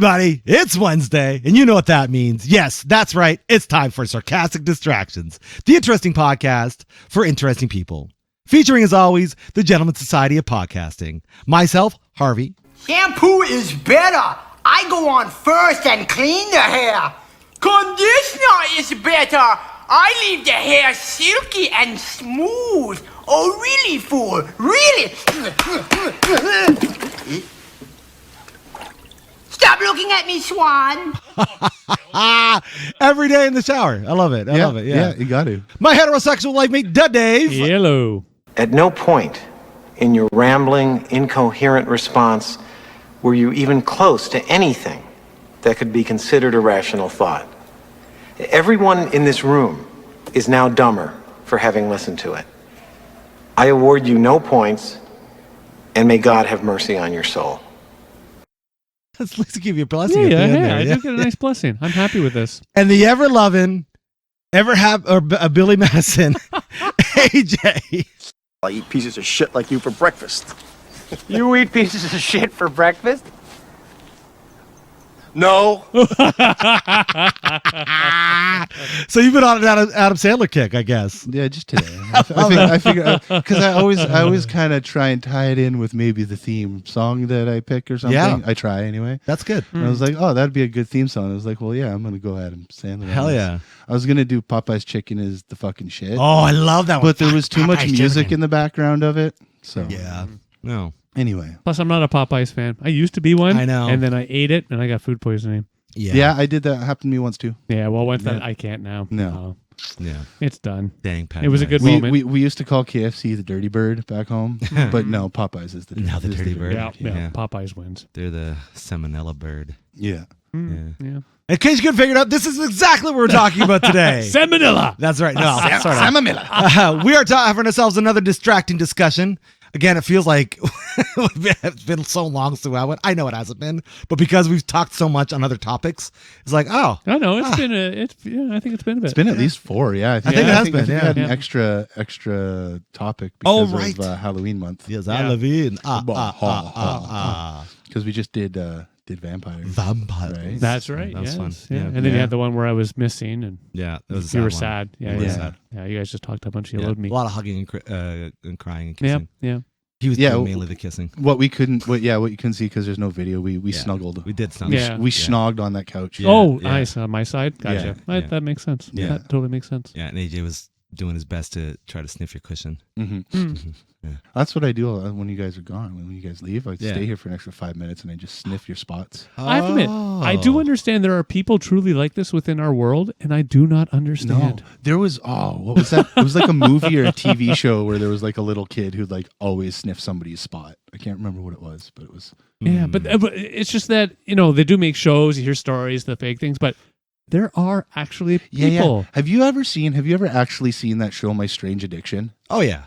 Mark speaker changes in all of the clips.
Speaker 1: everybody. It's Wednesday, and you know what that means. Yes, that's right. It's time for Sarcastic Distractions, the interesting podcast for interesting people. Featuring, as always, the Gentleman Society of Podcasting. Myself, Harvey.
Speaker 2: Shampoo is better. I go on first and clean the hair. Conditioner is better. I leave the hair silky and smooth. Oh, really, fool? Really? Stop looking at me, Swan.
Speaker 1: Every day in the shower. I love it. I love it. Yeah,
Speaker 3: you got to.
Speaker 1: My heterosexual life mate, Dave.
Speaker 4: Hello.
Speaker 5: At no point in your rambling, incoherent response were you even close to anything that could be considered a rational thought. Everyone in this room is now dumber for having listened to it. I award you no points, and may God have mercy on your soul.
Speaker 1: Let's at least give you a blessing.
Speaker 4: I do get a nice blessing. I'm happy with this.
Speaker 1: And the ever-loving, Billy Madison, AJ.
Speaker 6: I eat pieces of shit like you for breakfast.
Speaker 2: You eat pieces of shit for breakfast?
Speaker 6: No.
Speaker 1: So you've been on an Adam Sandler kick, I guess.
Speaker 3: Yeah, just today. I figure because I always kind of try and tie it in with maybe the theme song that I pick or something.
Speaker 1: Yeah.
Speaker 3: I try anyway.
Speaker 1: That's good.
Speaker 3: And I was like, oh, that'd be a good theme song. I was like, well, yeah, I'm gonna go Adam Sandler.
Speaker 1: Hell yeah.
Speaker 3: I was gonna do Popeye's Chicken is the fucking shit.
Speaker 1: Oh, I love that one.
Speaker 3: But there was too much music in the background of it. So
Speaker 1: Yeah. No.
Speaker 3: Anyway.
Speaker 4: Plus, I'm not a Popeyes fan. I used to be one.
Speaker 1: I know.
Speaker 4: And then I ate it, and I got food poisoning.
Speaker 3: Yeah, I did that. Happened to me once too.
Speaker 4: Yeah, well, once that, I can't now.
Speaker 3: No.
Speaker 1: Yeah.
Speaker 4: It's done.
Speaker 1: Dang, Pat.
Speaker 4: It was a good
Speaker 3: We
Speaker 4: moment.
Speaker 3: used to call KFC the Dirty Bird back home, but no, Popeyes is the
Speaker 1: Now the Dirty Bird.
Speaker 4: Yeah, Popeyes wins.
Speaker 1: They're the Salmonella bird.
Speaker 3: Yeah.
Speaker 4: Yeah.
Speaker 1: In case you couldn't figure it out, this is exactly what we're talking about today.
Speaker 4: Salmonella.
Speaker 1: That's right. No, sort of.
Speaker 3: Salmonella.
Speaker 1: We are having ourselves another distracting discussion. Again, it feels like it's been so long since I went. I know it hasn't been, but because we've talked so much on other topics, it's like, oh,
Speaker 4: I know it's been I think it's been a bit.
Speaker 3: It's been at least 4, yeah. I think
Speaker 1: it has been.
Speaker 3: I think
Speaker 1: Yeah.
Speaker 3: we had an extra topic because of Halloween month.
Speaker 1: yes,
Speaker 4: Yeah.
Speaker 1: Halloween.
Speaker 3: Because we just did vampires.
Speaker 1: Vampires.
Speaker 3: Right?
Speaker 4: That's right.
Speaker 1: That was fun.
Speaker 4: Yeah.
Speaker 1: Yeah.
Speaker 4: And then you had the one where I was missing, and
Speaker 1: Yeah, it was a
Speaker 4: you were
Speaker 1: one.
Speaker 4: sad. Yeah,
Speaker 1: It was
Speaker 4: yeah.
Speaker 1: sad.
Speaker 4: Yeah, you guys just talked a bunch. You
Speaker 1: Yeah.
Speaker 4: load me.
Speaker 1: A lot of hugging and crying and
Speaker 4: Yeah,
Speaker 1: kissing.
Speaker 4: yeah.
Speaker 1: He was
Speaker 3: Yeah,
Speaker 1: doing mainly the kissing.
Speaker 3: What you couldn't see because there's no video. We
Speaker 1: Yeah.
Speaker 3: snuggled.
Speaker 1: We did something.
Speaker 4: Yeah.
Speaker 3: We snogged on that couch.
Speaker 1: Yeah.
Speaker 4: Oh,
Speaker 1: yeah.
Speaker 4: nice. On my side? Gotcha.
Speaker 1: Yeah.
Speaker 4: That makes sense.
Speaker 3: Yeah.
Speaker 4: That totally makes sense.
Speaker 1: Yeah, and AJ was doing his best to try to sniff your cushion.
Speaker 3: Mm-hmm.
Speaker 1: Yeah.
Speaker 3: That's what I do when you guys are gone. When you guys leave, I
Speaker 1: Yeah.
Speaker 3: stay here for an extra 5 minutes and I just sniff your spots.
Speaker 4: I have to admit, I do understand there are people truly like this within our world, and I do not understand.
Speaker 3: No, there was what was that? It was like a movie or a TV show where there was like a little kid who'd like always sniff somebody's spot. I can't remember what it was, but it was.
Speaker 4: Yeah, but it's just that, they do make shows, you hear stories, the fake things, but there are actually people.
Speaker 3: Yeah. Have you ever actually seen that show, My Strange Addiction?
Speaker 1: Oh yeah,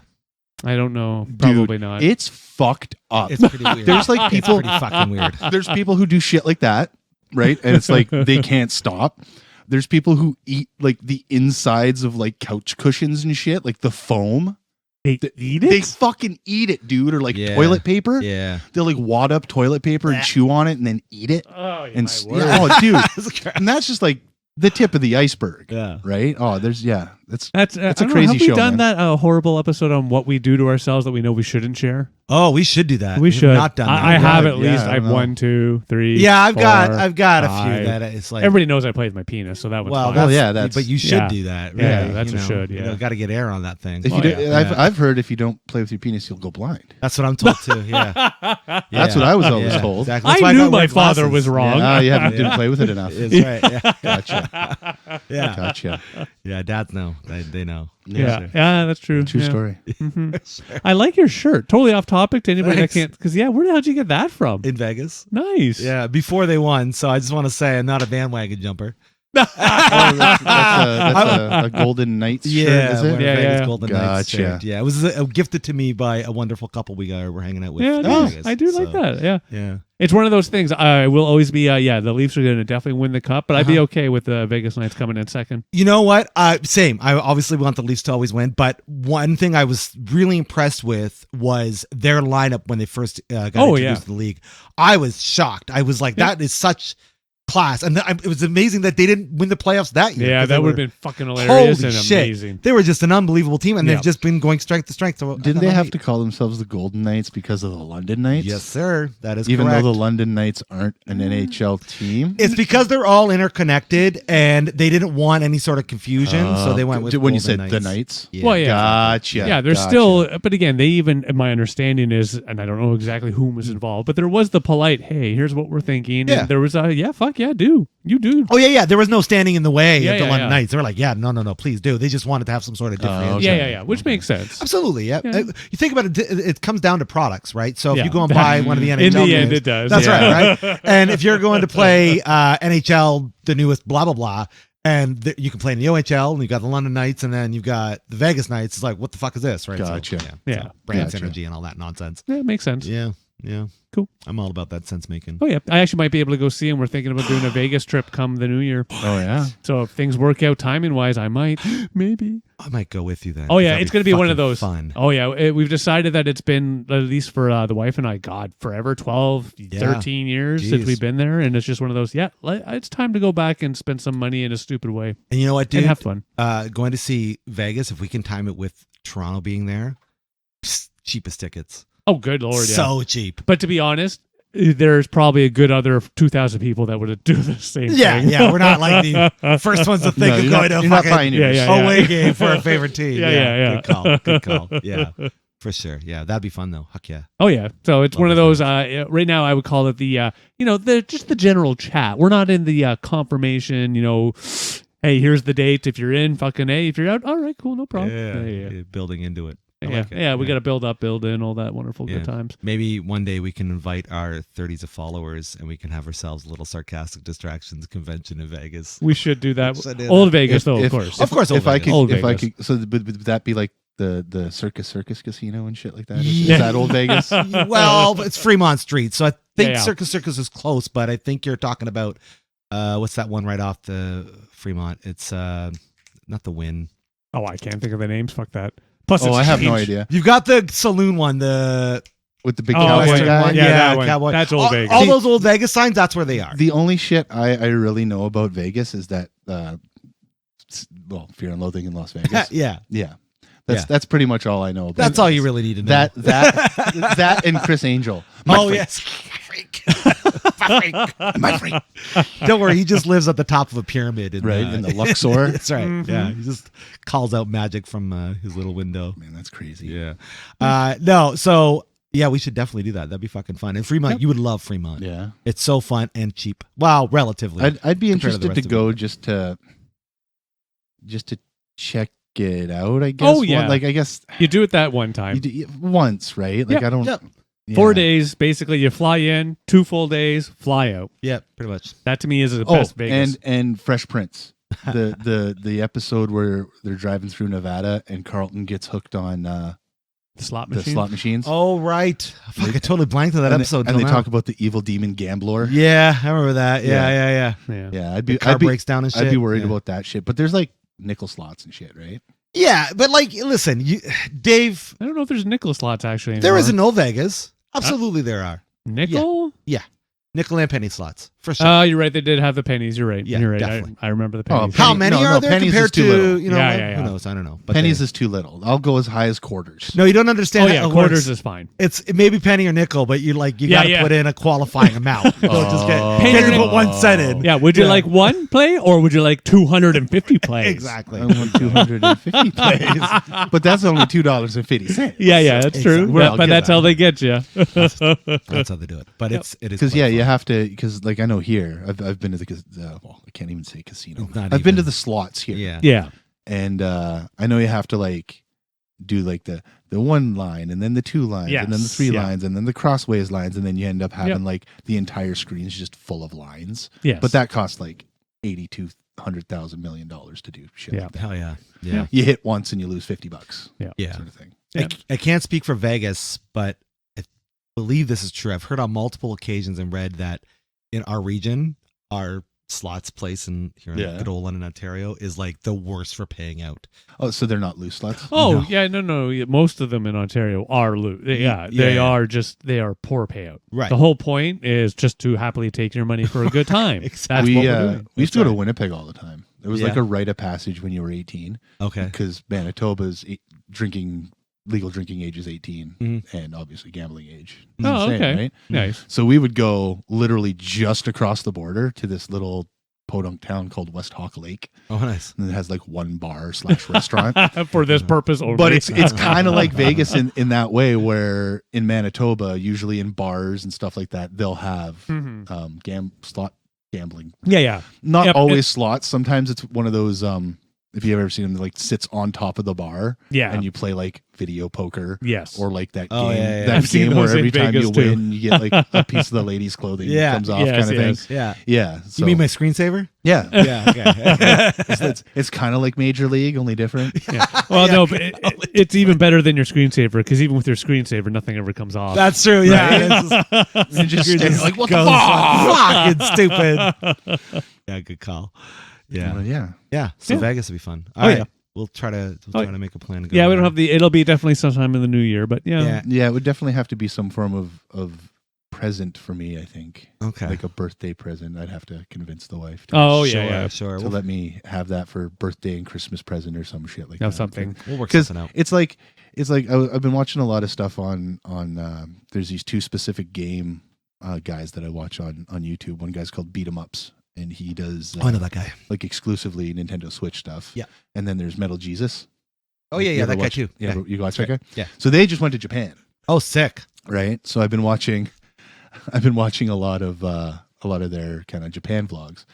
Speaker 4: I don't know. Probably
Speaker 3: Dude,
Speaker 4: not.
Speaker 3: It's fucked up.
Speaker 1: it's pretty weird.
Speaker 3: There's like people.
Speaker 1: It's pretty fucking weird.
Speaker 3: There's people who do shit like that, right? And it's like they can't stop. There's people who eat like the insides of like couch cushions and shit, like the foam.
Speaker 4: They eat it?
Speaker 3: They fucking eat it, dude. Or like
Speaker 1: Yeah.
Speaker 3: toilet paper.
Speaker 1: Yeah.
Speaker 3: They'll like wad up toilet paper and chew on it and then eat it.
Speaker 4: Oh,
Speaker 3: And
Speaker 4: my word.
Speaker 3: oh, dude. And that's just like the tip of the iceberg.
Speaker 1: Yeah.
Speaker 3: Right? Oh, that's
Speaker 4: That's
Speaker 3: a
Speaker 4: I don't know,
Speaker 3: crazy
Speaker 4: have we
Speaker 3: show,
Speaker 4: done
Speaker 3: man.
Speaker 4: that horrible episode on what we do to ourselves that we know we shouldn't share?
Speaker 1: Oh, we should do that.
Speaker 4: We
Speaker 1: We've
Speaker 4: should.
Speaker 1: not done that.
Speaker 4: I have at
Speaker 3: Yeah,
Speaker 4: least.
Speaker 3: I
Speaker 4: I've
Speaker 3: don't know.
Speaker 4: 1, 2, 3.
Speaker 1: Yeah, I've
Speaker 4: 4,
Speaker 1: got a
Speaker 4: 5.
Speaker 1: few that it's like.
Speaker 4: Everybody knows I play with my penis, so that one's
Speaker 1: Well,
Speaker 4: fine.
Speaker 1: that's, but you should
Speaker 4: yeah.
Speaker 1: do that.
Speaker 4: Yeah,
Speaker 1: really,
Speaker 4: that's
Speaker 1: you
Speaker 4: a
Speaker 1: know.
Speaker 4: should,
Speaker 1: You
Speaker 4: yeah.
Speaker 1: got to get air on that thing.
Speaker 3: if you
Speaker 4: Oh,
Speaker 3: do,
Speaker 4: yeah.
Speaker 3: I've heard if you don't play with your penis, you'll go blind.
Speaker 1: That's what I'm told too. Yeah.
Speaker 3: That's what I was always told.
Speaker 1: Exactly. That's why
Speaker 4: I knew
Speaker 1: got
Speaker 4: my
Speaker 1: wear
Speaker 4: father
Speaker 1: glasses.
Speaker 4: was wrong.
Speaker 3: Ah, you didn't play with it enough.
Speaker 1: That's right. Yeah.
Speaker 3: Gotcha.
Speaker 1: Yeah.
Speaker 3: Gotcha.
Speaker 1: Yeah. Dads know. They know.
Speaker 4: Yeah,
Speaker 1: Sure.
Speaker 4: yeah, that's true.
Speaker 3: True
Speaker 4: Yeah.
Speaker 3: story.
Speaker 4: I like your shirt. Totally off topic to anybody
Speaker 1: Thanks.
Speaker 4: that can't. Because where the hell did you get that from?
Speaker 1: In Vegas.
Speaker 4: Nice.
Speaker 1: Yeah. Before they won, so I just want to say I'm not a bandwagon jumper.
Speaker 3: Oh, that's a Golden Knights shirt, is it?
Speaker 1: wearing
Speaker 4: Yeah,
Speaker 1: Vegas
Speaker 4: yeah.
Speaker 1: Golden Knights
Speaker 3: Gotcha.
Speaker 1: shirt. Yeah, it was gifted to me by a wonderful couple we were hanging out with.
Speaker 4: Yeah,
Speaker 1: in
Speaker 4: no,
Speaker 1: Vegas,
Speaker 4: I do like
Speaker 1: so,
Speaker 4: that. Yeah.
Speaker 1: Yeah.
Speaker 4: It's one of those things. I will always be, the Leafs are going to definitely win the cup, but I'd be okay with the Vegas Knights coming in second.
Speaker 1: You know what? Same. I obviously want the Leafs to always win, but one thing I was really impressed with was their lineup when they first got introduced to the league. I was shocked. I was like, that is such class. And it was amazing that they didn't win the playoffs that year.
Speaker 4: Yeah, that would have been fucking hilarious and amazing.
Speaker 1: They were just an unbelievable team, and they've just been going strength to strength. So
Speaker 3: didn't they have to call themselves the Golden Knights because of the London Knights?
Speaker 1: Yes, sir. That is
Speaker 3: Even
Speaker 1: correct.
Speaker 3: though the London Knights aren't an NHL team?
Speaker 1: It's because they're all interconnected, and they didn't want any sort of confusion, so they went with
Speaker 3: when you
Speaker 1: Golden
Speaker 3: said
Speaker 1: Knights.
Speaker 3: the Knights?
Speaker 1: Yeah.
Speaker 4: Well, yeah.
Speaker 3: Gotcha.
Speaker 4: Yeah, there's still, but again, they even, my understanding is, and I don't know exactly whom was involved, but there was the polite, hey, here's what we're thinking.
Speaker 1: Yeah.
Speaker 4: And there was you do.
Speaker 1: Oh, yeah. There was no standing in the way of the London
Speaker 4: yeah.
Speaker 1: Knights. They were like, no, please do. They just wanted to have some sort of differentiation.
Speaker 4: Yeah, which makes sense.
Speaker 1: Absolutely, yeah.
Speaker 4: Yeah.
Speaker 1: You think about it, it comes down to products, right? So if
Speaker 4: Yeah.
Speaker 1: you go and buy one of the NHL
Speaker 4: In the end,
Speaker 1: games,
Speaker 4: it does.
Speaker 1: That's
Speaker 4: Yeah.
Speaker 1: right? And if you're going to play NHL, the newest blah, blah, blah, and you can play in the OHL, and you've got the London Knights, and then you've got the Vegas Knights, it's like, what the fuck is this, right?
Speaker 3: Gotcha.
Speaker 1: So,
Speaker 4: Yeah.
Speaker 1: So brand
Speaker 3: Gotcha.
Speaker 1: synergy and all that nonsense.
Speaker 4: Yeah, it makes sense.
Speaker 1: Yeah.
Speaker 4: Cool.
Speaker 1: I'm all about that sense making.
Speaker 4: Oh, yeah. I actually might be able to go see him. We're thinking about doing a Vegas trip come the new year.
Speaker 3: Oh, yeah.
Speaker 4: So if things work out timing-wise, I might. Maybe.
Speaker 1: I might go with you then.
Speaker 4: Oh, yeah.
Speaker 1: That'd
Speaker 4: It's going to be one of
Speaker 1: fucking
Speaker 4: those.
Speaker 1: Fun.
Speaker 4: Oh, yeah. We've decided that it's been, at least for the wife and I, God, forever, 12, 13 years since
Speaker 1: Jeez.
Speaker 4: we've been there. And it's just one of those, it's time to go back and spend some money in a stupid way.
Speaker 1: And you know what, dude?
Speaker 4: And have fun.
Speaker 1: Going to see Vegas, if we can time it with Toronto being there, cheapest tickets.
Speaker 4: Oh, good Lord, yeah.
Speaker 1: So cheap.
Speaker 4: But to be honest, there's probably a good other 2,000 people that would do the same thing.
Speaker 1: Yeah. We're not like the first ones to think
Speaker 3: No,
Speaker 1: of
Speaker 3: you're
Speaker 1: going
Speaker 3: not-
Speaker 1: to a
Speaker 3: you're not
Speaker 1: fucking
Speaker 3: pioneers.
Speaker 1: away game for a favorite team.
Speaker 4: Yeah.
Speaker 1: Good call. Yeah, for sure. Yeah, that'd be fun though. Heck yeah.
Speaker 4: Oh yeah, so it's
Speaker 1: Love
Speaker 4: one of
Speaker 1: the
Speaker 4: those. Right now, I would call it the just the general chat. We're not in the confirmation. Hey, here's the date. If you're in, fucking A. If you're out, all right, cool, no problem.
Speaker 1: Yeah. Building into it. I
Speaker 4: Yeah,
Speaker 1: like it.
Speaker 4: we got to build up, build in, all that wonderful good times.
Speaker 1: Maybe one day we can invite our 30s of followers and we can have ourselves a little Sarcastic Distractions convention in Vegas.
Speaker 4: We should do that.
Speaker 1: Should do
Speaker 4: Old
Speaker 1: that.
Speaker 4: Vegas, though, of course.
Speaker 1: Of course,
Speaker 3: If I could,
Speaker 4: Old
Speaker 3: if I
Speaker 4: Vegas.
Speaker 3: could, so would that be like the Circus Casino and shit like that? Is
Speaker 1: Yeah.
Speaker 3: that Old Vegas?
Speaker 1: Well, it's Fremont Street, so I think
Speaker 4: Yeah.
Speaker 1: Circus is close, but I think you're talking about what's that one right off the Fremont? It's not the Wynn.
Speaker 4: Oh, I can't think of the names. Fuck that. Plus,
Speaker 3: Oh,
Speaker 4: it's
Speaker 3: I have no
Speaker 4: changed.
Speaker 3: idea.
Speaker 1: You've got the saloon one, the
Speaker 3: With the big
Speaker 4: Oh,
Speaker 3: cowboy
Speaker 4: Western
Speaker 3: guy.
Speaker 4: one. Yeah, that one.
Speaker 1: cowboy.
Speaker 4: That's Old
Speaker 1: all,
Speaker 4: Vegas.
Speaker 1: All those old Vegas signs, that's where they are.
Speaker 3: The only shit I really know about Vegas is that, Fear and Loathing in Las Vegas.
Speaker 1: Yeah.
Speaker 3: Yeah.
Speaker 1: Yeah.
Speaker 3: That's pretty much all I know about
Speaker 1: That's all
Speaker 3: Vegas.
Speaker 1: you really need to know.
Speaker 3: That and Chris Angel.
Speaker 1: Oh, yes. Freak. My freak. Don't worry, he just lives at the top of a pyramid. In,
Speaker 3: Right, in the Luxor.
Speaker 1: That's right. Yeah, he just calls out magic from his little window.
Speaker 3: Man, that's crazy.
Speaker 1: Yeah. No, so yeah, we should definitely do that. That'd be fucking fun. And Fremont, you would love Fremont.
Speaker 3: Yeah.
Speaker 1: It's so fun and cheap. Well, relatively.
Speaker 3: I'd be
Speaker 1: compared the
Speaker 3: interested to
Speaker 1: rest of
Speaker 3: go
Speaker 1: it.
Speaker 3: just to check it out, I guess.
Speaker 4: Oh, yeah.
Speaker 3: Like, I guess
Speaker 4: You do it that one time.
Speaker 3: you do, once, right? Like,
Speaker 4: Yep,
Speaker 3: I don't.
Speaker 1: yep.
Speaker 3: Yeah.
Speaker 4: 4 days, basically. You fly in, 2 full days, fly out.
Speaker 1: Yeah, pretty much.
Speaker 4: That to me is the
Speaker 3: Oh,
Speaker 4: best Vegas.
Speaker 3: and Fresh Prince, the episode where they're driving through Nevada and Carlton gets hooked on
Speaker 4: the slot
Speaker 3: the
Speaker 4: machine.
Speaker 3: slot machines.
Speaker 1: Oh, right. Fuck, I totally blanked on that
Speaker 3: and
Speaker 1: episode.
Speaker 3: and they
Speaker 1: till
Speaker 3: talk
Speaker 1: now.
Speaker 3: about the evil demon gambler.
Speaker 1: Yeah, I remember that. Yeah.
Speaker 4: Yeah.
Speaker 3: Yeah,
Speaker 1: The car breaks down and shit.
Speaker 3: I'd be worried
Speaker 1: Yeah.
Speaker 3: about that shit. But there's like nickel slots and shit, right?
Speaker 1: Yeah, but like, listen, Dave,
Speaker 4: I don't know if there's nickel slots actually.
Speaker 1: there
Speaker 4: anymore.
Speaker 1: is in Old Vegas. Absolutely, there are.
Speaker 4: nickel.
Speaker 1: Nickel and penny slots, for sure.
Speaker 4: Oh, you're right. They did have the pennies. You're right.
Speaker 1: Yeah,
Speaker 4: You're right.
Speaker 1: definitely.
Speaker 4: I remember the
Speaker 3: Oh,
Speaker 4: pennies.
Speaker 1: How
Speaker 3: penny-
Speaker 1: many
Speaker 3: no,
Speaker 1: are
Speaker 3: no,
Speaker 1: there
Speaker 3: pennies is
Speaker 1: compared
Speaker 3: too
Speaker 1: to,
Speaker 3: little.
Speaker 1: you know,
Speaker 4: Yeah.
Speaker 1: who knows? I don't know. But
Speaker 3: Pennies is too little. I'll go as high as quarters.
Speaker 1: no, you don't understand.
Speaker 4: Oh
Speaker 1: how
Speaker 4: yeah,
Speaker 1: it
Speaker 4: quarters
Speaker 1: works.
Speaker 4: is fine.
Speaker 1: It may be penny or nickel, but you
Speaker 4: Yeah,
Speaker 1: got to
Speaker 4: yeah.
Speaker 1: put in a qualifying amount. Don't just get
Speaker 3: Oh.
Speaker 1: can't just
Speaker 4: Penny or
Speaker 1: put one cent in.
Speaker 4: Yeah. Would you like one play or would you like 250 plays?
Speaker 1: Exactly.
Speaker 3: I want 250 plays, but that's only $2.50.
Speaker 4: Yeah. That's true.
Speaker 1: Exactly. I'll
Speaker 4: But
Speaker 1: give
Speaker 4: that's
Speaker 1: that.
Speaker 4: how they get you.
Speaker 1: That's how they do it. But it is
Speaker 3: Because
Speaker 1: quite
Speaker 3: you
Speaker 1: fun.
Speaker 3: have to. Because like I know here, I've been to the. Well, I can't even say casino.
Speaker 1: Not
Speaker 3: I've been to
Speaker 1: even.
Speaker 3: the slots here.
Speaker 1: Yeah.
Speaker 4: Yeah.
Speaker 3: And I know you have to like do like the one line and then the two lines and then the
Speaker 4: Yes,
Speaker 3: three
Speaker 4: yeah.
Speaker 3: lines and then the crossways lines and then you end up having
Speaker 4: Yep.
Speaker 3: like the entire screen's just full of lines.
Speaker 4: Yes.
Speaker 3: But that costs like $82,000 to do shit.
Speaker 4: Yeah.
Speaker 3: Like that.
Speaker 1: Hell yeah.
Speaker 4: Yeah.
Speaker 1: Yeah.
Speaker 3: You hit once and you lose $50.
Speaker 1: Yeah.
Speaker 3: Sort of thing.
Speaker 4: Yeah.
Speaker 1: I can't speak for Vegas, but believe this is true. I've heard on multiple occasions and read that in our region, our slots place here in good old London, Ontario, is like the worst for paying out.
Speaker 3: Oh, so they're not loose slots?
Speaker 4: Oh,
Speaker 1: No.
Speaker 4: yeah, no. Most of them in Ontario are loose. They are poor payout.
Speaker 1: Right.
Speaker 4: The whole point is just to happily take your money for a good time.
Speaker 1: Exactly.
Speaker 4: That's what we're doing.
Speaker 3: We used to go to Winnipeg all the time. It was like
Speaker 1: Yeah.
Speaker 3: a rite of passage when you were 18.
Speaker 1: Okay.
Speaker 3: Because Manitoba's legal drinking age is 18, and obviously gambling age. Is
Speaker 4: Oh,
Speaker 3: insane,
Speaker 4: okay.
Speaker 3: right?
Speaker 4: Nice.
Speaker 3: So we would go literally just across the border to this little podunk town called West Hawk Lake,
Speaker 1: Oh, nice.
Speaker 3: and it has like one bar / restaurant.
Speaker 4: For this purpose only.
Speaker 3: But it's kind of like Vegas in that way, where in Manitoba, usually in bars and stuff like that, they'll have slot gambling.
Speaker 4: yeah.
Speaker 3: Not
Speaker 4: Yep.
Speaker 3: always slots. Sometimes it's one of those. If you've ever seen them, like sits on top of the bar,
Speaker 4: Yeah.
Speaker 3: and you play like video poker,
Speaker 4: Yes.
Speaker 3: or like that
Speaker 1: Oh,
Speaker 3: game,
Speaker 1: yeah, yeah.
Speaker 3: that
Speaker 4: I've seen
Speaker 3: game where
Speaker 4: those in
Speaker 3: every time
Speaker 4: Vegas
Speaker 3: you
Speaker 4: too.
Speaker 3: win, you get like a piece of the lady's clothing
Speaker 1: Yeah.
Speaker 3: comes off,
Speaker 4: Yes,
Speaker 3: kind of
Speaker 4: yes.
Speaker 3: thing.
Speaker 1: Yeah.
Speaker 3: Yeah, so,
Speaker 1: You mean my screensaver?
Speaker 3: yeah.
Speaker 1: Yeah. Okay.
Speaker 3: It's kind of like Major League, only different.
Speaker 4: Well, no, but it's even better than your screensaver, because even with your screensaver, nothing ever comes off.
Speaker 1: That's true. Yeah. It's
Speaker 3: You just stand like, what the
Speaker 1: goes
Speaker 3: fuck?
Speaker 1: fucking stupid. Yeah. Good call. Yeah.
Speaker 3: Yeah.
Speaker 1: So
Speaker 4: Yeah.
Speaker 1: Vegas would be fun.
Speaker 4: Oh,
Speaker 1: All right.
Speaker 4: yeah.
Speaker 1: We'll try to make a plan to go.
Speaker 4: Yeah, we don't
Speaker 1: there.
Speaker 4: have it'll be definitely sometime in the new year, but yeah.
Speaker 3: Yeah, it would definitely have to be some form of present for me, I think.
Speaker 1: Okay.
Speaker 3: Like a birthday present. I'd have to convince the wife to,
Speaker 4: Oh,
Speaker 1: Sure,
Speaker 4: yeah.
Speaker 1: Sure.
Speaker 3: to
Speaker 1: We'll,
Speaker 3: let me have that for birthday and Christmas present or some shit like
Speaker 4: No,
Speaker 3: that.
Speaker 4: something.
Speaker 1: we'll work
Speaker 3: Because
Speaker 1: something out.
Speaker 3: it's like I've been watching a lot of stuff on there's these two specific game guys that I watch on YouTube. One guy's called Beat 'em Ups, and he does
Speaker 1: I know that guy.
Speaker 3: like exclusively Nintendo Switch stuff.
Speaker 1: Yeah.
Speaker 3: And then there's Metal Jesus.
Speaker 1: Oh yeah,
Speaker 3: You
Speaker 1: yeah,
Speaker 3: ever
Speaker 1: that guy
Speaker 3: watch-
Speaker 1: too.
Speaker 3: You
Speaker 1: Yeah.
Speaker 3: ever- you watch that guy?
Speaker 1: Yeah.
Speaker 3: So they just went to Japan,
Speaker 1: Oh, sick.
Speaker 3: right? So I've been watching a lot of their kind of Japan vlogs,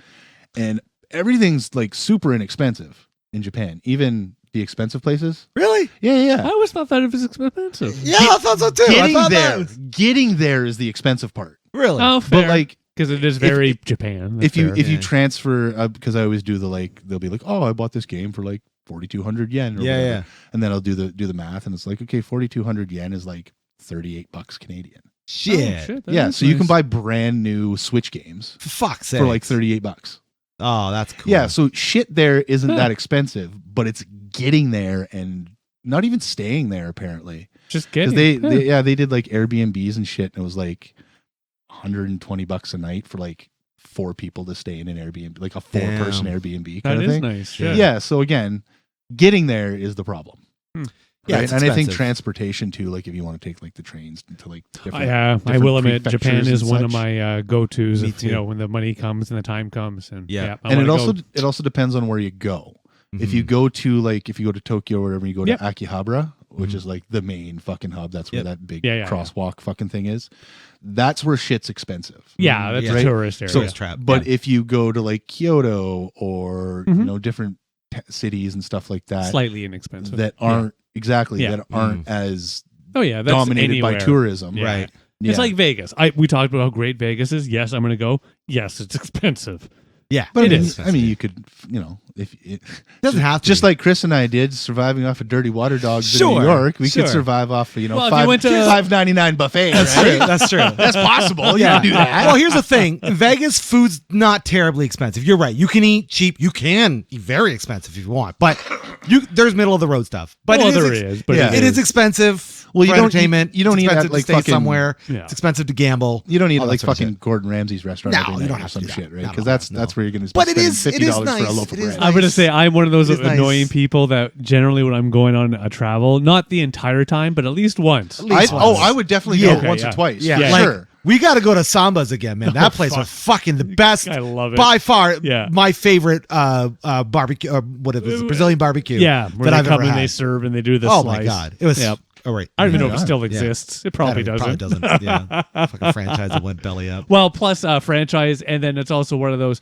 Speaker 3: and everything's like super inexpensive in Japan, even the expensive places.
Speaker 1: Really?
Speaker 3: Yeah.
Speaker 4: I always thought that it was expensive.
Speaker 1: Yeah, I thought so too. I thought that was-
Speaker 3: Getting there is the expensive part.
Speaker 1: Really?
Speaker 4: Oh,
Speaker 3: But
Speaker 4: fair.
Speaker 3: like,
Speaker 4: Because it is very Japan.
Speaker 3: if you
Speaker 4: That's
Speaker 3: if
Speaker 4: fair.
Speaker 3: you transfer, because I always do they'll be like, oh, I bought this game for like 4,200 yen. Or
Speaker 1: Yeah,
Speaker 3: whatever.
Speaker 1: yeah.
Speaker 3: And then I'll do the math, and it's like, okay, 4,200 yen is like $38 Canadian.
Speaker 1: Shit.
Speaker 4: Oh, shit, that
Speaker 3: Yeah,
Speaker 4: is
Speaker 3: so you can
Speaker 4: nice.
Speaker 3: buy brand new Switch games
Speaker 1: For fuck's sake.
Speaker 3: for like $38.
Speaker 1: Oh, that's cool.
Speaker 3: Yeah, so shit there isn't
Speaker 4: Huh.
Speaker 3: that expensive, but it's getting there and not even staying there apparently.
Speaker 4: just
Speaker 3: Because
Speaker 4: getting
Speaker 3: they did like Airbnbs and shit, and it was like $120 a night for like 4 people to stay in an Airbnb, like a 4-person Airbnb kind
Speaker 4: That
Speaker 3: of
Speaker 4: is
Speaker 3: thing.
Speaker 4: nice.
Speaker 3: Yeah.
Speaker 4: Yeah.
Speaker 3: So again, getting there is the problem.
Speaker 1: Yeah,
Speaker 3: Right?
Speaker 1: it's
Speaker 3: And I think
Speaker 1: expensive.
Speaker 3: transportation too, like if you want to take like the trains to like different,
Speaker 4: I
Speaker 3: different
Speaker 4: will admit, Japan
Speaker 3: prefectures
Speaker 4: is
Speaker 3: and
Speaker 4: one of
Speaker 3: such.
Speaker 4: my go-tos.
Speaker 1: Me
Speaker 4: If,
Speaker 1: too.
Speaker 4: when the money comes and the time comes, and
Speaker 1: Yeah.
Speaker 4: I
Speaker 3: And
Speaker 4: wanna
Speaker 3: it also depends on where you go. If
Speaker 1: Mhm.
Speaker 3: you go to Tokyo or whatever, you go
Speaker 4: Yep.
Speaker 3: to Akihabara, which
Speaker 1: Mhm.
Speaker 3: is like the main fucking hub. That's where
Speaker 1: Yep.
Speaker 3: that big
Speaker 4: Yeah.
Speaker 3: crosswalk fucking thing is. That's where shit's expensive.
Speaker 4: Yeah, that's
Speaker 1: Yeah.
Speaker 4: a
Speaker 3: Right?
Speaker 4: tourist area.
Speaker 3: So-
Speaker 1: Tourist trap.
Speaker 3: But if you go to like Kyoto or
Speaker 4: Mhm.
Speaker 3: different cities and stuff like that
Speaker 4: Slightly inexpensive.
Speaker 3: that aren't exactly
Speaker 4: Yeah.
Speaker 3: that aren't as
Speaker 4: Oh yeah, that's
Speaker 3: dominated by
Speaker 4: anywhere.
Speaker 3: tourism,
Speaker 4: Yeah.
Speaker 3: right?
Speaker 4: It's
Speaker 3: Yeah.
Speaker 4: like Vegas. We talked about how great Vegas is. Yes, I'm going to go. Yes, it's expensive.
Speaker 1: Yeah.
Speaker 3: But
Speaker 4: It
Speaker 3: I mean,
Speaker 4: is.
Speaker 3: I mean, you could, if it
Speaker 1: doesn't have to
Speaker 3: just
Speaker 1: be.
Speaker 3: like Chris and I did, surviving off of dirty water dogs in
Speaker 1: Sure,
Speaker 3: New York, we
Speaker 1: sure.
Speaker 3: could survive off of
Speaker 4: Well, if you went to-
Speaker 3: $5.99 buffet.
Speaker 1: That's
Speaker 3: right?
Speaker 1: true. That's true.
Speaker 3: That's possible. You
Speaker 1: Yeah.
Speaker 3: can do that.
Speaker 1: Well, here's the thing. In Vegas, food's not terribly expensive. You're right. You can eat cheap. You can eat very expensive if you want. But there's middle of the road stuff. But
Speaker 4: Well,
Speaker 1: it is
Speaker 4: there is, but
Speaker 3: yeah.
Speaker 1: it is expensive.
Speaker 3: Well, you
Speaker 1: for
Speaker 3: don't
Speaker 1: entertainment.
Speaker 3: eat- you don't
Speaker 1: it's
Speaker 3: eat at,
Speaker 1: expensive
Speaker 3: like,
Speaker 1: to stay
Speaker 3: fucking-
Speaker 1: somewhere.
Speaker 4: Yeah.
Speaker 1: It's expensive to gamble.
Speaker 3: You don't need
Speaker 1: all that
Speaker 3: like
Speaker 1: sort of
Speaker 3: fucking
Speaker 1: shit.
Speaker 3: Gordon Ramsay's restaurant
Speaker 1: No,
Speaker 3: every
Speaker 1: you
Speaker 3: night
Speaker 1: don't
Speaker 3: or
Speaker 1: have to
Speaker 3: some
Speaker 1: do that.
Speaker 3: shit, right?
Speaker 1: No,
Speaker 3: Because
Speaker 1: no,
Speaker 3: that's
Speaker 1: no.
Speaker 3: where you're going to
Speaker 1: But
Speaker 3: spend
Speaker 1: it is
Speaker 3: $50 for a
Speaker 1: nice.
Speaker 3: loaf of
Speaker 1: It is
Speaker 3: bread.
Speaker 1: nice.
Speaker 4: I'm going to say I'm one of those
Speaker 1: It is nice.
Speaker 4: annoying people that generally when I'm going on a travel, not the entire time, but at least once.
Speaker 3: I would definitely
Speaker 1: Yeah.
Speaker 3: go
Speaker 1: Okay,
Speaker 3: once
Speaker 4: yeah.
Speaker 3: or twice.
Speaker 1: Yeah,
Speaker 3: for
Speaker 1: like,
Speaker 3: sure.
Speaker 1: we got to go to Samba's again, man. That
Speaker 4: Oh,
Speaker 1: place
Speaker 4: fuck.
Speaker 1: was fucking the best.
Speaker 4: I love it.
Speaker 1: By far.
Speaker 4: Yeah.
Speaker 1: My favorite barbecue. What it was, Brazilian barbecue.
Speaker 4: Yeah, where
Speaker 1: that
Speaker 4: they
Speaker 1: I've
Speaker 4: come
Speaker 1: ever
Speaker 4: and
Speaker 1: had.
Speaker 4: they serve and they do the
Speaker 1: Oh
Speaker 4: slice.
Speaker 1: my god, it was.
Speaker 4: Yep.
Speaker 1: Oh right.
Speaker 4: I don't even know if it
Speaker 3: Yeah.
Speaker 4: still
Speaker 1: Yeah.
Speaker 4: exists. It probably doesn't.
Speaker 1: Probably doesn't. Yeah. Fucking franchise that went belly up.
Speaker 4: Well, plus franchise, and then it's also one of those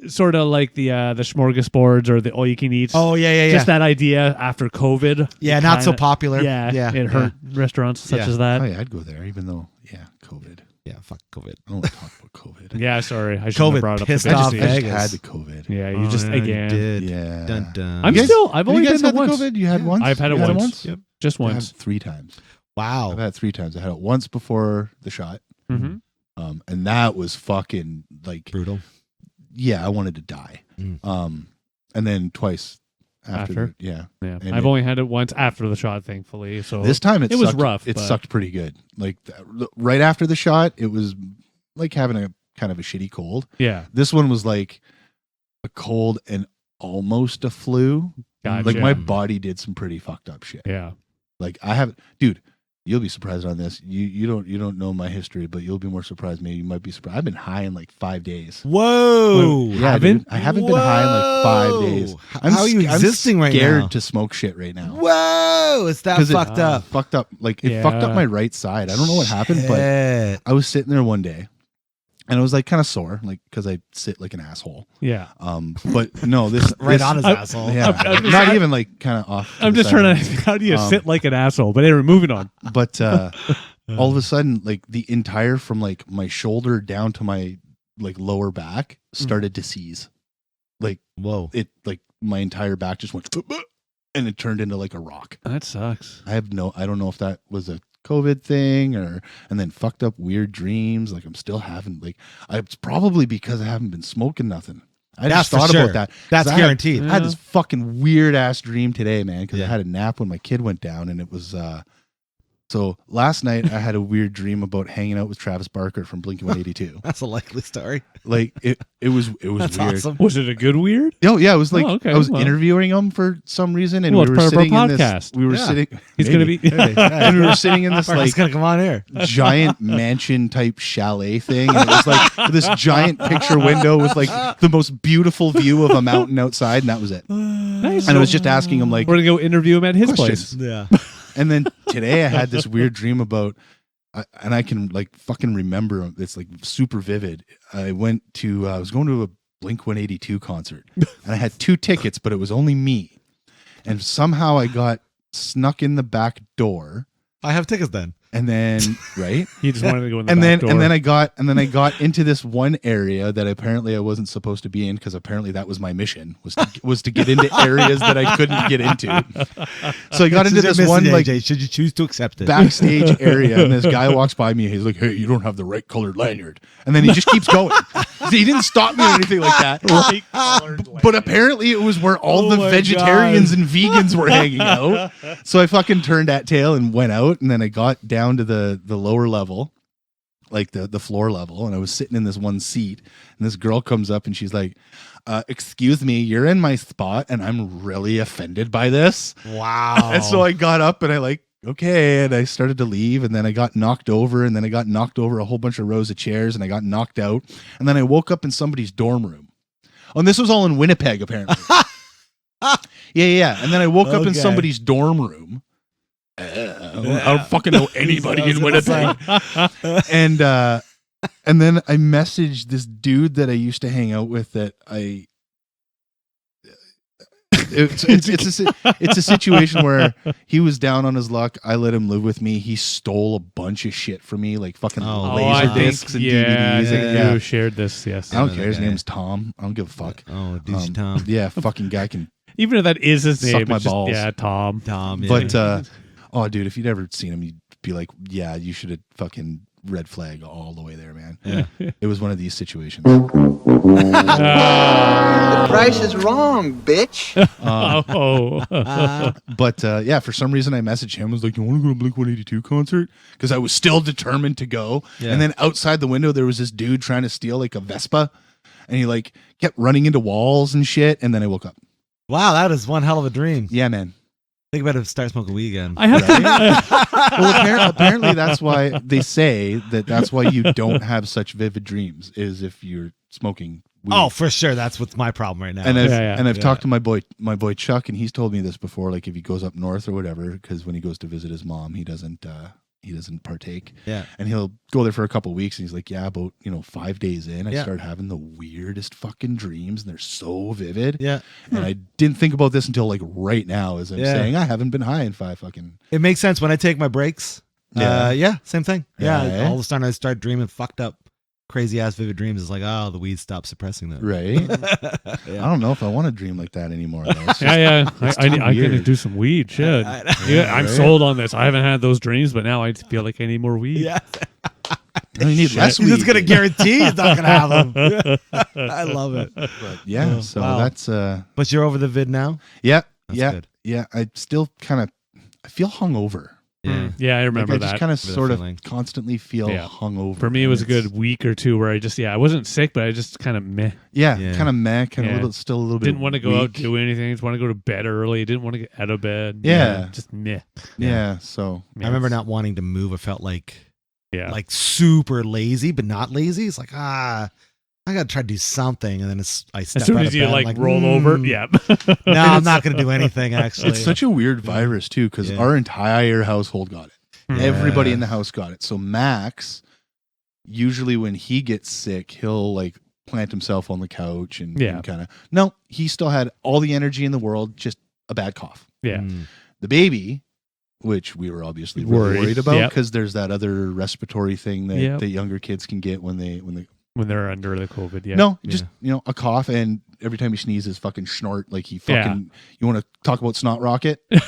Speaker 4: sort of like the smorgasbords or the all you can eat.
Speaker 1: Oh yeah,
Speaker 4: Just that idea after COVID.
Speaker 1: Yeah,
Speaker 4: it
Speaker 1: not so
Speaker 4: kinda-
Speaker 1: popular.
Speaker 4: Yeah,
Speaker 1: Yeah,
Speaker 4: it hurt restaurants such
Speaker 1: Yeah.
Speaker 4: as that.
Speaker 3: Oh yeah, I'd go there, even though COVID.
Speaker 1: Yeah, fuck COVID.
Speaker 3: I don't want to talk about COVID.
Speaker 4: Yeah, sorry, I should
Speaker 1: COVID
Speaker 4: have brought it up.
Speaker 1: pissed
Speaker 4: to
Speaker 1: off
Speaker 4: Vegas.
Speaker 3: I just
Speaker 1: Vegas.
Speaker 3: had the COVID.
Speaker 4: Yeah, you
Speaker 1: Oh,
Speaker 4: just
Speaker 1: yeah, you
Speaker 4: again.
Speaker 1: did.
Speaker 3: Yeah.
Speaker 1: Dun, dun.
Speaker 4: I've
Speaker 3: You guys-
Speaker 4: I've
Speaker 3: you
Speaker 4: only
Speaker 3: guys
Speaker 4: been
Speaker 3: had
Speaker 4: to
Speaker 3: the
Speaker 4: once.
Speaker 3: COVID? You had once?
Speaker 4: I've had it
Speaker 3: You
Speaker 4: once. Yep. Just
Speaker 3: I had
Speaker 4: once.
Speaker 3: 3 times.
Speaker 1: Wow.
Speaker 3: I've had it 3 times. I had it once before the shot.
Speaker 4: Mm-hmm.
Speaker 3: And that was fucking like
Speaker 1: Brutal.
Speaker 3: Yeah, I wanted to die. And then twice after.
Speaker 4: Yeah.
Speaker 3: And
Speaker 4: I've only had it once after the shot, thankfully. So
Speaker 3: this time it
Speaker 4: was
Speaker 3: sucked,
Speaker 4: rough.
Speaker 3: It
Speaker 4: but-
Speaker 3: sucked pretty good. Like right after the shot, it was like having a kind of a shitty cold.
Speaker 4: Yeah.
Speaker 3: This one was like a cold and almost a flu.
Speaker 4: Gotcha.
Speaker 3: Like my body did some pretty fucked up shit.
Speaker 4: Yeah.
Speaker 3: Like I have, dude. You'll be surprised on this. You don't know my history, but you'll be more surprised. Maybe you might be surprised. I've been high in like 5 days.
Speaker 1: Whoa.
Speaker 3: Yeah, dude, I haven't been high in like 5 days.
Speaker 1: How are you existing right now?
Speaker 3: I'm scared to smoke shit right now.
Speaker 1: Whoa. It's that fucked up.
Speaker 3: Fucked up. Like it fucked up my right side. I don't know what happened, but
Speaker 1: Shit.
Speaker 3: I was sitting there one day and I was like kind of sore, like because I sit like an asshole.
Speaker 4: Yeah.
Speaker 3: But no, this
Speaker 1: on his asshole.
Speaker 3: Yeah, not even like kind of off.
Speaker 4: I'm just trying to. How do you sit like an asshole? But anyway, moving on.
Speaker 3: But all of a sudden, like the entire from like my shoulder down to my like lower back started to seize. Like
Speaker 1: whoa!
Speaker 3: It like my entire back just went and it turned into like a rock.
Speaker 4: That sucks.
Speaker 3: I don't know if that was a COVID thing and then fucked up weird dreams. Like I'm still having like it's probably because I haven't been smoking nothing. I just thought about that.
Speaker 1: That's guaranteed.
Speaker 3: I had this fucking weird ass dream today, man, because I had a nap when my kid went down, and it was so last night I had a weird dream about hanging out with Travis Barker from Blink-182.
Speaker 1: That's a likely story.
Speaker 3: Like it was
Speaker 1: That's
Speaker 3: weird.
Speaker 1: awesome.
Speaker 4: Was it a good weird?
Speaker 3: Oh yeah, it was like
Speaker 4: okay,
Speaker 3: I was interviewing him for some reason, and
Speaker 4: Well,
Speaker 3: we
Speaker 4: it's
Speaker 3: were
Speaker 4: part of our
Speaker 3: sitting in
Speaker 4: podcast.
Speaker 3: this. We were
Speaker 1: Yeah.
Speaker 3: sitting.
Speaker 4: He's gonna
Speaker 3: maybe.
Speaker 4: be.
Speaker 3: And we were sitting in this
Speaker 1: Mark
Speaker 3: like
Speaker 1: is gonna come on here.
Speaker 3: giant mansion type chalet thing, and it was like this giant picture window with like the most beautiful view of a mountain outside, and that was it.
Speaker 4: Nice.
Speaker 3: And I was just asking him like
Speaker 4: We're gonna go interview him at his
Speaker 3: questions.
Speaker 4: place.
Speaker 1: Yeah.
Speaker 3: And then today I had this weird dream about, and I can like fucking remember. It's like super vivid. I was going to a Blink-182 concert, and I had 2 tickets, but it was only me. And somehow I got snuck in the back door,
Speaker 1: I have tickets then.
Speaker 3: and then right.
Speaker 4: He just wanted to go in the
Speaker 3: And
Speaker 4: back
Speaker 3: then
Speaker 4: door.
Speaker 3: and then I got into this one area that apparently I wasn't supposed to be in, because apparently that was my mission was to get into areas that I couldn't get into. So I got into this one like
Speaker 1: AJ, should you choose to accept it?
Speaker 3: backstage area, and this guy walks by me. He's like, "Hey, you don't have the right colored lanyard," and then he just keeps going. He didn't stop me or anything like that. But apparently it was where all the
Speaker 4: my
Speaker 3: vegetarians and vegans were hanging out. So I fucking turned that tail and went out, and then I got down to the lower level, like the floor level, and I was sitting in this one seat, and this girl comes up and she's like, excuse me, you're in my spot and I'm really offended by this.
Speaker 1: Wow.
Speaker 3: And so I got up and I like, okay, and I started to leave, and then I got knocked over, and then I got knocked over a whole bunch of rows of chairs, and I got knocked out, and then I woke up in somebody's dorm room. Oh, and this was all in Winnipeg, apparently. Yeah. And then I woke up in
Speaker 1: Okay.
Speaker 3: somebody's dorm room. I don't fucking know anybody in Winnipeg. And then I messaged this dude that I used to hang out with that it's a situation where he was down on his luck. I let him live with me. He stole a bunch of shit from me, like fucking laser discs and DVDs.
Speaker 4: Yeah, you shared this. Yes,
Speaker 3: I don't care. His name's Tom. I don't give a fuck.
Speaker 1: Oh, douchey Tom.
Speaker 3: Yeah, fucking guy can.
Speaker 4: even if that is his
Speaker 3: Suck
Speaker 4: name,
Speaker 3: my
Speaker 4: it's just,
Speaker 3: balls.
Speaker 4: yeah, Tom.
Speaker 1: Tom. Yeah.
Speaker 3: But oh, dude, if you'd ever seen him, you'd be like, yeah, you should have fucking red flag all the way there, man.
Speaker 1: Yeah.
Speaker 3: It was one of these situations.
Speaker 6: The price is wrong, bitch.
Speaker 3: But yeah, for some reason I messaged him. I was like, you want to go to Blink-182 concert? Because I was still determined to go.
Speaker 1: Yeah.
Speaker 3: And then outside the window, there was this dude trying to steal like a Vespa. And he like kept running into walls and shit. And then I woke up.
Speaker 1: Wow, that is one hell of a dream.
Speaker 3: Yeah, man.
Speaker 1: Think about it, start smoking weed again.
Speaker 4: I have to.
Speaker 3: Well, apparently that's why they say that's why you don't have such vivid dreams, is if you're smoking weed.
Speaker 1: Oh, for sure. That's what's my problem right now.
Speaker 3: And I've
Speaker 4: Yeah.
Speaker 3: talked to my boy Chuck, and he's told me this before. Like if he goes up north or whatever, because when he goes to visit his mom, he doesn't partake.
Speaker 1: Yeah.
Speaker 3: And he'll go there for a couple of weeks, and he's like, yeah, about 5 days in, I
Speaker 1: Yeah.
Speaker 3: start having the weirdest fucking dreams, and they're so vivid.
Speaker 1: Yeah.
Speaker 3: And I didn't think about this until like right now, as I'm
Speaker 1: Yeah.
Speaker 3: saying I haven't been high in 5 fucking.
Speaker 1: It makes sense when I take my breaks.
Speaker 3: Yeah.
Speaker 1: Yeah, same thing. Yeah,
Speaker 3: Yeah.
Speaker 1: all of a sudden I start dreaming fucked up, crazy ass vivid dreams, it's like, oh, the weed stopped suppressing that.
Speaker 3: Right? I don't know if I want to dream like that anymore. Though. It's just-
Speaker 4: I gotta
Speaker 3: weird.
Speaker 4: do some weed. Shit. I'm
Speaker 3: right?
Speaker 4: sold on this. I haven't had those dreams, but now I feel like I need more weed.
Speaker 1: Yeah.
Speaker 3: You need less
Speaker 1: He's
Speaker 3: weed.
Speaker 1: just gonna guarantee he's not gonna have them. I love it.
Speaker 3: But yeah, so
Speaker 1: wow.
Speaker 3: that's
Speaker 1: But you're over the vid now?
Speaker 3: yeah,
Speaker 1: That's
Speaker 3: yeah,
Speaker 1: good.
Speaker 3: yeah. I still kind of I feel hungover.
Speaker 4: Yeah, I remember
Speaker 3: Like, I
Speaker 4: that.
Speaker 3: just kind of
Speaker 1: Bit of
Speaker 3: sort of
Speaker 1: feeling.
Speaker 3: constantly feel
Speaker 4: Yeah.
Speaker 3: hungover.
Speaker 4: For me, it was a
Speaker 3: And it's-
Speaker 4: good week or two where I just, I wasn't sick, but I just kind of meh.
Speaker 3: Yeah,
Speaker 1: Yeah.
Speaker 3: kind of meh, kind of
Speaker 4: Yeah.
Speaker 3: still a little bit.
Speaker 4: Didn't want to go out,
Speaker 3: weak.
Speaker 4: do anything. Just want to go to bed early. Didn't want to get out of bed.
Speaker 3: Yeah.
Speaker 4: Just meh.
Speaker 3: Yeah, so
Speaker 1: I remember not wanting to move. I felt like super lazy, but not lazy. It's like, I gotta try to do something, and then I step
Speaker 4: As soon
Speaker 1: out
Speaker 4: as
Speaker 1: of
Speaker 4: you
Speaker 1: bed, I'm
Speaker 4: roll over,
Speaker 1: no, I'm not gonna do anything. Actually,
Speaker 3: it's such a weird virus too, because
Speaker 1: Yeah.
Speaker 3: our entire household got it.
Speaker 4: Yeah.
Speaker 3: Everybody in the house got it. So Max, usually when he gets sick, he'll like plant himself on the couch and kind of. No, he still had all the energy in the world, just a bad cough.
Speaker 4: Yeah.
Speaker 1: Mm.
Speaker 3: The baby, which we were obviously really worried about,
Speaker 4: Yep.
Speaker 3: because there's that other respiratory thing that
Speaker 4: Yep.
Speaker 3: the younger kids can get when
Speaker 4: they're under the COVID. Yeah.
Speaker 3: No, just a cough, and every time he sneezes, fucking snort like he fucking. You want to talk about snot rocket, dude?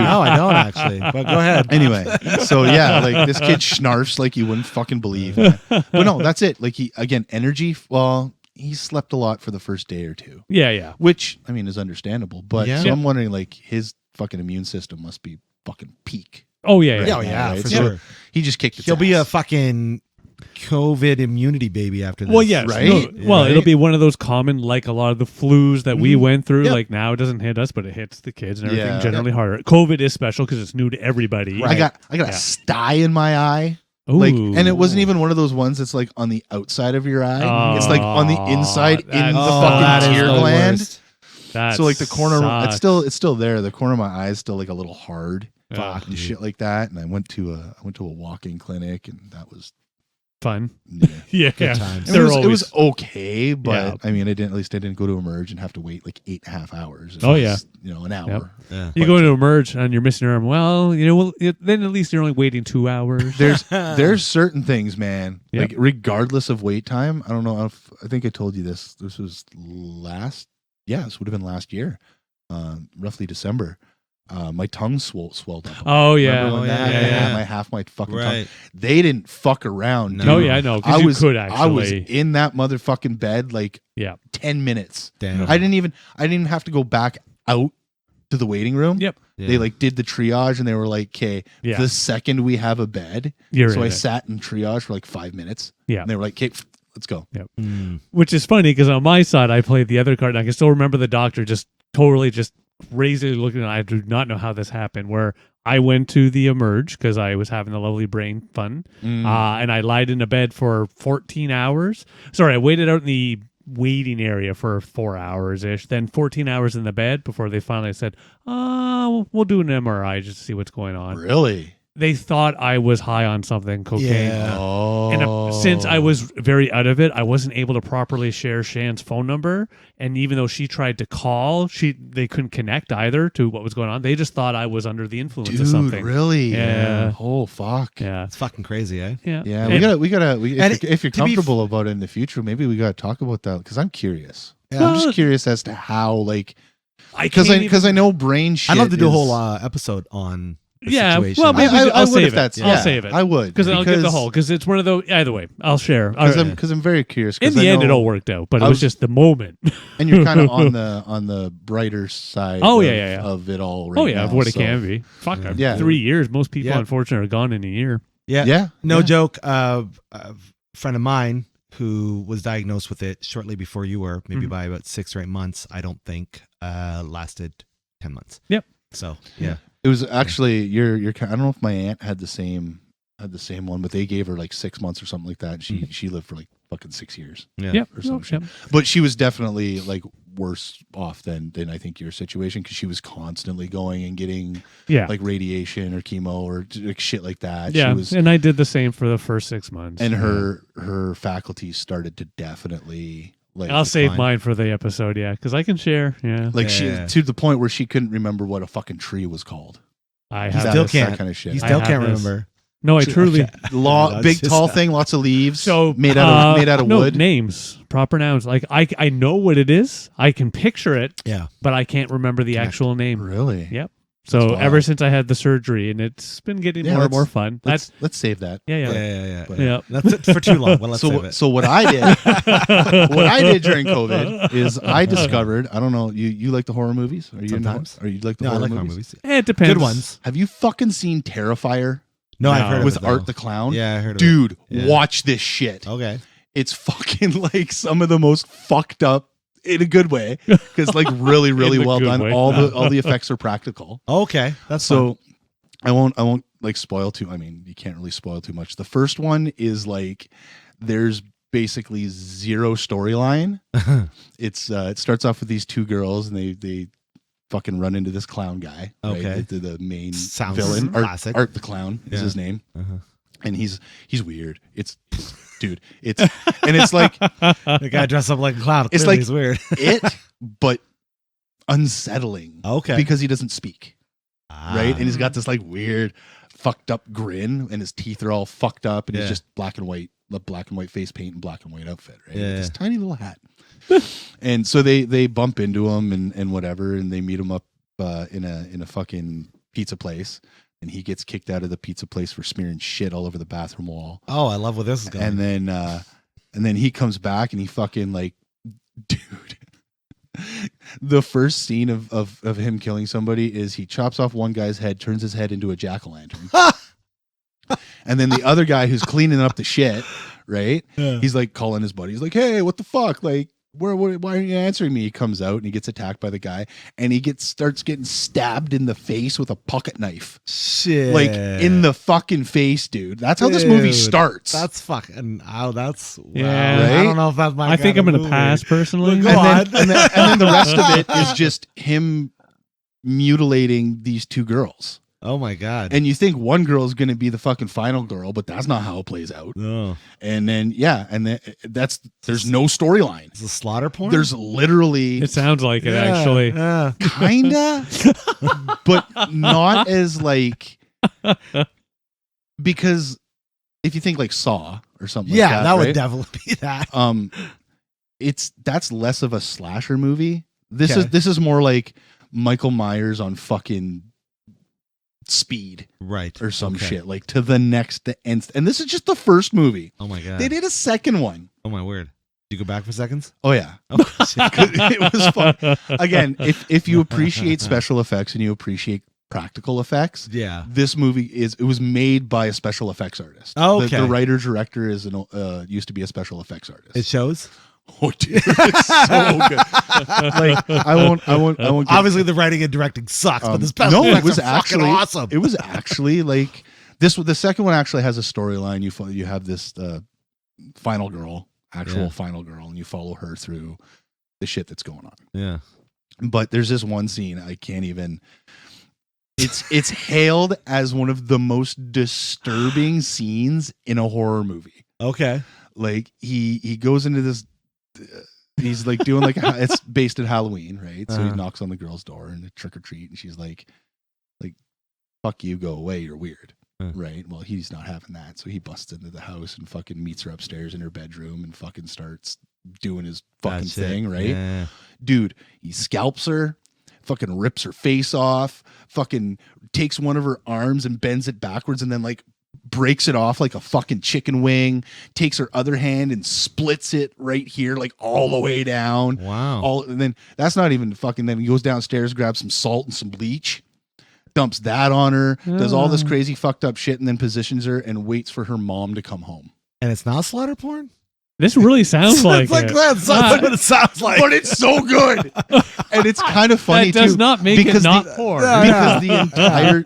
Speaker 1: No, I don't actually. But go ahead.
Speaker 3: Anyway, so yeah, like this kid snarfs like you wouldn't fucking believe. But no, that's it. Like he again, energy. Well, he slept a lot for the first day or two.
Speaker 4: Yeah.
Speaker 3: Which I mean is understandable, but
Speaker 1: Yeah.
Speaker 3: so I'm wondering, like his fucking immune system must be fucking peak.
Speaker 4: Oh yeah.
Speaker 1: Yeah, yeah,
Speaker 3: right?
Speaker 1: for
Speaker 3: So
Speaker 1: sure.
Speaker 3: He just kicked. Its
Speaker 1: He'll be a
Speaker 3: ass.
Speaker 1: fucking COVID immunity baby after this.
Speaker 4: Well, yes.
Speaker 3: Right?
Speaker 4: No, well,
Speaker 3: Right?
Speaker 4: it'll be one of those common, like a lot of the flus that we went through.
Speaker 3: Yep.
Speaker 4: Like now it doesn't hit us, but it hits the kids and everything
Speaker 3: Yeah.
Speaker 4: generally harder. COVID is special because it's new to everybody.
Speaker 3: I got a sty in my eye.
Speaker 4: Ooh.
Speaker 3: Like, and it wasn't even one of those ones that's like on the outside of your eye. It's like on the inside in the
Speaker 4: that
Speaker 3: fucking
Speaker 4: is
Speaker 3: tear
Speaker 4: the
Speaker 3: gland.
Speaker 1: worst.
Speaker 4: That
Speaker 3: So like the corner,
Speaker 4: sucks.
Speaker 3: it's still there. The corner of my eye is still like a little hard,
Speaker 4: Fuck,
Speaker 3: and shit like that. And I went to a walk-in clinic, and that was
Speaker 4: fun.
Speaker 3: yeah.
Speaker 4: Yeah,
Speaker 1: times.
Speaker 3: It was okay, but
Speaker 4: Yeah.
Speaker 3: I mean, I didn't go to Emerge and have to wait like 8.5 hours. It
Speaker 4: Oh,
Speaker 3: was,
Speaker 4: yeah.
Speaker 3: an hour.
Speaker 1: Yeah.
Speaker 4: You go into Emerge and you're missing your arm. Well, then at least you're only waiting 2 hours.
Speaker 3: There's certain things, man.
Speaker 4: Yep.
Speaker 3: Like regardless of wait time. I don't know if I think I told you this. This was this would have been last year, roughly December. My tongue swelled up.
Speaker 4: Oh yeah,
Speaker 3: Remember when that?
Speaker 4: yeah,
Speaker 3: I had
Speaker 4: yeah.
Speaker 3: my half my fucking tongue.
Speaker 1: Right.
Speaker 3: They didn't fuck around.
Speaker 1: No.
Speaker 3: dude.
Speaker 4: Oh yeah, I know. Because you could actually.
Speaker 3: I was in that motherfucking bed like
Speaker 4: Yeah.
Speaker 3: 10 minutes.
Speaker 1: Damn.
Speaker 3: I didn't even have to go back out to the waiting room.
Speaker 4: Yep.
Speaker 1: Yeah.
Speaker 3: They like did the triage and they were like, okay,
Speaker 4: Yeah.
Speaker 3: the second we have a bed.
Speaker 4: You're
Speaker 3: so
Speaker 4: in
Speaker 3: I
Speaker 4: it.
Speaker 3: sat in triage for like 5 minutes.
Speaker 4: Yeah.
Speaker 3: And they were like, okay, let's go.
Speaker 1: Mm.
Speaker 4: Which is funny because on my side, I played the other card, and I can still remember the doctor just totally just crazily looking at it. I do not know how this happened, where I went to the Emerge because I was having a lovely brain fun, and I lied in a bed for 14 hours. Sorry, I waited out in the waiting area for 4 hours-ish, then 14 hours in the bed before they finally said, we'll do an MRI just to see what's going on.
Speaker 3: Really?
Speaker 4: They thought I was high on something, cocaine.
Speaker 1: Yeah.
Speaker 3: Oh.
Speaker 4: And since I was very out of it, I wasn't able to properly share Shan's phone number. And even though she tried to call, they couldn't connect either to what was going on. They just thought I was under the influence
Speaker 3: Dude,
Speaker 4: of something.
Speaker 3: really?
Speaker 4: Yeah.
Speaker 3: Oh, fuck.
Speaker 4: Yeah.
Speaker 1: It's fucking crazy, eh?
Speaker 4: Yeah.
Speaker 3: Yeah,
Speaker 4: And-
Speaker 3: we gotta.
Speaker 1: And
Speaker 3: If you're
Speaker 1: to be
Speaker 3: comfortable about it in the future, maybe we gotta talk about that because I'm curious.
Speaker 1: Yeah.
Speaker 3: I'm just curious as to how, like,
Speaker 4: I can't
Speaker 3: because I know brain shit.
Speaker 1: I'd love to do a
Speaker 3: is-
Speaker 1: whole episode on the
Speaker 4: Yeah,
Speaker 1: situation.
Speaker 4: well, maybe
Speaker 3: I
Speaker 4: I'll
Speaker 3: would
Speaker 4: save
Speaker 3: if
Speaker 4: it.
Speaker 3: that's.
Speaker 4: I'll save it.
Speaker 3: I would
Speaker 4: Because I'll give the whole. Because it's one of those. Either way, I'll share.
Speaker 3: because I'm very curious.
Speaker 4: In
Speaker 3: 'cause
Speaker 4: the
Speaker 3: I
Speaker 4: end, it
Speaker 3: know-
Speaker 4: all worked out, but it
Speaker 3: I
Speaker 4: was
Speaker 3: was-
Speaker 4: just the moment.
Speaker 3: and you're kind of on the brighter side.
Speaker 4: Oh,
Speaker 3: of,
Speaker 4: yeah.
Speaker 3: of it all. Right
Speaker 4: Oh yeah,
Speaker 3: now,
Speaker 4: of what it
Speaker 3: so-
Speaker 4: can be. Fuck,
Speaker 3: Yeah.
Speaker 4: 3 years. Most people,
Speaker 1: Yeah.
Speaker 4: unfortunately, are gone in a year.
Speaker 1: yeah.
Speaker 3: Yeah,
Speaker 1: No
Speaker 3: yeah.
Speaker 1: joke. A friend of mine who was diagnosed with it shortly before you were, maybe by about 6 or 8 months, I don't think lasted 10 months.
Speaker 4: Yep.
Speaker 1: So, yeah.
Speaker 3: It was actually your. I don't know if my aunt had the same one, but they gave her like 6 months or something like that. And she lived for like fucking 6 years.
Speaker 1: Yeah.
Speaker 4: Yep.
Speaker 3: Or some
Speaker 4: Oh,
Speaker 3: shit.
Speaker 4: yep.
Speaker 3: But she was definitely like worse off than I think your situation because she was constantly going and getting
Speaker 4: Yeah.
Speaker 3: like radiation or chemo or like shit like that.
Speaker 4: Yeah,
Speaker 3: She was,
Speaker 4: and I did the same for the first 6 months.
Speaker 3: and her faculties started to definitely like
Speaker 4: I'll save
Speaker 1: decline.
Speaker 4: mine for the episode, yeah, because I can share. Yeah,
Speaker 3: like
Speaker 1: Yeah.
Speaker 3: she to the point where she couldn't remember what a fucking tree was called.
Speaker 4: I
Speaker 1: He
Speaker 4: have.
Speaker 1: still
Speaker 3: That
Speaker 1: can't.
Speaker 3: kind of shit.
Speaker 1: He
Speaker 4: I
Speaker 1: still
Speaker 4: have
Speaker 1: can't
Speaker 4: this.
Speaker 1: remember.
Speaker 4: No, I truly.
Speaker 3: Big tall thing, lots of leaves.
Speaker 4: So
Speaker 3: made out of
Speaker 4: no,
Speaker 3: wood.
Speaker 4: Names, proper nouns. Like I know what it is. I can picture it.
Speaker 1: Yeah.
Speaker 4: But I can't remember the actual name.
Speaker 3: Really?
Speaker 4: Yep. So ever since I had the surgery, and it's been getting more and more fun.
Speaker 3: Let's save that.
Speaker 4: Yeah.
Speaker 1: That's it for too long. Well, let's save it.
Speaker 3: So what I did during COVID is I discovered. I don't know. You like the horror movies? Are you
Speaker 1: Sometimes.
Speaker 3: Or you like the
Speaker 1: No, I
Speaker 3: horror
Speaker 1: like horror
Speaker 3: movies?
Speaker 1: movies.
Speaker 4: It depends.
Speaker 1: Good ones.
Speaker 3: Have you fucking seen Terrifier?
Speaker 1: No, I've heard of
Speaker 3: with
Speaker 1: it, though.
Speaker 3: Art the Clown.
Speaker 1: Yeah, I heard of it.
Speaker 3: Dude,
Speaker 1: Yeah.
Speaker 3: watch this shit.
Speaker 1: Okay.
Speaker 3: It's fucking like some of the most fucked up in a good way because like really
Speaker 4: In the
Speaker 3: well
Speaker 4: good
Speaker 3: done.
Speaker 4: way.
Speaker 3: All the effects are practical.
Speaker 1: Okay. That's
Speaker 3: So I won't like spoil too. I mean, you can't really spoil too much. The first one is like there's basically zero storyline. It starts off with these two girls and they fucking run into this clown guy.
Speaker 1: Okay.
Speaker 3: Right? The main
Speaker 1: Sounds
Speaker 3: villain.
Speaker 1: classic.
Speaker 3: Art the Clown is
Speaker 1: Yeah.
Speaker 3: his name.
Speaker 1: Uh-huh.
Speaker 3: And he's weird. Dude, it's like
Speaker 1: The guy dressed up like a clown.
Speaker 3: It's
Speaker 1: Clearly
Speaker 3: like-
Speaker 1: he's weird.
Speaker 3: it, but unsettling.
Speaker 1: Okay.
Speaker 3: Because he doesn't speak. Right? And he's
Speaker 1: Ah.
Speaker 3: got this like weird, fucked up grin, and his teeth are all fucked up, and
Speaker 1: Yeah.
Speaker 3: he's just black and white face paint and black and white outfit, right?
Speaker 1: Yeah,
Speaker 3: With this
Speaker 1: yeah.
Speaker 3: tiny little hat. And so they bump into him and whatever, and they meet him up in a fucking pizza place, and he gets kicked out of the pizza place for smearing shit all over the bathroom wall.
Speaker 1: Oh, I love where this is going.
Speaker 3: And then he comes back and he fucking like, dude. The first scene of him killing somebody is he chops off one guy's head, turns his head into a jack-o'-lantern. And then the other guy who's cleaning up the shit, right?
Speaker 1: Yeah.
Speaker 3: He's like calling his buddy. He's like, "Hey, what the fuck? Like, why aren't you answering me?" He comes out and he gets attacked by the guy, and he starts getting stabbed in the face with a pocket knife.
Speaker 1: Shit.
Speaker 3: Like in the fucking face, dude. That's how this movie
Speaker 1: Dude,
Speaker 3: starts.
Speaker 1: That's fucking. Oh, that's. Wow.
Speaker 4: Yeah.
Speaker 1: I
Speaker 3: Right?
Speaker 1: don't know if that's my.
Speaker 4: I think
Speaker 1: kind
Speaker 4: I'm
Speaker 1: of
Speaker 4: going to
Speaker 1: movie.
Speaker 4: pass personally.
Speaker 1: Go
Speaker 3: and
Speaker 1: on.
Speaker 3: then the rest of it is just him mutilating these two girls.
Speaker 1: Oh my god.
Speaker 3: And you think one girl is going to be the fucking final girl, but that's not how it plays out.
Speaker 1: No.
Speaker 3: And then there's no storyline.
Speaker 1: It's a slaughter porn.
Speaker 3: There's literally
Speaker 4: It sounds like it,
Speaker 1: Yeah,
Speaker 4: actually.
Speaker 1: Yeah.
Speaker 3: kinda, but not as like, because if you think like Saw or something,
Speaker 1: Yeah,
Speaker 3: like
Speaker 1: that would
Speaker 3: right?
Speaker 1: definitely be that.
Speaker 3: That's less of a slasher movie. This
Speaker 1: Okay.
Speaker 3: is more like Michael Myers on fucking speed
Speaker 1: Right.
Speaker 3: or some
Speaker 1: Okay.
Speaker 3: shit, like to the next end. And this is just the first movie.
Speaker 1: Oh my god.
Speaker 3: They did a second one.
Speaker 1: Oh my word. Did you go back for seconds?
Speaker 3: Oh yeah.
Speaker 1: Oh, shit.
Speaker 3: It was fun. Again, if you appreciate special effects and you appreciate practical effects,
Speaker 1: Yeah.
Speaker 3: this movie it was made by a special effects artist.
Speaker 1: Oh,
Speaker 3: The
Speaker 1: okay.
Speaker 3: writer director is used to be a special effects artist.
Speaker 1: It shows.
Speaker 3: Oh, dude, it's so good. Like I won't. Get,
Speaker 1: Obviously, the writing and directing sucks, but the special
Speaker 3: no,
Speaker 1: effects
Speaker 3: it was
Speaker 1: are fucking
Speaker 3: actually
Speaker 1: awesome.
Speaker 3: It was actually like this. The second one actually has a storyline. You have this final girl, final girl, and you follow her through the shit that's going on.
Speaker 1: Yeah.
Speaker 3: But there's this one scene I can't even. It's hailed as one of the most disturbing scenes in a horror movie.
Speaker 1: Okay.
Speaker 3: Like he goes into this. He's like doing like it's based in Halloween, right? So he knocks on the girl's door and trick or treat, and she's like, "Fuck you, go away, you're weird." Right? Well, he's not having that, so he busts into the house and fucking meets her upstairs in her bedroom and fucking starts doing his fucking
Speaker 1: That's it.
Speaker 3: thing, right?
Speaker 1: Yeah.
Speaker 3: Dude, he scalps her, fucking rips her face off, fucking takes one of her arms and bends it backwards, and then like breaks it off like a fucking chicken wing, takes her other hand and splits it right here, like all the way down.
Speaker 1: Wow.
Speaker 3: And then that's not even fucking, then he goes downstairs, grabs some salt and some bleach, dumps that on her, does all this crazy fucked up shit, and then positions her and waits for her mom to come home.
Speaker 1: And it's not slaughter porn?
Speaker 4: This really sounds like
Speaker 1: It's like
Speaker 4: it.
Speaker 1: that. That's what it sounds like.
Speaker 3: But it's so good. And it's kind of funny
Speaker 4: That does
Speaker 3: too,
Speaker 4: not make it
Speaker 3: because
Speaker 4: not
Speaker 3: the-
Speaker 4: porn.
Speaker 3: Because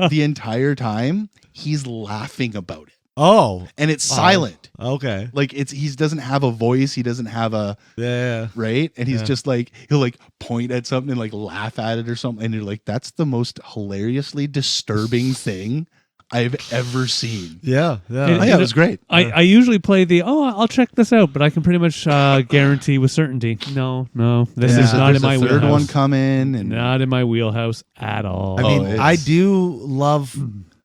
Speaker 3: the entire time he's laughing about it.
Speaker 1: Oh.
Speaker 3: And it's silent.
Speaker 1: Okay.
Speaker 3: Like he doesn't have a voice, he doesn't have a
Speaker 1: Yeah.
Speaker 3: right, and he's just like he'll like point at something and like laugh at it or something, and you're like, that's the most hilariously disturbing thing I've ever seen.
Speaker 1: Yeah. Yeah.
Speaker 4: It-
Speaker 3: Oh, yeah, it was great.
Speaker 4: I usually play I'll check this out, but I can pretty much guarantee with certainty. No, this is
Speaker 3: There's
Speaker 4: not
Speaker 3: a
Speaker 4: in my
Speaker 3: third
Speaker 4: wheelhouse.
Speaker 3: one coming, and
Speaker 4: Not in my wheelhouse at all.
Speaker 1: I mean,
Speaker 3: it's-
Speaker 1: I do love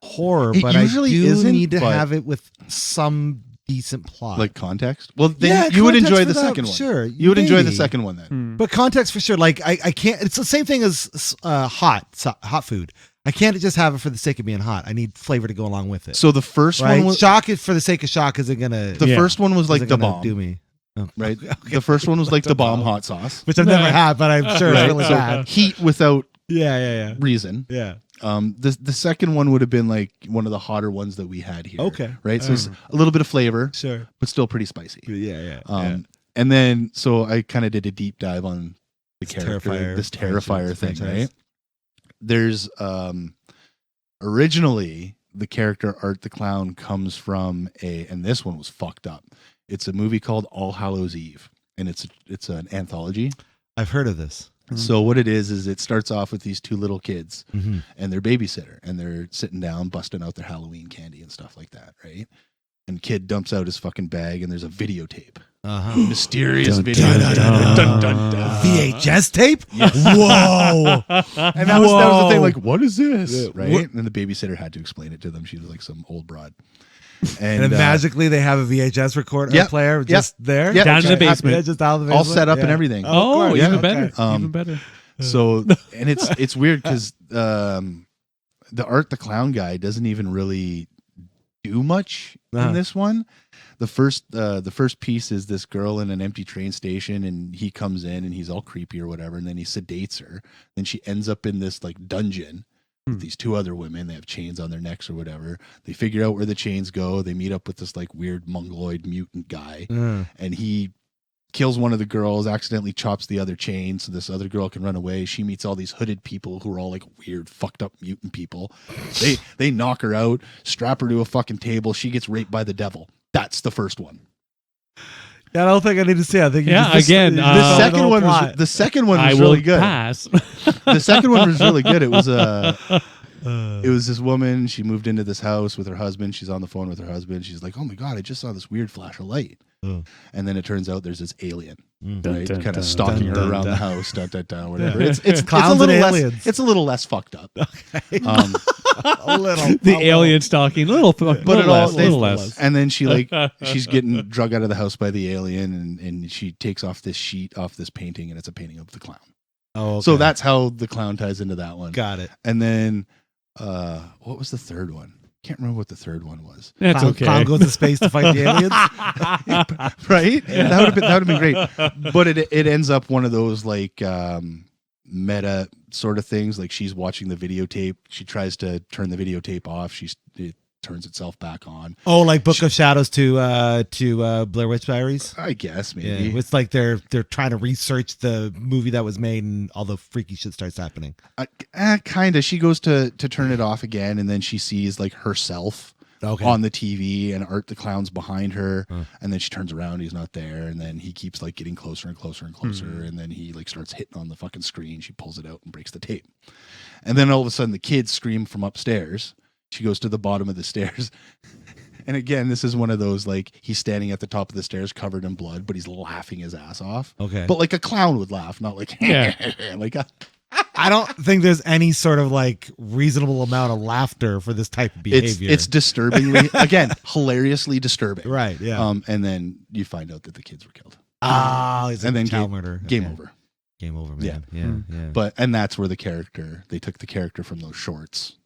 Speaker 1: horror,
Speaker 3: It
Speaker 1: but I
Speaker 3: usually
Speaker 1: do
Speaker 3: isn't,
Speaker 1: need to
Speaker 3: but-
Speaker 1: have it with some decent plot.
Speaker 3: Like context. Well, then you would
Speaker 1: context
Speaker 3: enjoy
Speaker 1: for
Speaker 3: the
Speaker 1: that,
Speaker 3: second one.
Speaker 1: Sure,
Speaker 3: You would enjoy the
Speaker 1: maybe.
Speaker 3: second one then.
Speaker 1: But context for sure. Like I can't. It's the same thing as hot food. I can't just have it for the sake of being hot. I need flavor to go along with it.
Speaker 3: So the first
Speaker 1: right?
Speaker 3: one was
Speaker 1: Shock is for the sake of shock. Isn't gonna.
Speaker 3: the first one was like
Speaker 1: isn't
Speaker 3: the
Speaker 1: gonna
Speaker 3: bomb,
Speaker 1: Do me. Oh,
Speaker 3: right?
Speaker 1: okay.
Speaker 3: The first one was like the bomb hot sauce.
Speaker 1: Which I've never had, but I'm sure it's
Speaker 3: Right?
Speaker 1: really
Speaker 3: So
Speaker 1: bad.
Speaker 3: heat without
Speaker 1: Yeah.
Speaker 3: reason.
Speaker 1: Yeah.
Speaker 3: The second one would have been like one of the hotter ones that we had here.
Speaker 1: Okay.
Speaker 3: Right. So it's a little bit of flavor,
Speaker 1: Sure.
Speaker 3: but still pretty spicy.
Speaker 1: Yeah.
Speaker 3: And then so I kind of did a deep dive on the
Speaker 1: This
Speaker 3: character,
Speaker 1: Terrifier
Speaker 3: this Terrifier thing,
Speaker 1: franchise.
Speaker 3: right? There's originally the character Art the Clown comes from and this one was fucked up. It's a movie called All Hallows Eve, and it's an anthology.
Speaker 1: I've heard of this.
Speaker 3: So what it is it starts off with these two little kids
Speaker 1: Mm-hmm.
Speaker 3: and their babysitter, and they're sitting down busting out their Halloween candy and stuff like that, right? And kid dumps out his fucking bag, and there's a videotape, mysterious video.
Speaker 1: VHS tape? Whoa!
Speaker 3: And that was the thing. Like, what is this?
Speaker 1: Yeah,
Speaker 3: Right?
Speaker 1: what-
Speaker 3: And the babysitter had to explain it to them. She was like some old broad.
Speaker 1: And then magically they have a VHS recorder
Speaker 3: Yep,
Speaker 1: player just there?
Speaker 3: Yep.
Speaker 4: Down in the
Speaker 3: Okay.
Speaker 4: basement.
Speaker 1: Yeah, just out of the
Speaker 3: all
Speaker 1: basement?
Speaker 3: set up and
Speaker 1: Yeah.
Speaker 3: everything.
Speaker 4: Oh,
Speaker 1: of course.
Speaker 4: even
Speaker 1: Okay.
Speaker 4: better.
Speaker 3: Um,
Speaker 4: Even better.
Speaker 3: So, and it's weird because the Art the Clown guy doesn't even really do much
Speaker 1: Uh-huh.
Speaker 3: in this one. The first piece is this girl in an empty train station, and he comes in and he's all creepy or whatever, and then he sedates her. Then she ends up in this like dungeon with these two other women. They have chains on their necks or whatever. They figure out where the chains go. They meet up with this like weird mongoloid mutant guy, and he kills one of the girls, accidentally chops the other chain so this other girl can run away. She meets all these hooded people who are all like weird, fucked up mutant people. They knock her out, strap her to a fucking table. She gets raped by the devil. That's the first one.
Speaker 1: Yeah, I don't think I need to see it. I think you
Speaker 4: Yeah,
Speaker 1: just,
Speaker 4: again,
Speaker 1: you
Speaker 3: The
Speaker 1: just
Speaker 3: second
Speaker 1: whole
Speaker 3: one was
Speaker 1: plot.
Speaker 3: the second one
Speaker 4: I
Speaker 3: was
Speaker 4: will
Speaker 3: really good.
Speaker 4: pass.
Speaker 3: The second one was really good. It was it was this woman. She moved into this house with her husband. She's on the phone with her husband. She's like, "Oh my god, I just saw this weird flash of light." And then it turns out there's this alien, right,
Speaker 4: Dun, dun,
Speaker 3: kind
Speaker 4: dun,
Speaker 3: of stalking
Speaker 1: dun,
Speaker 3: her
Speaker 1: dun,
Speaker 3: around
Speaker 1: dun.
Speaker 3: the house, whatever.
Speaker 1: Yeah.
Speaker 3: It's
Speaker 1: Clowns
Speaker 3: a little
Speaker 1: and
Speaker 3: less.
Speaker 1: aliens.
Speaker 3: It's a little less fucked up.
Speaker 1: a little.
Speaker 4: The alien stalking, little less.
Speaker 3: And then she's getting drug out of the house by the alien, and she takes off this sheet off this painting, and it's a painting of the clown.
Speaker 1: Oh, okay.
Speaker 3: So that's how the clown ties into that one.
Speaker 1: Got it.
Speaker 3: And then what was the third one? Can't remember what the third one was.
Speaker 4: That's
Speaker 1: Clown,
Speaker 4: okay.
Speaker 1: Clown goes to space to fight the aliens.
Speaker 3: Right? That would have been great. But it ends up one of those like meta sort of things. Like she's watching the videotape. She tries to turn the videotape off. It turns itself back on.
Speaker 1: Oh, like Book of Shadows to Blair Witch Diaries.
Speaker 3: I guess maybe.
Speaker 1: Yeah, it's like they're trying to research the movie that was made, and all the freaky shit starts happening.
Speaker 3: Kind of. She goes to turn it off again, and then she sees like herself on the TV, and Art the Clown's behind her, and then she turns around, he's not there, and then he keeps like getting closer and closer and closer, and then he like starts hitting on the fucking screen. She pulls it out and breaks the tape, and then all of a sudden the kids scream from upstairs. She goes to the bottom of the stairs. And again, this is one of those, like, he's standing at the top of the stairs covered in blood, but he's laughing his ass off.
Speaker 1: Okay.
Speaker 3: But like a clown would laugh, not like, like
Speaker 1: I don't think there's any sort of like reasonable amount of laughter for this type of behavior.
Speaker 3: it's disturbingly, again, hilariously disturbing.
Speaker 1: right. Yeah.
Speaker 3: And then you find out that the kids were killed.
Speaker 1: He's
Speaker 3: and
Speaker 1: a
Speaker 3: then
Speaker 1: child murder.
Speaker 3: Game
Speaker 1: Okay.
Speaker 3: over.
Speaker 1: Game over, man. Yeah.
Speaker 3: And that's where they took the character from those shorts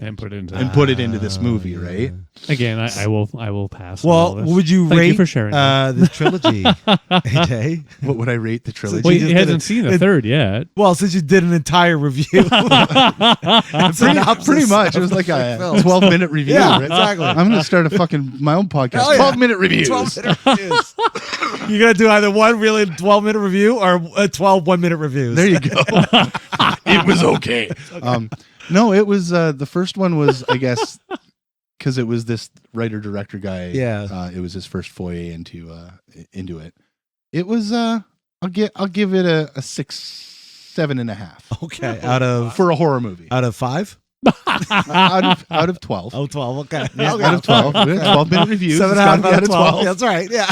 Speaker 4: And put it into
Speaker 3: it into this movie, right?
Speaker 4: Again, I will pass. on
Speaker 1: Well,
Speaker 4: all this.
Speaker 1: would you
Speaker 4: Thank
Speaker 1: rate
Speaker 4: you for sharing that.
Speaker 1: the trilogy, AJ?
Speaker 3: What would I rate the trilogy?
Speaker 4: Well, he
Speaker 1: just did
Speaker 4: hasn't
Speaker 1: it-
Speaker 4: seen the third yet.
Speaker 1: Well, since you did an entire review,
Speaker 3: Pretty much. It was like a 12-minute review.
Speaker 1: Yeah,
Speaker 3: right?
Speaker 1: exactly.
Speaker 3: I'm going to start my own podcast.
Speaker 1: Hell yeah.
Speaker 3: 12-minute reviews.
Speaker 1: 12-minute reviews. You're gonna do either one really 12-minute review or 12 1-minute reviews.
Speaker 3: There you go. It was okay. No, it was the first one was, I guess, because it was this writer-director guy.
Speaker 1: Yeah.
Speaker 3: It was his first foray into it. It was I'll give it a 6, 7.5
Speaker 1: Okay, out of
Speaker 3: for a horror movie.
Speaker 1: out of 5.
Speaker 3: out of 12.
Speaker 1: Oh, 12. Okay.
Speaker 3: Yeah,
Speaker 1: Okay.
Speaker 3: out of 12. 12-minute reviews.
Speaker 1: 7.5 out of 12.
Speaker 3: Yeah.
Speaker 1: That's right. Yeah.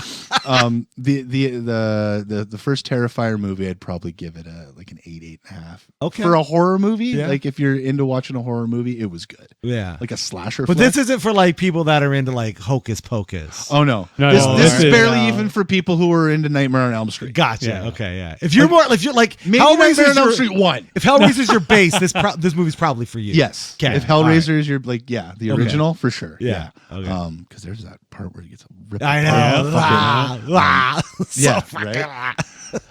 Speaker 3: The first Terrifier movie, I'd probably give it like an 8.5.
Speaker 1: Okay.
Speaker 3: For a horror movie,
Speaker 1: Yeah.
Speaker 3: like if you're into watching a horror movie, it was good.
Speaker 1: Yeah.
Speaker 3: Like a slasher.
Speaker 1: But
Speaker 3: flick.
Speaker 1: this isn't for like people that are into like Hocus Pocus.
Speaker 3: Oh no,
Speaker 4: No,
Speaker 3: this
Speaker 4: no,
Speaker 3: is
Speaker 4: this is-
Speaker 3: barely
Speaker 1: no.
Speaker 3: even for people who are into Nightmare on Elm Street.
Speaker 1: Gotcha.
Speaker 4: Yeah.
Speaker 1: Okay. Yeah. If you're more, if you're like
Speaker 3: Maybe
Speaker 1: Hellraiser's
Speaker 3: Nightmare on Elm
Speaker 1: your-
Speaker 3: Street 1.
Speaker 1: If Hellraiser's your base, this movie's probably for you.
Speaker 3: Yes.
Speaker 1: Okay.
Speaker 3: If
Speaker 1: All right.
Speaker 3: Hellraiser is your like, the
Speaker 1: Okay.
Speaker 3: original for sure.
Speaker 1: Yeah. Okay.
Speaker 3: Because there's that part where he gets ripped.
Speaker 1: I
Speaker 3: apart.
Speaker 1: know.
Speaker 3: Fucking-
Speaker 1: So
Speaker 3: yeah,
Speaker 1: fucking-
Speaker 3: right?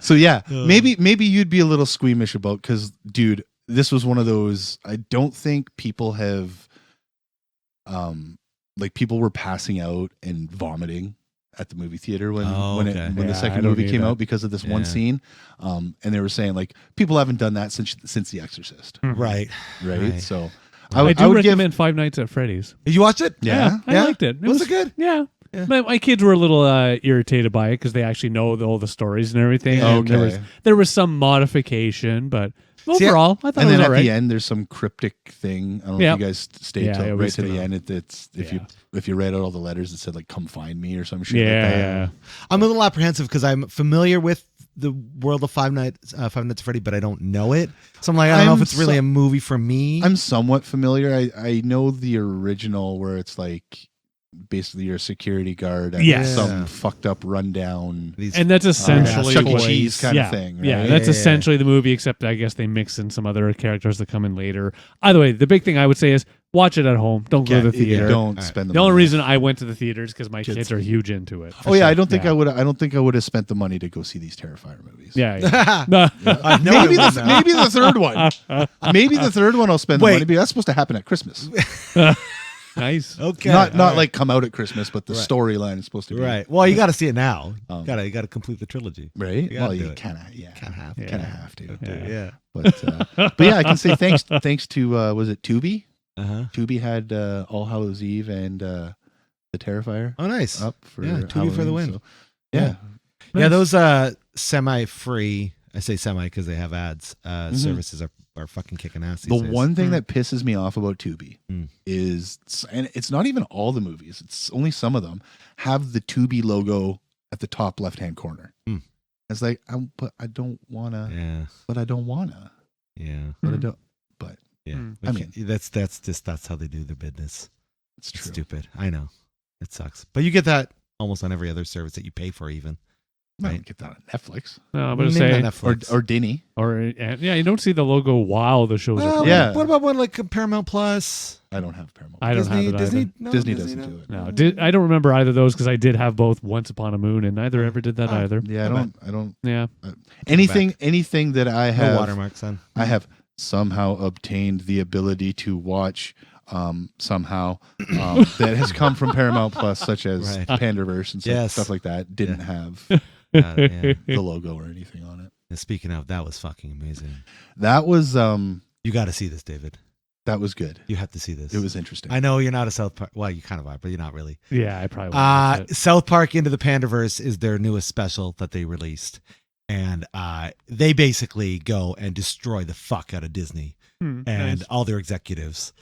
Speaker 3: So yeah, maybe you'd be a little squeamish about, because dude, this was one of those. I don't think people have, like people were passing out and vomiting at the movie theater when
Speaker 1: okay.
Speaker 3: the
Speaker 4: Yeah, I
Speaker 3: second
Speaker 4: don't
Speaker 3: movie
Speaker 4: need
Speaker 3: came
Speaker 4: that.
Speaker 3: out because of this one
Speaker 1: Yeah.
Speaker 3: scene, and they were saying like people haven't done that since The Exorcist,
Speaker 1: Right.
Speaker 3: right?
Speaker 1: Right.
Speaker 3: So
Speaker 4: I do
Speaker 3: would
Speaker 4: recommend Five Nights at Freddy's.
Speaker 1: You watch it?
Speaker 3: Yeah.
Speaker 4: I liked it.
Speaker 1: Was it good?
Speaker 4: Yeah.
Speaker 1: Yeah.
Speaker 4: My kids were a little irritated by it because they actually know all the stories and everything.
Speaker 3: Yeah.
Speaker 4: And
Speaker 3: Okay.
Speaker 4: there was some modification, but
Speaker 1: See,
Speaker 4: overall, I thought
Speaker 3: And
Speaker 4: it was
Speaker 3: then at
Speaker 4: all right.
Speaker 3: the end, there's some cryptic thing. I don't know
Speaker 4: Yeah.
Speaker 3: if you guys stayed
Speaker 4: Yeah,
Speaker 3: till
Speaker 4: yeah, we
Speaker 3: right to
Speaker 4: stayed
Speaker 3: the
Speaker 4: on.
Speaker 3: end. It's
Speaker 4: Yeah.
Speaker 3: if you read out all the letters, it said like "Come find me" or some shit.
Speaker 4: Yeah,
Speaker 3: like that.
Speaker 4: yeah.
Speaker 1: I'm a little apprehensive because I'm familiar with the world of Five Nights at Freddy, but I don't know it. So I'm like, I don't know if it's really a movie for me.
Speaker 3: I'm somewhat familiar. I know the original where it's like basically you're a security guard at
Speaker 4: Yes.
Speaker 3: some
Speaker 1: Yeah.
Speaker 3: fucked up rundown
Speaker 1: These-
Speaker 4: And that's essentially
Speaker 3: Chuck E.
Speaker 4: what-
Speaker 3: Cheese kind
Speaker 4: yeah,
Speaker 3: of thing. Right?
Speaker 4: Yeah, that's
Speaker 1: Yeah.
Speaker 4: essentially the movie, except I guess they mix in some other characters that come in later. Either way, the big thing I would say is watch it at home. Don't go to the theater.
Speaker 3: Don't
Speaker 1: right.
Speaker 3: spend the
Speaker 4: The only
Speaker 3: money.
Speaker 4: reason I went to the theaters because my
Speaker 3: Kids.
Speaker 4: kids are huge into it.
Speaker 3: Oh yeah, I don't think
Speaker 4: Yeah.
Speaker 3: I would. I don't think I would have spent the money to go see these Terrifier movies.
Speaker 4: Yeah, yeah. No.
Speaker 1: I know
Speaker 3: Maybe
Speaker 1: it was
Speaker 3: the
Speaker 1: now.
Speaker 3: maybe the third one. Maybe the third one I'll spend the
Speaker 1: Wait.
Speaker 3: money. But that's supposed to happen at Christmas.
Speaker 4: Nice.
Speaker 1: Okay.
Speaker 3: Not
Speaker 1: all right.
Speaker 3: like come out at Christmas, but the
Speaker 1: Right.
Speaker 3: storyline is supposed to be
Speaker 1: Right. Well, you got to see it now.
Speaker 3: Um,
Speaker 1: You gotta complete the trilogy.
Speaker 3: right.
Speaker 1: You gotta
Speaker 3: Well,
Speaker 1: do
Speaker 3: you
Speaker 1: it.
Speaker 3: kind of yeah,
Speaker 1: Kinda have
Speaker 4: to.
Speaker 3: kind of have to.
Speaker 4: Yeah.
Speaker 1: Yeah.
Speaker 3: But yeah, I can say thanks to was it Tubi?
Speaker 1: Uh-huh.
Speaker 3: Tubi had All Hallows Eve and the Terrifier
Speaker 1: Oh, nice.
Speaker 3: up for
Speaker 1: Yeah, Tubi for the
Speaker 3: Halloween,
Speaker 1: win.
Speaker 3: so, yeah.
Speaker 1: Yeah, those semi-free, I say semi because they have ads, services are fucking kicking ass
Speaker 3: The
Speaker 1: these days.
Speaker 3: one thing that pisses me off about Tubi
Speaker 1: Mm.
Speaker 3: is, and it's not even all the movies, it's only some of them, have the Tubi logo at the top left-hand corner.
Speaker 1: Mm.
Speaker 3: It's like, but I don't wanna,
Speaker 1: Yeah.
Speaker 3: but I don't wanna,
Speaker 1: Yeah.
Speaker 3: but I don't, but
Speaker 1: Yeah.
Speaker 4: Mm.
Speaker 3: I mean-
Speaker 1: that's how they do their business.
Speaker 3: it's
Speaker 1: It's
Speaker 3: true.
Speaker 1: stupid. I know. It sucks. But you get that almost on every other service that you pay for even.
Speaker 3: I
Speaker 1: Right.
Speaker 3: don't get that on Netflix
Speaker 4: No, I'm gonna
Speaker 1: Maybe
Speaker 4: say,
Speaker 1: not Netflix.
Speaker 3: or Dinny.
Speaker 4: yeah, you don't see the logo while the shows
Speaker 1: Well,
Speaker 4: are.
Speaker 3: Yeah.
Speaker 1: What about one like Paramount Plus?
Speaker 3: I don't have Paramount.
Speaker 4: I don't
Speaker 1: Disney,
Speaker 4: have it
Speaker 1: Disney?
Speaker 4: either.
Speaker 1: No,
Speaker 3: Disney doesn't
Speaker 1: no?
Speaker 3: do it.
Speaker 4: No, I don't remember either of those because I did have both Once Upon a Moon, and neither ever did that
Speaker 1: Oh.
Speaker 4: either.
Speaker 3: Yeah,
Speaker 1: Not
Speaker 3: I don't.
Speaker 4: Yeah.
Speaker 3: Anything that I
Speaker 1: No
Speaker 3: have,
Speaker 1: watermarks then.
Speaker 3: I have somehow obtained the ability to watch somehow that has come from Paramount Plus, such as
Speaker 1: Right.
Speaker 3: Pandaverse and
Speaker 1: Yes.
Speaker 3: stuff like that. Didn't have
Speaker 1: Got it, yeah.
Speaker 3: the logo or anything on it.
Speaker 1: And speaking of, that was fucking amazing.
Speaker 3: That was
Speaker 1: You got to see this, David.
Speaker 3: that was good.
Speaker 1: You have to see this.
Speaker 3: It was interesting.
Speaker 1: I know you're not a South Park. Well, you kind of are, but you're not really.
Speaker 4: Yeah, I probably won't watch it.
Speaker 1: South Park Into the Pandaverse is their newest special that they released, and they basically go and destroy the fuck out of Disney and
Speaker 4: Nice.
Speaker 1: all their executives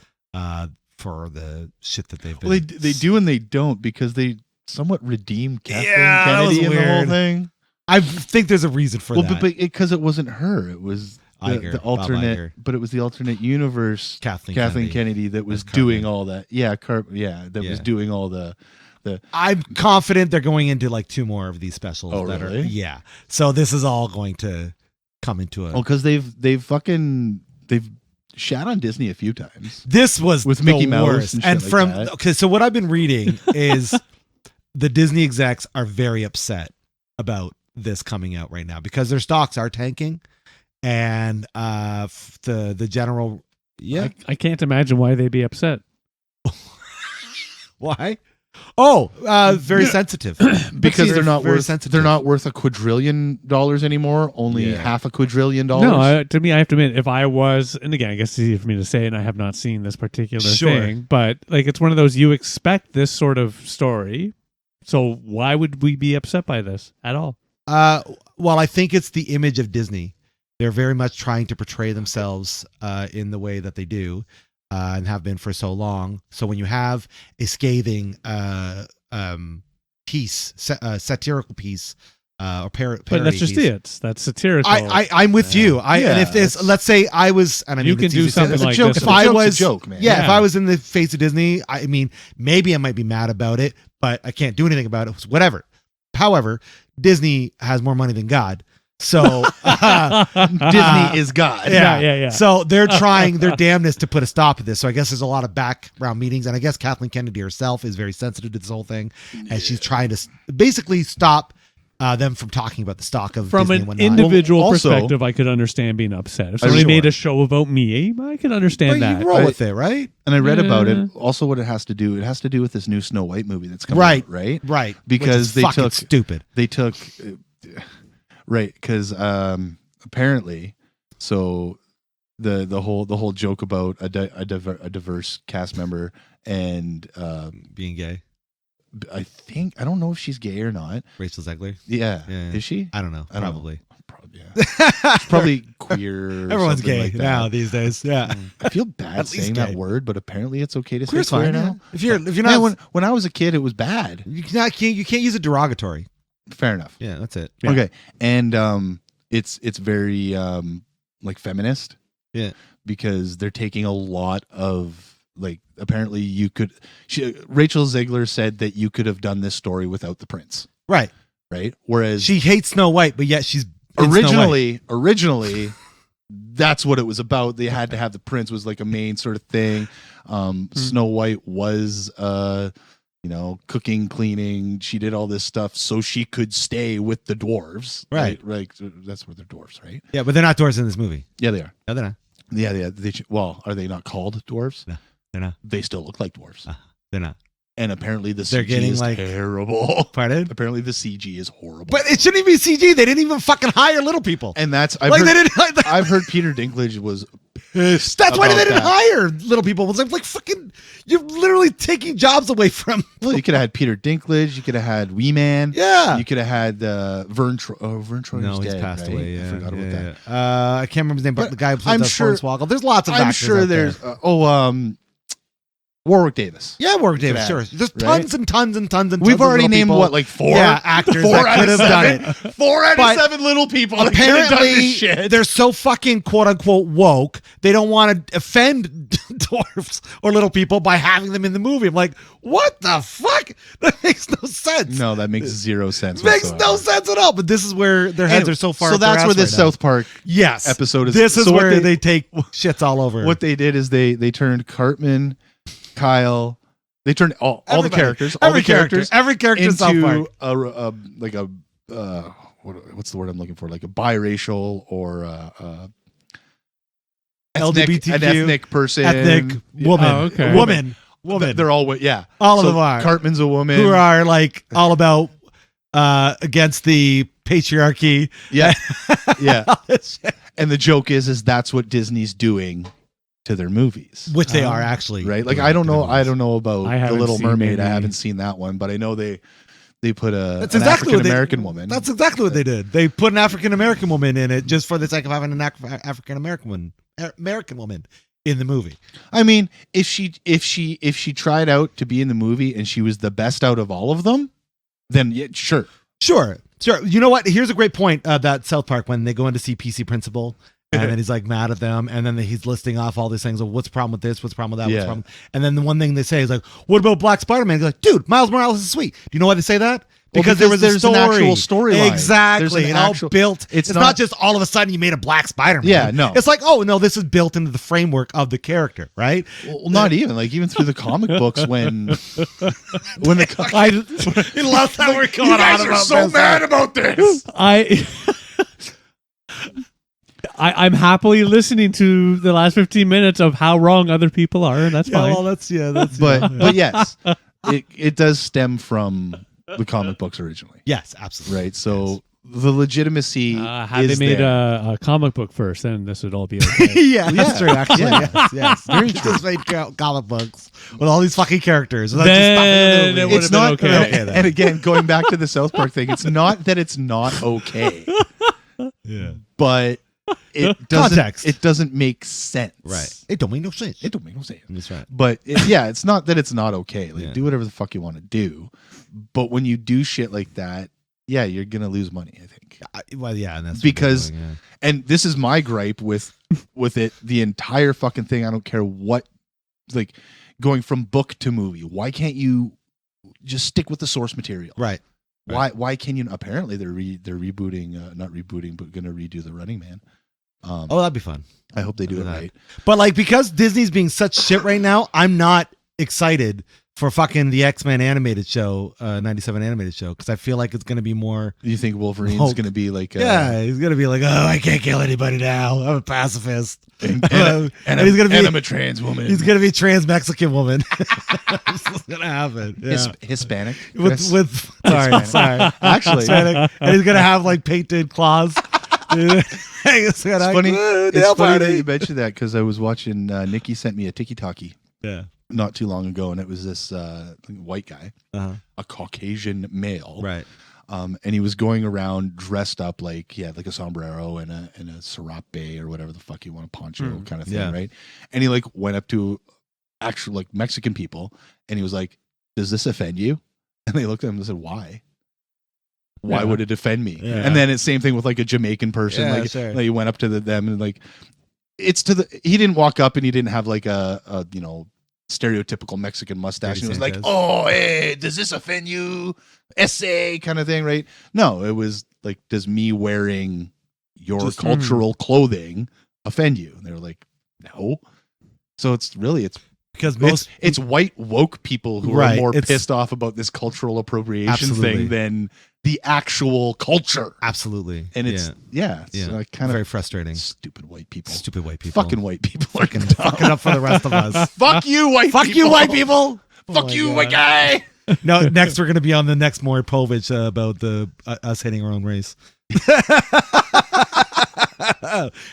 Speaker 1: for the shit that they've been.
Speaker 3: Well, they do and they don't, because they somewhat redeem Kathleen
Speaker 1: Yeah, that was
Speaker 3: Kennedy in the whole
Speaker 1: weird.
Speaker 3: thing.
Speaker 1: I think there's a reason for
Speaker 3: Well,
Speaker 1: that.
Speaker 3: but because it wasn't her, it was
Speaker 1: Iger,
Speaker 3: the
Speaker 1: Bob
Speaker 3: alternate,
Speaker 1: Iger.
Speaker 3: but it was the alternate universe.
Speaker 1: Kathleen
Speaker 3: Kennedy that was
Speaker 1: As
Speaker 3: doing
Speaker 1: Cartman.
Speaker 3: all that. Yeah, that was
Speaker 1: Yeah.
Speaker 3: doing all the.
Speaker 1: I'm confident they're going into like 2 more of these specials.
Speaker 3: Oh,
Speaker 1: that
Speaker 3: really?
Speaker 1: Are, yeah. So this is all going to come into a.
Speaker 3: Oh, because they've shat on Disney a few times.
Speaker 1: This was
Speaker 3: With
Speaker 1: the
Speaker 3: Mickey Mouse
Speaker 1: worst.
Speaker 3: and shit
Speaker 1: And
Speaker 3: like
Speaker 1: from
Speaker 3: that.
Speaker 1: okay, so what I've been reading is the Disney execs are very upset about this coming out right now because their stocks are tanking, and the general
Speaker 4: I can't imagine why they'd be upset.
Speaker 1: why? Oh, very sensitive
Speaker 3: Because
Speaker 1: Very-
Speaker 3: they're not
Speaker 1: very
Speaker 3: worth
Speaker 1: sensitive.
Speaker 3: they're not worth $1 quadrillion anymore. Only
Speaker 1: Yeah.
Speaker 3: half $1 quadrillion.
Speaker 4: No, to me, I have to admit, if I was, and again, I guess it's easy for me to say, and I have not seen this particular
Speaker 1: Sure.
Speaker 4: thing, but like it's one of those you expect this sort of story, so why would we be upset by this at all?
Speaker 1: Well, I think it's the image of Disney. They're very much trying to portray themselves in the way that they do. and have been for so long. So when you have a scathing piece, satirical piece, or parody,
Speaker 4: But that's just
Speaker 1: piece,
Speaker 4: it. That's satirical.
Speaker 1: I'm with you. And if this, let's say I was, and I mean,
Speaker 4: You can
Speaker 1: it's
Speaker 4: do
Speaker 1: easy to say
Speaker 4: something
Speaker 1: this,
Speaker 4: like
Speaker 3: joke.
Speaker 4: this.
Speaker 1: if I
Speaker 3: joke's
Speaker 1: was
Speaker 3: a joke, man.
Speaker 1: if I was in the face of Disney, I mean, maybe I might be mad about it, but I can't do anything about it. Whatever. However, Disney has more money than God. So
Speaker 3: Disney is God.
Speaker 4: Yeah.
Speaker 1: So they're trying their damnness to put a stop to this. So I guess there's a lot of background meetings, and I guess Kathleen Kennedy herself is very sensitive to this whole thing, and she's trying to basically stop them from talking about the stock of
Speaker 4: From
Speaker 1: Disney
Speaker 4: an
Speaker 1: and whatnot.
Speaker 4: individual
Speaker 3: Well, also-
Speaker 4: perspective, I could understand being upset. If somebody
Speaker 3: Sure.
Speaker 4: made a show about me, I could understand
Speaker 1: But
Speaker 4: that.
Speaker 1: you roll with it, right?
Speaker 3: And I read about
Speaker 4: Yeah.
Speaker 3: it. Also, what it has to do with this new Snow White movie that's coming
Speaker 1: Right.
Speaker 3: out, right?
Speaker 1: Right.
Speaker 3: Because
Speaker 1: Which is fucking stupid.
Speaker 3: They took right because apparently, so the whole joke about a diverse cast member and
Speaker 1: Being gay.
Speaker 3: I don't know if she's gay or not.
Speaker 1: Rachel Zegler.
Speaker 3: Yeah,
Speaker 1: Yeah.
Speaker 3: is she?
Speaker 1: I don't know.
Speaker 3: I don't know.
Speaker 1: Probably.
Speaker 3: Yeah. She's probably queer. Or
Speaker 1: Everyone's
Speaker 3: something
Speaker 1: gay
Speaker 3: like that.
Speaker 1: now these days. Yeah.
Speaker 3: I feel bad
Speaker 1: At least
Speaker 3: saying
Speaker 1: gay.
Speaker 3: that word, but apparently it's okay to say
Speaker 1: Queer's
Speaker 3: queer
Speaker 1: fine.
Speaker 3: now.
Speaker 1: Yeah. If you're
Speaker 3: Man,
Speaker 1: not,
Speaker 3: when I was a kid, it was bad.
Speaker 1: you can't use it derogatory.
Speaker 3: Fair enough.
Speaker 1: Yeah, that's it.
Speaker 4: Yeah.
Speaker 3: Okay, and it's very like feminist.
Speaker 1: Yeah.
Speaker 3: Because they're taking a lot of like apparently Rachel Zegler said that you could have done this story without the prince,
Speaker 1: Right.
Speaker 3: right? Whereas
Speaker 1: She hates Snow White, but yet she's in Snow White.
Speaker 3: originally that's what it was about. They had to have the prince was like a main sort of thing. Snow White was cooking, cleaning. She did all this stuff so she could stay with the dwarves.
Speaker 1: Right.
Speaker 3: Like that's where they're dwarves, right?
Speaker 1: Yeah, but they're not dwarves in this movie.
Speaker 3: Yeah, they are.
Speaker 1: No, they're not.
Speaker 3: Yeah. Well, are they not called dwarves?
Speaker 1: No, they're not.
Speaker 3: They still look like dwarves.
Speaker 1: They're not.
Speaker 3: And apparently the
Speaker 1: They're
Speaker 3: CG
Speaker 1: getting,
Speaker 3: is
Speaker 1: like-
Speaker 3: terrible.
Speaker 1: Pardon?
Speaker 3: Apparently the CG is horrible.
Speaker 1: But it shouldn't even be CG. They didn't even fucking hire little people.
Speaker 3: And that's
Speaker 1: they didn't.
Speaker 3: I've heard Peter Dinklage was pissed.
Speaker 1: That's why they
Speaker 3: about
Speaker 1: didn't
Speaker 3: that.
Speaker 1: hire little people. It was like fucking. You're literally taking jobs away from.
Speaker 3: Well, you could have had Peter Dinklage. You could have had Wee Man.
Speaker 1: Yeah.
Speaker 3: You could have had Vern Troy. Oh, Vern Troy
Speaker 1: No,
Speaker 3: is
Speaker 1: he's
Speaker 3: dead,
Speaker 1: passed
Speaker 3: right?
Speaker 1: away. Yeah,
Speaker 3: I forgot about that.
Speaker 1: Yeah. I can't remember his name, but the guy who plays
Speaker 3: I'm
Speaker 1: the
Speaker 3: sure-
Speaker 1: Hornswoggle. There's lots of
Speaker 3: I'm
Speaker 1: actors
Speaker 3: sure
Speaker 1: out
Speaker 3: there's.
Speaker 1: there.
Speaker 3: Warwick Davis.
Speaker 1: Yeah, Warwick Davis.
Speaker 3: Bad,
Speaker 1: Sure. There's
Speaker 3: right?
Speaker 1: tons and tons and tons and tons.
Speaker 3: We've
Speaker 1: of
Speaker 3: already
Speaker 1: little
Speaker 3: named
Speaker 1: people.
Speaker 3: what, like four?
Speaker 1: Yeah, actors
Speaker 3: Four
Speaker 1: that
Speaker 3: out
Speaker 1: could
Speaker 3: of
Speaker 1: have done
Speaker 3: seven?
Speaker 1: it.
Speaker 3: 4 out
Speaker 1: But
Speaker 3: of 7 little people. that could have done this
Speaker 1: Apparently,
Speaker 3: shit.
Speaker 1: they're so fucking quote unquote woke. They don't want to offend dwarfs or little people by having them in the movie. I'm like, what the fuck? That makes no sense.
Speaker 3: No, that makes zero sense.
Speaker 1: Makes
Speaker 3: whatsoever.
Speaker 1: no sense at all. But this is where their heads
Speaker 3: Anyway,
Speaker 1: are so far.
Speaker 3: So
Speaker 1: up their
Speaker 3: that's
Speaker 1: ass
Speaker 3: where this
Speaker 1: right now.
Speaker 3: South Park
Speaker 1: yes
Speaker 3: episode is.
Speaker 1: This is
Speaker 3: so what
Speaker 1: where they take shits all over.
Speaker 3: What they did is they turned Cartman, Kyle. They turned all the
Speaker 1: Everybody.
Speaker 3: characters,
Speaker 1: Every character in South
Speaker 3: into
Speaker 1: Park.
Speaker 3: what's the word I'm looking for? Like a biracial or
Speaker 1: LGBTQ,
Speaker 3: an ethnic person,
Speaker 1: ethnic woman,
Speaker 4: Oh, okay.
Speaker 1: woman.
Speaker 3: They're all yeah.
Speaker 1: All of
Speaker 3: So
Speaker 1: them are.
Speaker 3: Cartman's a woman
Speaker 1: Who are like all about against the patriarchy.
Speaker 3: Yeah, yeah.
Speaker 1: All this shit.
Speaker 3: And the joke is that's what Disney's doing to their movies.
Speaker 1: Which they are actually,
Speaker 3: Right? Like I don't know about
Speaker 4: I
Speaker 3: The
Speaker 4: haven't
Speaker 3: Little
Speaker 4: seen
Speaker 3: Mermaid. I
Speaker 4: any.
Speaker 3: haven't seen that one, but I know they put
Speaker 1: That's
Speaker 3: an
Speaker 1: exactly what
Speaker 3: African American woman.
Speaker 1: That's exactly what they did. They put an African American woman in it just for the sake of having an African American woman in the movie.
Speaker 3: I mean, if she tried out to be in the movie and she was the best out of all of them, then yeah, sure.
Speaker 1: Sure. You know what? Here's a great point that South Park, when they go in to see PC Principal, and then he's like mad at them, and then he's listing off all these things of what's the problem with this, what's the problem with that, what's the problem. And then the one thing they say is like, what about Black Spider-Man? He's like, dude, Miles Morales is sweet. Do you know why they say that? Because there was a
Speaker 3: there's
Speaker 1: story.
Speaker 3: an actual storyline.
Speaker 1: Exactly.
Speaker 3: There's an
Speaker 1: and all
Speaker 3: actual-
Speaker 1: built.
Speaker 3: it's
Speaker 1: It's not
Speaker 3: not-
Speaker 1: just all of a sudden you made a Black Spider-Man.
Speaker 3: Yeah, no.
Speaker 1: It's like, oh, no, this is built into the framework of the character, right?
Speaker 3: Well, not even even through the comic books when the
Speaker 1: He loves how we're going
Speaker 3: you guys
Speaker 1: on
Speaker 3: are
Speaker 1: about
Speaker 3: so
Speaker 1: this.
Speaker 3: mad about this.
Speaker 4: I'm happily listening to the last 15 minutes of how wrong other people are, and that's
Speaker 1: Yeah,
Speaker 4: fine.
Speaker 1: well, that's
Speaker 3: But yes, it does stem from the comic books originally,
Speaker 1: yes, absolutely.
Speaker 3: right? So the legitimacy
Speaker 4: had
Speaker 3: is
Speaker 4: they made
Speaker 3: there.
Speaker 4: a comic book first, then this would all be okay.
Speaker 1: Yeah, that's true. Actually,
Speaker 3: Yeah.
Speaker 1: yes. Very true. Just made comic books with all these fucking characters. And
Speaker 4: Then it
Speaker 3: It's
Speaker 4: would've been
Speaker 3: not
Speaker 4: okay.
Speaker 1: Okay, then.
Speaker 3: and again, going back to the South Park thing, it's not that it's not okay,
Speaker 1: Yeah.
Speaker 3: but it
Speaker 1: Context.
Speaker 3: doesn't make sense.
Speaker 1: Right. It don't make no sense.
Speaker 3: It don't make no sense.
Speaker 1: That's right.
Speaker 3: But it's not that it's not okay. Like,
Speaker 1: Yeah.
Speaker 3: do whatever the fuck you want to do. But when you do shit like that, yeah, you're gonna lose money, I think.
Speaker 1: Well, yeah, and that's
Speaker 3: Because
Speaker 1: what they're doing,
Speaker 3: and this is my gripe with it, the entire fucking thing. I don't care what, like, going from book to movie. Why can't you just stick with the source material?
Speaker 1: Right.
Speaker 3: Why can you? Apparently they're rebooting, not rebooting, but gonna redo the Running Man.
Speaker 1: Oh, that'd be fun.
Speaker 3: I hope they do it
Speaker 1: That.
Speaker 3: right.
Speaker 1: But like, because Disney's being such shit right now, I'm not excited for fucking the X-Men animated show, 97 animated show, because I feel like it's gonna be more.
Speaker 3: You think Wolverine's
Speaker 1: Hulk.
Speaker 3: gonna be like?
Speaker 1: Yeah, he's gonna be like, oh, I can't kill anybody now. I'm a pacifist.
Speaker 3: and
Speaker 1: he's gonna be.
Speaker 3: I'm a trans woman.
Speaker 1: He's gonna be trans Mexican woman. This is gonna happen. Yeah.
Speaker 3: Hispanic.
Speaker 1: With sorry,
Speaker 3: Actually,
Speaker 1: Hispanic. And he's gonna have like painted claws. It's
Speaker 3: funny. It's funny that you mentioned that because I was watching. Nikki sent me a tiki-taki
Speaker 1: Yeah.
Speaker 3: not too long ago, and it was this white guy, a Caucasian male,
Speaker 1: Right.
Speaker 3: and he was going around dressed up like like a sombrero and a serape or whatever the fuck you want, a poncho kind of thing,
Speaker 1: Yeah.
Speaker 3: right? And he like went up to actual like Mexican people, and he was like, "Does this offend you?" And they looked at him and said, "Why? Why would it offend me?"
Speaker 1: Yeah.
Speaker 3: And then it's same thing with like a Jamaican person,
Speaker 1: Yeah,
Speaker 3: like
Speaker 1: sure.
Speaker 3: he went up to them and like he didn't walk up and he didn't have like a stereotypical Mexican mustache. And it was like,
Speaker 1: Sanchez.
Speaker 3: "Oh, hey, does this offend you?" Essay kind of thing, right? No, it was like, "Does me wearing your cultural clothing offend you?" And they were like, "No." So it's
Speaker 1: Because most
Speaker 3: it's white woke people who
Speaker 1: Right,
Speaker 3: are more
Speaker 1: it's-
Speaker 3: pissed off about this cultural appropriation
Speaker 1: Absolutely.
Speaker 3: thing than the actual culture.
Speaker 1: absolutely.
Speaker 3: And it's kind
Speaker 1: very
Speaker 3: of
Speaker 1: frustrating.
Speaker 3: stupid white people.
Speaker 1: Stupid white people.
Speaker 3: Fucking white people are
Speaker 1: fucking
Speaker 3: dumb.
Speaker 1: fucking up for the rest of us.
Speaker 3: Fuck you, white
Speaker 1: Fuck
Speaker 3: people.
Speaker 1: you, white people.
Speaker 3: Fuck
Speaker 1: my
Speaker 3: you,
Speaker 1: God.
Speaker 3: white guy.
Speaker 1: No, next we're gonna be on the next Maury Povich about the us hating our own race.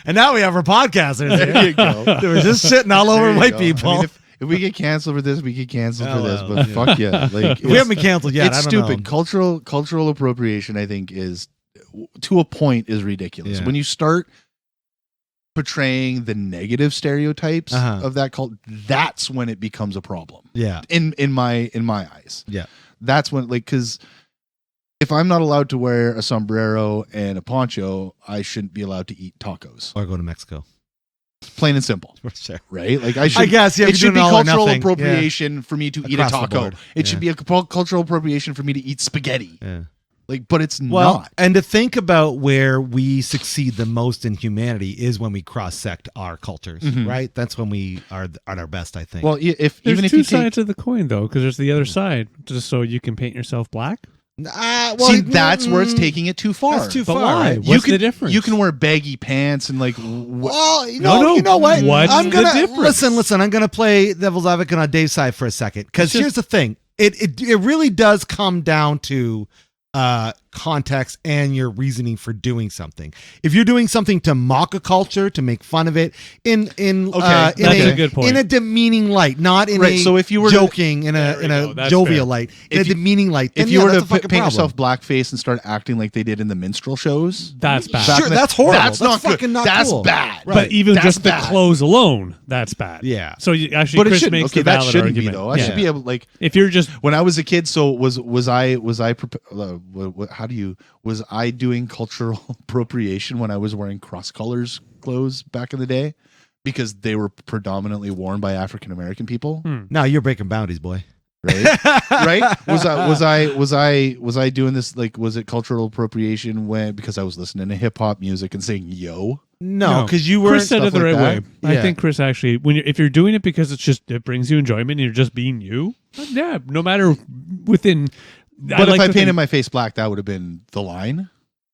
Speaker 1: And now we have our podcasters.
Speaker 3: There you go.
Speaker 1: They were just shitting all over
Speaker 3: There you
Speaker 1: white
Speaker 3: go.
Speaker 1: people.
Speaker 3: I mean, if we get canceled for this, we get canceled for this.
Speaker 1: well,
Speaker 3: But
Speaker 1: yeah.
Speaker 3: fuck yeah, like
Speaker 1: we haven't been canceled yet.
Speaker 3: it's
Speaker 1: I don't
Speaker 3: stupid.
Speaker 1: know.
Speaker 3: Cultural appropriation, I think, is to a point is ridiculous.
Speaker 1: Yeah.
Speaker 3: When you start portraying the negative stereotypes of that cult, that's when it becomes a problem.
Speaker 1: Yeah.
Speaker 3: In my eyes.
Speaker 1: Yeah.
Speaker 3: That's when, like, because if I'm not allowed to wear a sombrero and a poncho, I shouldn't be allowed to eat tacos.
Speaker 1: Or go to Mexico.
Speaker 3: Plain and simple.
Speaker 1: For sure.
Speaker 3: Right? Like I
Speaker 1: guess, yeah, if
Speaker 3: it
Speaker 1: you're
Speaker 3: should be
Speaker 1: doing all or
Speaker 3: cultural
Speaker 1: nothing.
Speaker 3: appropriation for me to eat a
Speaker 1: Across the
Speaker 3: taco.
Speaker 1: board.
Speaker 3: It should be a cultural appropriation for me to eat spaghetti.
Speaker 1: Yeah.
Speaker 3: Like, but it's
Speaker 1: Well,
Speaker 3: not.
Speaker 1: and to think about where we succeed the most in humanity is when we cross-sect our cultures, right? That's when we are at our best, I think.
Speaker 3: Well, if
Speaker 4: There's
Speaker 3: even if
Speaker 4: two
Speaker 3: you take,
Speaker 4: sides of the coin though, because there's the other side, just so you can paint yourself black.
Speaker 3: see, that's where it's taking it too far.
Speaker 1: That's too
Speaker 4: But
Speaker 1: far.
Speaker 4: why?
Speaker 1: right?
Speaker 4: What's the difference?
Speaker 3: You can wear baggy pants and like.
Speaker 1: Well, you
Speaker 4: No,
Speaker 1: know, you know what?
Speaker 4: what's
Speaker 1: I'm
Speaker 4: the
Speaker 1: gonna
Speaker 4: difference?
Speaker 1: listen. I'm gonna play devil's advocate on Dave's side for a second because
Speaker 4: It's just-
Speaker 1: here's the thing. It really does come down to context and your reasoning for doing something. If you're doing something to mock a culture, to make fun of it
Speaker 4: That's a good point.
Speaker 1: in a demeaning light, not in
Speaker 3: Right,
Speaker 1: a
Speaker 3: so if you were
Speaker 1: joking in
Speaker 4: There we
Speaker 1: a
Speaker 4: go, that's
Speaker 1: jovial
Speaker 4: fair.
Speaker 1: light, in a
Speaker 3: If you-
Speaker 1: demeaning light, then
Speaker 3: If you were
Speaker 1: that's
Speaker 3: to
Speaker 1: a fucking
Speaker 3: paint
Speaker 1: problem.
Speaker 3: yourself blackface and start acting like they did in the minstrel shows,
Speaker 4: That's bad.
Speaker 3: back
Speaker 1: Sure,
Speaker 3: in the-
Speaker 1: that's horrible.
Speaker 3: That's not good.
Speaker 1: fucking not
Speaker 3: That's
Speaker 1: cool.
Speaker 3: bad.
Speaker 1: Right.
Speaker 4: But even
Speaker 3: That's
Speaker 4: just
Speaker 3: bad.
Speaker 4: the clothes alone, that's bad.
Speaker 1: Yeah.
Speaker 4: So you, actually,
Speaker 3: but it
Speaker 4: Chris
Speaker 3: shouldn't.
Speaker 4: makes
Speaker 3: Okay,
Speaker 4: the
Speaker 3: that
Speaker 4: valid
Speaker 3: shouldn't
Speaker 4: argument.
Speaker 3: be though. I
Speaker 4: Yeah.
Speaker 3: should be able like.
Speaker 4: If you're just
Speaker 3: When I was a kid, so was I doing cultural appropriation when I was wearing cross colors clothes back in the day because they were predominantly worn by African American people,
Speaker 1: No, you're breaking boundaries, boy.
Speaker 3: right? Right? Was I doing this, like, was it cultural appropriation when because I was listening to hip hop music and saying yo?
Speaker 1: No, because you were
Speaker 4: Chris said it the
Speaker 3: stuff
Speaker 4: right
Speaker 3: like
Speaker 4: way.
Speaker 3: that.
Speaker 4: I
Speaker 1: Yeah.
Speaker 4: think Chris actually, if you're doing it because it brings you enjoyment and you're just being you, yeah, no matter within.
Speaker 3: But if I painted my face black, that would have been the line.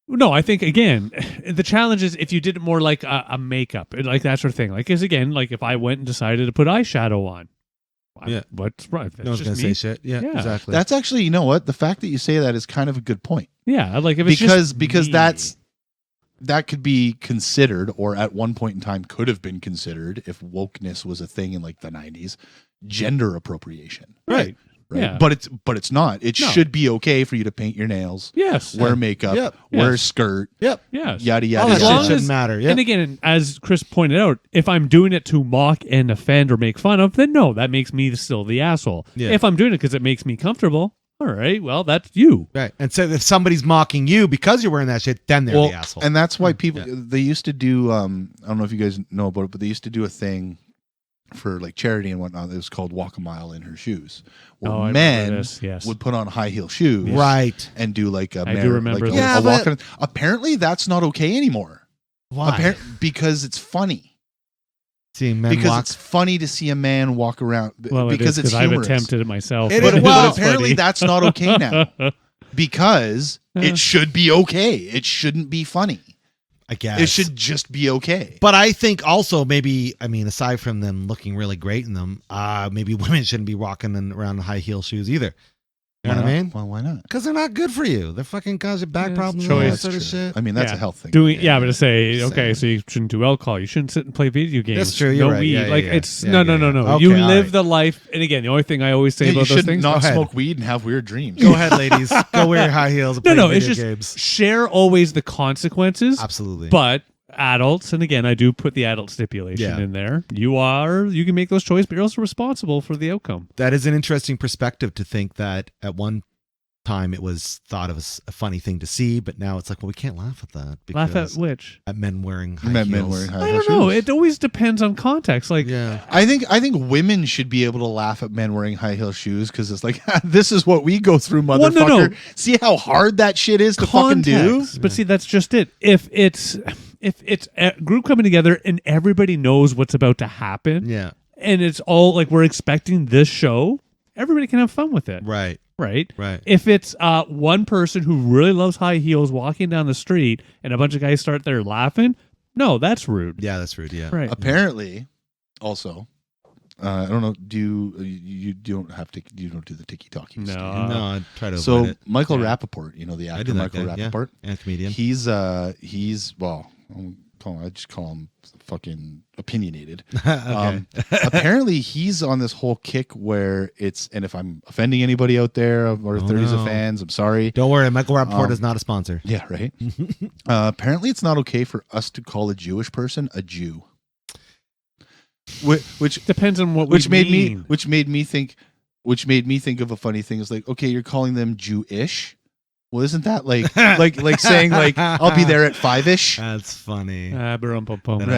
Speaker 4: No, I think again, the challenge is if you did it more like a makeup, like that sort of thing. Like, because again, like if I went and decided to put eyeshadow on,
Speaker 1: Yeah.
Speaker 4: what's right? That's
Speaker 1: No one's
Speaker 4: just
Speaker 1: gonna say
Speaker 4: me.
Speaker 1: shit. Yeah,
Speaker 4: Yeah.
Speaker 1: exactly.
Speaker 3: That's actually, you know what? The fact that you say that is kind of a good point.
Speaker 4: Yeah, like if it's just
Speaker 3: Because
Speaker 4: me.
Speaker 3: that could be considered, or at one point in time could have been considered, if wokeness was a thing in like the 90s, gender appropriation.
Speaker 4: right.
Speaker 3: right?
Speaker 4: Yeah.
Speaker 3: But it's not. It
Speaker 4: No.
Speaker 3: should be okay for you to paint your nails,
Speaker 4: Yes.
Speaker 3: wear makeup,
Speaker 1: Yep.
Speaker 3: wear a
Speaker 4: Yes.
Speaker 3: skirt,
Speaker 1: Yep.
Speaker 4: Yes.
Speaker 3: yada
Speaker 1: All
Speaker 3: yada
Speaker 1: that
Speaker 4: As
Speaker 1: shit
Speaker 4: long
Speaker 3: yada.
Speaker 1: shouldn't
Speaker 4: as-
Speaker 1: matter. Yep.
Speaker 4: And again, as Chris pointed out, if I'm doing it to mock and offend or make fun of, then no, that makes me still the asshole.
Speaker 1: Yeah.
Speaker 4: If I'm doing it because it makes me comfortable, all right, well, that's you.
Speaker 1: Right. And so if somebody's mocking you because you're wearing that shit, then they're
Speaker 3: Well,
Speaker 1: the asshole.
Speaker 3: and that's why people
Speaker 1: Yeah.
Speaker 3: they used to do. I don't know if you guys know about it, but they used to do a thing for like charity and whatnot. It was called "Walk a Mile in Her Shoes," where
Speaker 4: Oh, I remember
Speaker 3: men
Speaker 4: this, yes.
Speaker 3: would put on high heel shoes,
Speaker 1: Right.
Speaker 3: and do like a
Speaker 4: I do remember
Speaker 3: like
Speaker 4: this.
Speaker 1: Yeah,
Speaker 3: a walk.
Speaker 1: but-
Speaker 3: Apparently, that's not okay anymore.
Speaker 1: Why?
Speaker 3: Because it's funny.
Speaker 1: Seeing men
Speaker 3: Because
Speaker 1: walk.
Speaker 3: it's funny to see a man walk around.
Speaker 4: Well,
Speaker 3: because it's
Speaker 4: I've
Speaker 3: humorous.
Speaker 4: attempted it myself.
Speaker 1: It
Speaker 3: But,
Speaker 1: is-
Speaker 3: but
Speaker 1: well-
Speaker 3: apparently that's not okay now because
Speaker 4: Yeah.
Speaker 3: it should be okay. It shouldn't be funny.
Speaker 1: I guess.
Speaker 3: It should just be okay.
Speaker 1: But I think also maybe, I mean, aside from them looking really great in them, maybe women shouldn't be walking around high heel shoes either. You know what I mean?
Speaker 3: Well, why not?
Speaker 1: Because they're not good for you. They're fucking cause you back
Speaker 4: Yeah,
Speaker 1: problems
Speaker 4: it's
Speaker 1: and all that
Speaker 4: choice.
Speaker 1: sort of
Speaker 3: That's true.
Speaker 1: shit.
Speaker 3: I mean, that's
Speaker 4: Yeah.
Speaker 3: a health thing.
Speaker 4: But to say,
Speaker 3: Same.
Speaker 4: okay, so you shouldn't do alcohol. You shouldn't sit and play video games.
Speaker 1: That's true,
Speaker 4: No
Speaker 1: you're right.
Speaker 4: weed.
Speaker 1: Yeah, yeah,
Speaker 4: like
Speaker 1: yeah.
Speaker 4: it's
Speaker 1: Yeah,
Speaker 4: no.
Speaker 1: Okay,
Speaker 4: You
Speaker 1: all
Speaker 4: live
Speaker 1: right.
Speaker 4: the life. And again, the only thing I always say
Speaker 3: Yeah, you
Speaker 4: about those
Speaker 3: should
Speaker 4: things:
Speaker 3: not
Speaker 1: Go ahead.
Speaker 3: smoke weed and have weird dreams.
Speaker 1: Go ahead, ladies. Go wear your high heels and play
Speaker 4: no,
Speaker 1: video
Speaker 4: it's just
Speaker 1: games.
Speaker 4: share always the consequences.
Speaker 1: Absolutely.
Speaker 4: But adults, and again, I do put the adult stipulation
Speaker 1: Yeah.
Speaker 4: in there. You can make those choices, but you're also responsible for the outcome.
Speaker 1: That is an interesting perspective to think that at one time it was thought of as a funny thing to see, but now it's like, well, we can't laugh at that.
Speaker 4: Laugh at
Speaker 1: because
Speaker 4: which?
Speaker 1: at men wearing high
Speaker 3: Men
Speaker 1: heels.
Speaker 3: wearing high
Speaker 4: I
Speaker 3: heel
Speaker 4: don't know.
Speaker 3: shoes.
Speaker 4: It always depends on context. Like,
Speaker 1: Yeah.
Speaker 3: I think women should be able to laugh at men wearing high heel shoes because it's like this is what we go through,
Speaker 4: Well,
Speaker 3: motherfucker.
Speaker 4: no.
Speaker 3: See how hard that shit is to fucking do.
Speaker 4: context. But see, that's just it. If it's a group coming together and everybody knows what's about to happen,
Speaker 1: Yeah.
Speaker 4: and it's all like we're expecting this show, everybody can have fun with it,
Speaker 1: Right.
Speaker 4: right?
Speaker 1: Right.
Speaker 4: If it's one person who really loves high heels walking down the street and a bunch of guys start there laughing, no, that's rude.
Speaker 1: Yeah, that's rude. Yeah.
Speaker 4: Right.
Speaker 3: Apparently, also, I don't know. You don't have to? You don't do the tiki talkie?
Speaker 4: No.
Speaker 1: No, I try to avoid
Speaker 3: So
Speaker 1: it.
Speaker 3: Michael
Speaker 4: Yeah.
Speaker 3: Rappaport, the
Speaker 1: I
Speaker 3: actor
Speaker 1: do that
Speaker 3: Michael
Speaker 1: guy, yeah.
Speaker 3: Rappaport,
Speaker 1: And comedian.
Speaker 3: he's well, I just call him fucking opinionated.
Speaker 1: Okay.
Speaker 3: Apparently he's on this whole kick where and if I'm offending anybody out there or if there is
Speaker 1: no.
Speaker 3: fans, I'm sorry.
Speaker 1: Don't worry, Michael Rappaport is not a sponsor.
Speaker 3: Yeah, right. Apparently it's not okay for us to call a Jewish person a Jew. Which
Speaker 4: Depends on what
Speaker 3: which
Speaker 4: we
Speaker 3: made
Speaker 4: mean.
Speaker 3: me think of a funny thing. It's like, okay, you're calling them Jewish. Well, isn't that like like saying like I'll be there at 5ish?
Speaker 1: That's funny.
Speaker 4: Ba-rum-pum-pum.
Speaker 3: But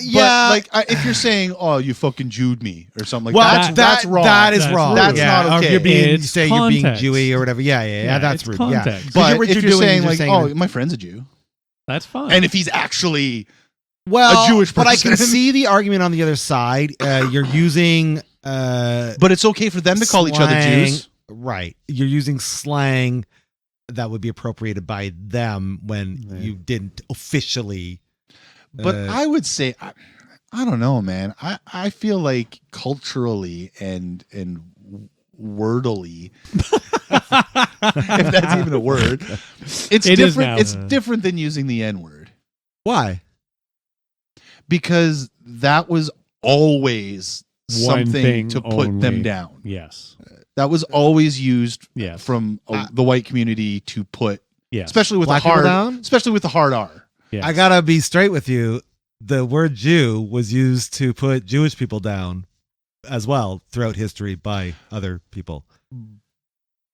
Speaker 1: Yeah.
Speaker 3: like if you're saying, "Oh, you fucking Jewed me" or something like
Speaker 1: well,
Speaker 3: that's wrong.
Speaker 1: That is
Speaker 4: That's
Speaker 1: wrong.
Speaker 4: rude.
Speaker 3: That's
Speaker 1: yeah.
Speaker 3: not
Speaker 1: Or
Speaker 3: okay.
Speaker 1: if you're being,
Speaker 4: It's
Speaker 1: say you're being
Speaker 4: context.
Speaker 1: Jewy or whatever. Yeah,
Speaker 4: Yeah,
Speaker 1: that's
Speaker 4: it's
Speaker 1: rude.
Speaker 4: context.
Speaker 1: Yeah.
Speaker 3: But
Speaker 1: what
Speaker 3: if you're
Speaker 1: doing
Speaker 3: saying
Speaker 1: is
Speaker 3: like,
Speaker 1: saying
Speaker 3: "Oh,
Speaker 1: that-
Speaker 3: my friend's a Jew,"
Speaker 4: That's fine.
Speaker 3: and if he's actually
Speaker 1: well,
Speaker 3: a Jewish
Speaker 1: but I can
Speaker 3: person.
Speaker 1: see the argument on the other side. You're using,
Speaker 3: but it's okay for them to call each other
Speaker 1: slang.
Speaker 3: Jews.
Speaker 1: Right. You're using slang that would be appropriated by them when
Speaker 4: Yeah.
Speaker 1: you didn't officially.
Speaker 3: But I would say, I don't know, man. I feel like culturally and wordily, if that's even a word, it's
Speaker 4: It is
Speaker 3: different.
Speaker 4: now.
Speaker 3: It's different than using the N word
Speaker 1: Why?
Speaker 3: because that was always
Speaker 4: One
Speaker 3: something
Speaker 4: thing
Speaker 3: to put them
Speaker 4: only.
Speaker 3: down.
Speaker 4: Yes.
Speaker 3: That was always used
Speaker 4: Yes.
Speaker 3: from the white community to put,
Speaker 4: Yes.
Speaker 3: especially with
Speaker 1: Black
Speaker 3: the
Speaker 1: people
Speaker 3: hard,
Speaker 1: down?
Speaker 3: especially with the hard R.
Speaker 4: Yes.
Speaker 1: I gotta be straight with you. The word Jew was used to put Jewish people down as well throughout history by other people.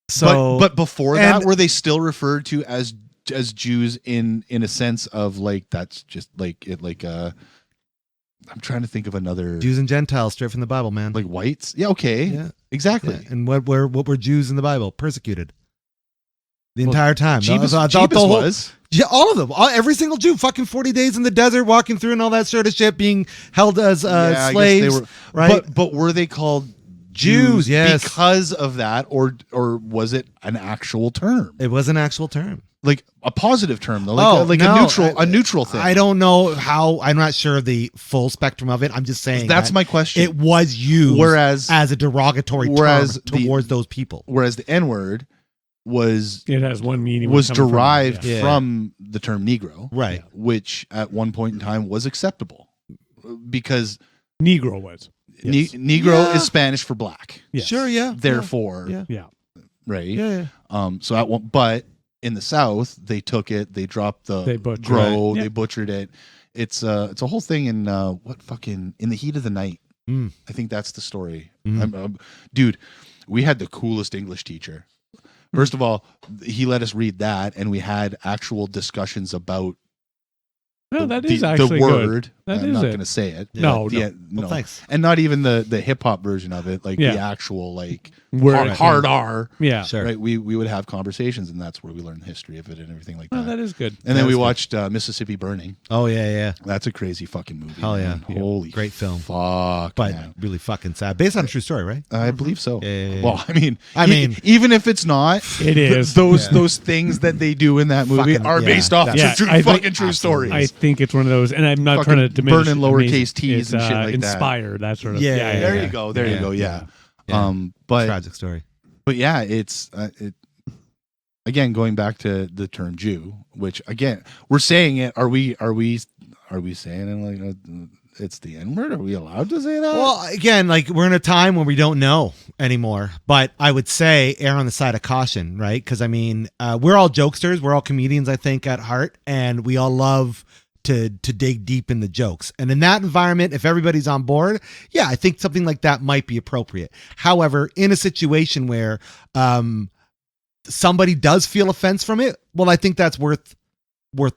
Speaker 1: So,
Speaker 3: but before that,
Speaker 1: and-
Speaker 3: were they still referred to as Jews in a sense of like that's just like it like I'm trying to think of another
Speaker 1: Jews and Gentiles, straight from the Bible, man.
Speaker 3: like whites. Yeah, okay,
Speaker 1: Yeah.
Speaker 3: exactly.
Speaker 1: Yeah. And what were Jews in the Bible? Persecuted the entire time.
Speaker 3: Jeebus,
Speaker 1: I thought the
Speaker 3: Jeebus
Speaker 1: whole-
Speaker 3: was.
Speaker 1: Yeah, all of them. Every single Jew. Fucking 40 days in the desert, walking through and all that sort of shit, being held as
Speaker 3: Yeah, I guess
Speaker 1: slaves.
Speaker 3: they were,
Speaker 1: right?
Speaker 3: But were they called
Speaker 1: Jews, yes.
Speaker 3: because of that, or was it an actual term,
Speaker 1: It was an actual term.
Speaker 3: like a positive term, though, like
Speaker 1: no,
Speaker 3: a neutral thing?
Speaker 1: I don't know how. I'm not sure of the full spectrum of it. I'm just saying
Speaker 3: That's
Speaker 1: that
Speaker 3: my question.
Speaker 1: It was used
Speaker 3: Whereas-
Speaker 1: as a derogatory
Speaker 3: whereas
Speaker 1: term towards those people.
Speaker 3: Whereas the N word was
Speaker 4: It has one meaning.
Speaker 3: was
Speaker 4: coming from it,
Speaker 3: derived
Speaker 1: yeah.
Speaker 3: from the term Negro,
Speaker 1: Right.
Speaker 3: which at one point in time was acceptable because
Speaker 4: Negro was. Yes.
Speaker 3: Negro
Speaker 1: Yeah.
Speaker 3: is Spanish for black.
Speaker 4: Yes.
Speaker 1: Sure, yeah.
Speaker 3: Therefore,
Speaker 1: Yeah.
Speaker 4: Yeah.
Speaker 3: right?
Speaker 1: Yeah.
Speaker 3: So at one, but in the South, they took it, they dropped the
Speaker 4: They butchered
Speaker 3: grow,
Speaker 4: it. Yeah.
Speaker 3: they butchered it. It's a whole thing in In the Heat of the Night.
Speaker 1: Mm.
Speaker 3: I think that's the story.
Speaker 1: Mm.
Speaker 3: Dude, we had the coolest English teacher. First of all, he let us read that, and we had actual discussions about
Speaker 4: No, that is actually
Speaker 3: the word.
Speaker 4: good. That
Speaker 3: I'm
Speaker 4: is
Speaker 3: not
Speaker 4: it.
Speaker 3: going to say it.
Speaker 4: No,
Speaker 3: but
Speaker 4: no.
Speaker 1: Well, thanks.
Speaker 3: and not even the hip hop version of it, like
Speaker 4: Yeah.
Speaker 3: the actual like
Speaker 4: Word.
Speaker 3: hard R.
Speaker 4: Yeah.
Speaker 1: Sure.
Speaker 3: Right, we would have conversations, and that's where we learned the history of it and everything like
Speaker 4: Oh,
Speaker 3: that.
Speaker 4: that is good.
Speaker 3: And then we
Speaker 1: That's good.
Speaker 3: watched Mississippi Burning.
Speaker 1: Oh yeah.
Speaker 3: That's a crazy fucking movie.
Speaker 1: Hell yeah.
Speaker 3: man. Holy
Speaker 1: Great film.
Speaker 3: fuck,
Speaker 1: But
Speaker 3: man.
Speaker 1: really fucking sad. Based on a true story, right?
Speaker 3: I believe so.
Speaker 1: Yeah.
Speaker 3: Well, I mean,
Speaker 1: mean-
Speaker 3: even if it's not,
Speaker 4: It is.
Speaker 3: those things that they do in that movie
Speaker 1: Fucking-
Speaker 3: are
Speaker 1: yeah,
Speaker 3: based off
Speaker 1: that's-
Speaker 3: true,
Speaker 4: I think-
Speaker 3: fucking true
Speaker 1: absolutely.
Speaker 3: stories.
Speaker 4: I think it's one of those, and I'm not
Speaker 3: Fucking
Speaker 4: trying to diminish
Speaker 3: burning
Speaker 4: it.
Speaker 3: lowercase
Speaker 4: Amazing.
Speaker 3: T's
Speaker 4: It's,
Speaker 3: and shit like that.
Speaker 4: inspired, that sort of.
Speaker 1: Yeah,
Speaker 3: there
Speaker 1: yeah.
Speaker 3: you go. There you
Speaker 1: Yeah.
Speaker 3: go. Yeah.
Speaker 1: Yeah.
Speaker 3: But
Speaker 1: Tragic story.
Speaker 3: But yeah, it's again going back to the term Jew, which again we're saying it. Are we saying it like it's the N word? Are we allowed to say that?
Speaker 1: Well, again, like we're in a time when we don't know anymore, but I would say err on the side of caution, right? Because I mean, we're all jokesters, we're all comedians, I think, at heart, and we all love to dig deep in the jokes. And in that environment, if everybody's on board, yeah, I think something like that might be appropriate. However, in a situation where somebody does feel offense from it, well, I think that's worth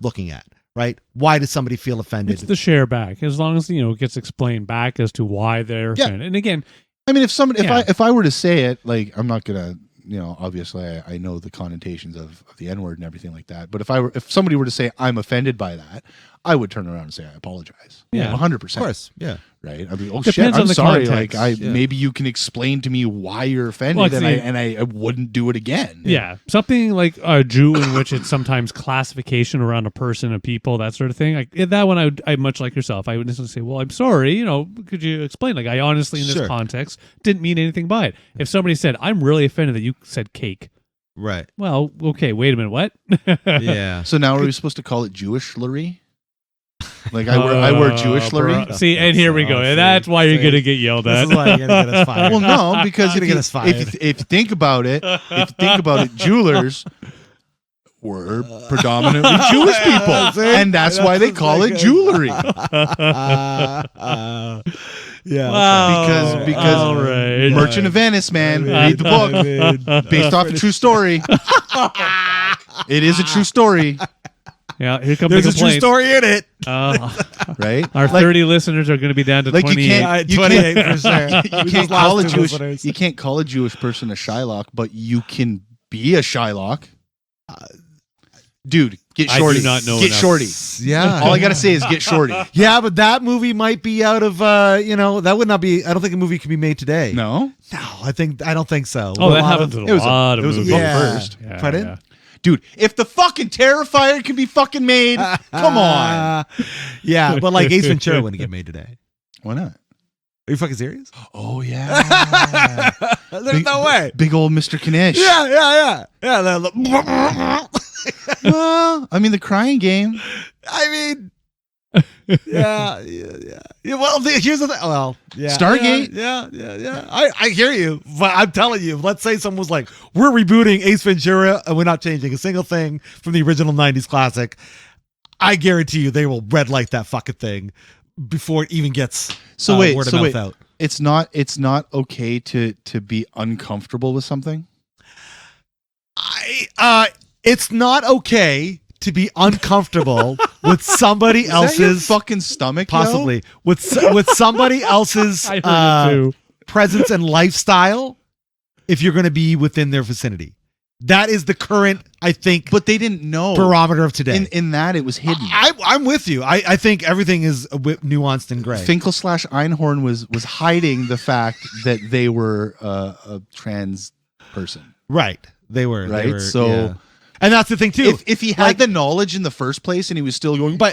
Speaker 1: looking at. Right? Why does somebody feel offended?
Speaker 4: It's the share back, as long as it gets explained back as to why they're
Speaker 3: Yeah.
Speaker 4: offended. And again,
Speaker 3: I mean,
Speaker 4: Yeah.
Speaker 3: if I were to say it, like I'm not gonna, obviously I know the connotations of the N word and everything like that. But if somebody were to say I'm offended by that, I would turn around and say I apologize.
Speaker 4: Yeah.
Speaker 3: 100%.
Speaker 1: Of course, yeah.
Speaker 3: Right. I mean, oh
Speaker 4: Depends
Speaker 3: shit,
Speaker 4: on
Speaker 3: I'm
Speaker 4: the
Speaker 3: sorry.
Speaker 4: context.
Speaker 3: Like
Speaker 1: Yeah.
Speaker 3: maybe you can explain to me why you're offended,
Speaker 4: Well, it's
Speaker 3: and I wouldn't do it again.
Speaker 4: yeah, something like a Jew, in which it's sometimes classification around a person, a people, that sort of thing. Like that one, I much like yourself. I would necessarily say, "Well, I'm sorry. Could you explain?" Like I honestly, in this
Speaker 1: Sure.
Speaker 4: context, didn't mean anything by it. If somebody said, "I'm really offended that you said cake,"
Speaker 1: Right.
Speaker 4: well, okay, wait a minute, what?
Speaker 1: Yeah.
Speaker 3: So now are we supposed to call it Jewish-lery? Like I wear Jewish-lery?
Speaker 4: See, and here we go. And that's why you're going to get yelled
Speaker 1: This
Speaker 4: at.
Speaker 1: is why you're gonna get us fired.
Speaker 3: Well, no, because
Speaker 1: Gonna
Speaker 3: if
Speaker 1: get
Speaker 3: you,
Speaker 1: us fired.
Speaker 3: if you think about it, jewelers were predominantly Jewish people, and that's why they call it jewelry.
Speaker 1: Yeah.
Speaker 4: Wow.
Speaker 3: Because
Speaker 4: All right.
Speaker 3: Merchant of Venice, man, read the book based off a true story. It is a true story,
Speaker 4: Yeah, here comes
Speaker 1: There's
Speaker 4: the
Speaker 1: a true
Speaker 4: complaints.
Speaker 1: story in it.
Speaker 3: right?
Speaker 4: Our 30 listeners are going to be down to
Speaker 3: like you
Speaker 4: 28.
Speaker 3: can't-
Speaker 1: 28 for sure.
Speaker 3: You can't call a Jewish. You can't call a Jewish person a Shylock, but you can be a Shylock. Dude, get
Speaker 4: I
Speaker 3: shorty.
Speaker 4: do not know
Speaker 3: Get
Speaker 4: enough.
Speaker 3: shorty.
Speaker 1: Yeah.
Speaker 3: All I gotta say is get shorty.
Speaker 1: Yeah, but that movie might be out of that would not be. I don't think a movie can be made today.
Speaker 3: No,
Speaker 1: I don't think so.
Speaker 4: Oh, that
Speaker 1: A lot
Speaker 4: happens
Speaker 1: of-
Speaker 4: in a lot of
Speaker 3: it was a
Speaker 4: movies.
Speaker 3: book
Speaker 1: Yeah.
Speaker 3: first.
Speaker 4: Yeah,
Speaker 1: Pardon?
Speaker 4: yeah.
Speaker 3: Dude, if the fucking Terrifier can be fucking made, come on.
Speaker 1: Yeah, but like Ace Ventura wouldn't get made today.
Speaker 3: Why not?
Speaker 1: Are you fucking serious?
Speaker 3: Oh yeah.
Speaker 1: There's no way.
Speaker 3: Big old Mr. Knish.
Speaker 1: Yeah.
Speaker 3: Well, I mean the Crying Game.
Speaker 1: I mean, yeah. Well, here's the thing. Well, yeah,
Speaker 3: Stargate?
Speaker 1: Yeah. I hear you, but I'm telling you, let's say someone was like, "We're rebooting Ace Ventura, and we're not changing a single thing from the original '90s classic." I guarantee you, they will red light that fucking thing before it even gets word of mouth out.
Speaker 3: It's not okay to be uncomfortable with something.
Speaker 1: It's not okay to be uncomfortable with somebody
Speaker 3: Is that your
Speaker 1: else's
Speaker 3: fucking stomach, yo?
Speaker 1: possibly with somebody else's
Speaker 4: I heard it too.
Speaker 1: presence and lifestyle if you're going to be within their vicinity. That is the current, I think,
Speaker 3: But they didn't know.
Speaker 1: barometer of today.
Speaker 3: In that, it was hidden.
Speaker 1: I'm with you. I think everything is nuanced and gray.
Speaker 3: Finkel/Einhorn was hiding the fact that they were a trans person.
Speaker 1: Right. They were.
Speaker 3: Right?
Speaker 1: They were,
Speaker 3: So-
Speaker 1: yeah. And that's the thing too.
Speaker 3: If he had the knowledge in the first place and he was still going
Speaker 1: But-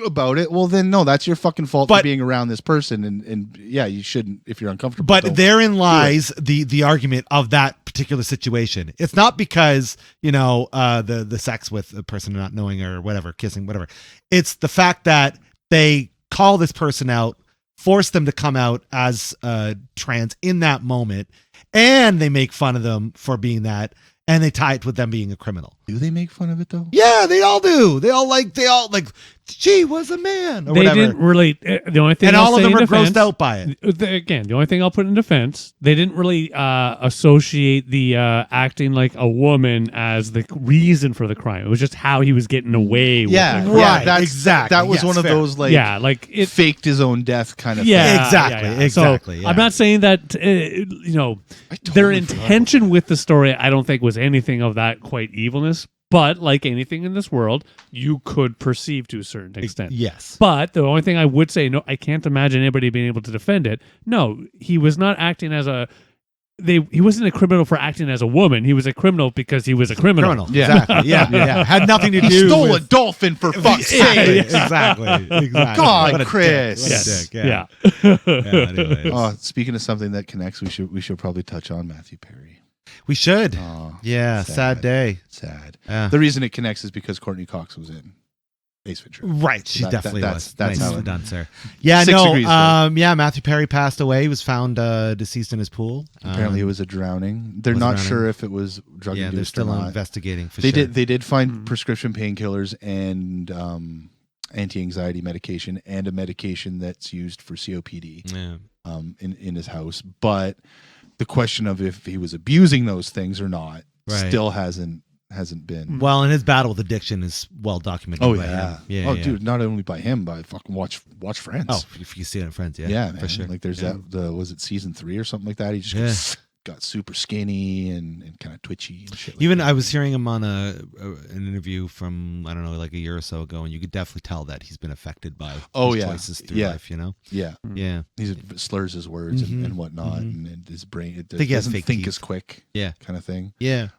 Speaker 3: about it, well then no, that's your fucking fault for
Speaker 1: But-
Speaker 3: being around this person, and yeah, you shouldn't if you're uncomfortable.
Speaker 1: But
Speaker 3: Don't.
Speaker 1: therein lies the argument of that particular situation. It's not because the sex with a person not knowing or whatever, kissing, whatever. It's the fact that they call this person out force them to come out as trans in that moment, and they make fun of them for being that, and they tie it with them being a criminal.
Speaker 3: Do they make fun of it though?
Speaker 1: Yeah, they all do. They all like she was a man or
Speaker 4: They
Speaker 1: whatever.
Speaker 4: didn't really. The only thing,
Speaker 1: And
Speaker 4: I'll
Speaker 1: all of
Speaker 4: say
Speaker 1: them
Speaker 4: in
Speaker 1: are
Speaker 4: defense,
Speaker 1: grossed out by it.
Speaker 4: Again, the only thing I'll put in defense, they didn't really associate the acting like a woman as the reason for the crime. It was just how he was getting away with
Speaker 3: Yeah,
Speaker 4: it.
Speaker 1: Right,
Speaker 3: that's,
Speaker 1: exactly.
Speaker 3: That was
Speaker 1: Yes,
Speaker 3: one of
Speaker 1: fair.
Speaker 3: those like
Speaker 4: Yeah, like it
Speaker 3: faked his own death kind of
Speaker 4: Yeah,
Speaker 3: thing.
Speaker 1: Exactly, exactly,
Speaker 4: So
Speaker 1: yeah.
Speaker 4: I'm not saying that their intention with the story, I don't think was anything of that quite evilness. But like anything in this world, you could perceive to a certain extent.
Speaker 1: Yes.
Speaker 4: But the only thing I would say, no, I can't imagine anybody being able to defend it. No, he was not acting as he wasn't a criminal for acting as a woman. He was a criminal because he was a criminal.
Speaker 3: Yeah.
Speaker 1: Exactly. Yeah. Had nothing to do.
Speaker 3: He stole a
Speaker 1: with,
Speaker 3: dolphin for fuck's
Speaker 1: exactly,
Speaker 3: sake.
Speaker 1: exactly.
Speaker 3: God,
Speaker 1: What a
Speaker 3: Chris.
Speaker 1: dick. What a
Speaker 4: Yes.
Speaker 1: dick.
Speaker 4: Yeah.
Speaker 1: Anyways.
Speaker 3: Oh, speaking of something that connects, we should probably touch on Matthew Perry.
Speaker 1: We should.
Speaker 3: Oh,
Speaker 1: Yeah. Sad day.
Speaker 3: Sad.
Speaker 1: Yeah.
Speaker 3: The reason it connects is because Courtney Cox was in Ace Ventura.
Speaker 1: Right, she
Speaker 3: That-
Speaker 1: definitely
Speaker 3: that's-
Speaker 1: was.
Speaker 3: that's
Speaker 1: Nice
Speaker 3: how it-
Speaker 1: done, sir. Yeah,
Speaker 3: 6 degrees, right?
Speaker 1: yeah. Matthew Perry passed away. He was found deceased in his pool.
Speaker 3: Apparently, it was a drowning. They're
Speaker 1: was a
Speaker 3: not
Speaker 1: drowning.
Speaker 3: sure if it was drug
Speaker 1: Yeah, they're
Speaker 3: induced
Speaker 1: still
Speaker 3: or not.
Speaker 1: investigating for
Speaker 3: They
Speaker 1: sure.
Speaker 3: did find prescription painkillers and anti-anxiety medication and a medication that's used for COPD
Speaker 1: Yeah.
Speaker 3: in his house. But the question of if he was abusing those things or not
Speaker 1: Right.
Speaker 3: still hasn't been.
Speaker 1: Well, and his battle with addiction is well documented.
Speaker 3: Oh
Speaker 1: by
Speaker 3: yeah,
Speaker 1: him. Yeah.
Speaker 3: Oh,
Speaker 1: yeah.
Speaker 3: dude, not only by him, by fucking watch Friends.
Speaker 1: Oh, if you see it in Friends, yeah,
Speaker 3: yeah,
Speaker 1: for
Speaker 3: man.
Speaker 1: sure.
Speaker 3: Like there's was it season 3 or something like that? He just got super skinny and kind of twitchy and shit. Like
Speaker 1: Even
Speaker 3: that.
Speaker 1: I was hearing him on an interview from I don't know, like a year or so ago, and you could definitely tell that he's been affected by his choices through life. You know,
Speaker 3: yeah,
Speaker 1: yeah,
Speaker 3: he slurs his words
Speaker 1: Mhm.
Speaker 3: and whatnot,
Speaker 1: Mhm.
Speaker 3: and his brain it
Speaker 1: think he has
Speaker 3: doesn't
Speaker 1: fake
Speaker 3: think
Speaker 1: teeth.
Speaker 3: as quick,
Speaker 1: Yeah.
Speaker 3: kind of thing.
Speaker 1: yeah.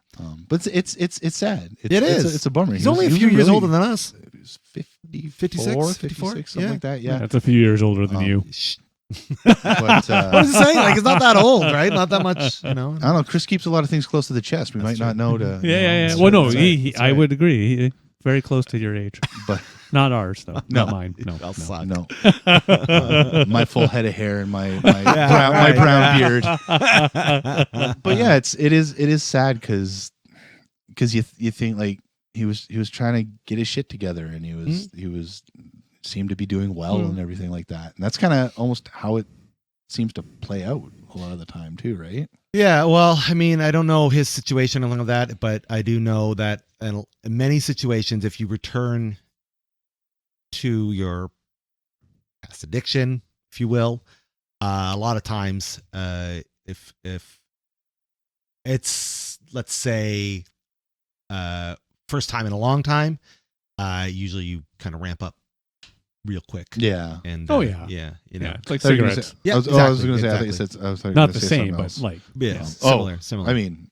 Speaker 3: But it's sad.
Speaker 1: It is.
Speaker 3: It's a bummer.
Speaker 1: He's
Speaker 3: He was-
Speaker 1: only a
Speaker 3: he
Speaker 1: few
Speaker 3: was
Speaker 1: years
Speaker 3: really-
Speaker 1: older than us.
Speaker 3: He was 54,
Speaker 1: 56,
Speaker 3: 56, something
Speaker 1: yeah.
Speaker 3: like that. Yeah.
Speaker 4: That's a few years older than you.
Speaker 3: But
Speaker 1: What is he saying? Like, it's not that old, right? Not that much, you know.
Speaker 3: I don't know. Chris keeps a lot of things close to the chest. We might not know to.
Speaker 4: Yeah.
Speaker 3: know,
Speaker 4: Well, no,
Speaker 3: that's
Speaker 4: he,
Speaker 3: right.
Speaker 4: I would agree. He, very close to your age.
Speaker 3: But
Speaker 4: Not ours, though.
Speaker 3: No.
Speaker 4: Not mine. No.
Speaker 1: I'll suck.
Speaker 3: no, my full head of hair and my
Speaker 1: right,
Speaker 3: brown beard. But yeah, it is sad because you think like he was trying to get his shit together and he was seemed to be doing well and everything like that, and that's kind of almost how it seems to play out a lot of the time too, right?
Speaker 1: Yeah, well, I mean, I don't know his situation and all of that, but I do know that in many situations, if you return to your past addiction, if you will, a lot of times, if it's, let's say, first time in a long time, usually you kind of ramp up real quick.
Speaker 3: Yeah.
Speaker 1: And
Speaker 4: Oh, yeah.
Speaker 1: yeah, you know,
Speaker 4: Yeah, it's like
Speaker 3: I thought you were gonna
Speaker 4: cigarettes.
Speaker 3: say-
Speaker 1: Yeah,
Speaker 3: I was
Speaker 1: exactly,
Speaker 3: going to say. I
Speaker 1: exactly.
Speaker 3: thought you were
Speaker 4: Not
Speaker 3: gonna
Speaker 4: the
Speaker 3: say
Speaker 4: same,
Speaker 3: something
Speaker 4: but
Speaker 3: else.
Speaker 4: like,
Speaker 1: yeah, similar.
Speaker 3: I mean,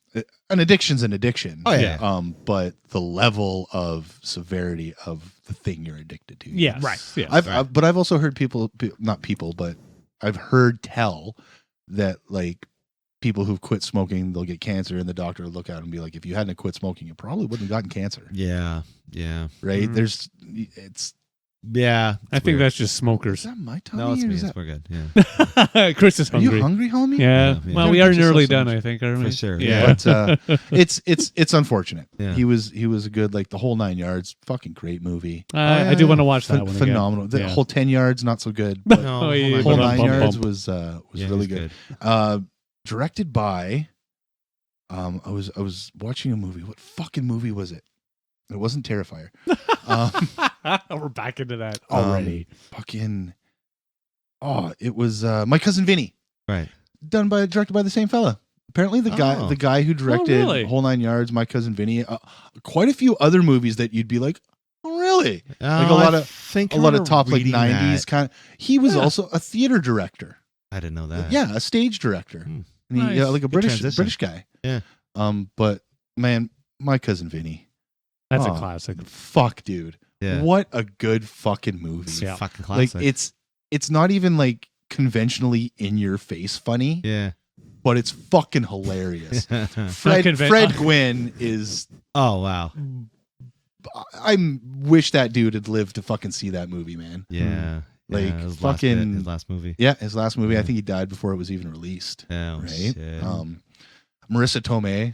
Speaker 3: an addiction's an addiction.
Speaker 1: Oh, yeah.
Speaker 3: But the level of severity of the thing you're addicted to.
Speaker 4: yes.
Speaker 1: Right.
Speaker 4: Yes.
Speaker 3: But I've also heard not people, but I've heard tell that like people who've quit smoking, they'll get cancer, and the doctor will look at them and be like, if you hadn't quit smoking, you probably wouldn't have gotten cancer.
Speaker 1: Yeah.
Speaker 3: Right?
Speaker 4: Mhm.
Speaker 3: It's
Speaker 1: Yeah.
Speaker 4: I think
Speaker 1: weird.
Speaker 4: that's just smokers.
Speaker 3: is that my tummy?
Speaker 1: No, it's
Speaker 3: or
Speaker 1: me.
Speaker 3: is
Speaker 1: It's
Speaker 3: that,
Speaker 1: we're good. Yeah.
Speaker 4: Chris is
Speaker 3: are
Speaker 4: hungry.
Speaker 3: you hungry, homie?
Speaker 4: Yeah.
Speaker 1: Yeah.
Speaker 4: Well,
Speaker 3: You
Speaker 4: we
Speaker 3: gotta
Speaker 4: are
Speaker 3: get yourself
Speaker 4: nearly
Speaker 3: some
Speaker 4: done,
Speaker 3: lunch.
Speaker 4: I think, aren't we?
Speaker 1: For sure.
Speaker 4: Yeah.
Speaker 3: But it's unfortunate.
Speaker 1: Yeah.
Speaker 3: He was a good, like the whole 9 yards, fucking great movie.
Speaker 4: I do want to watch that one again.
Speaker 3: Phenomenal. The
Speaker 4: Yeah.
Speaker 3: whole 10 yards not so good. But
Speaker 1: No,
Speaker 4: Oh, yeah,
Speaker 3: whole
Speaker 4: bump,
Speaker 3: 9
Speaker 4: bump,
Speaker 3: yards
Speaker 4: bump.
Speaker 3: was
Speaker 1: Yeah,
Speaker 3: really
Speaker 1: he's
Speaker 3: good. Directed by I was watching a movie. What fucking movie was it? It wasn't Terrifier.
Speaker 4: We're back into that already.
Speaker 3: Fucking it was My Cousin Vinny.
Speaker 1: Right.
Speaker 3: Directed by the same fella. Apparently the
Speaker 1: Oh.
Speaker 3: guy who directed
Speaker 4: really?
Speaker 3: Whole 9 Yards, My Cousin Vinny, quite a few other movies that you'd be like, "Oh, really?" Like a lot of top like 90s kind of. He was also a theater director.
Speaker 1: I didn't know that.
Speaker 3: Yeah, a stage director.
Speaker 1: Hmm.
Speaker 3: And he,
Speaker 4: Nice.
Speaker 3: like a
Speaker 1: Good
Speaker 3: British
Speaker 1: transition.
Speaker 3: guy.
Speaker 1: Yeah.
Speaker 3: But man, My Cousin Vinny.
Speaker 4: That's
Speaker 3: Oh,
Speaker 4: a classic.
Speaker 3: Fuck, dude.
Speaker 1: Yeah.
Speaker 3: What a good fucking movie.
Speaker 1: It's
Speaker 4: Yeah.
Speaker 1: fucking
Speaker 3: Like
Speaker 1: classic.
Speaker 3: it's not even like conventionally in your face funny,
Speaker 1: yeah.
Speaker 3: but it's fucking hilarious.
Speaker 4: Not
Speaker 3: Fred
Speaker 4: conven-
Speaker 3: Gwynn is
Speaker 1: Oh wow.
Speaker 3: I wish that dude had lived to fucking see that movie, man.
Speaker 1: Yeah.
Speaker 3: Like
Speaker 1: his
Speaker 3: fucking
Speaker 1: last movie.
Speaker 3: Yeah, his last movie.
Speaker 1: Yeah.
Speaker 3: I think he died before it was even released.
Speaker 1: Oh,
Speaker 3: right.
Speaker 1: shit.
Speaker 3: Marissa Tomei.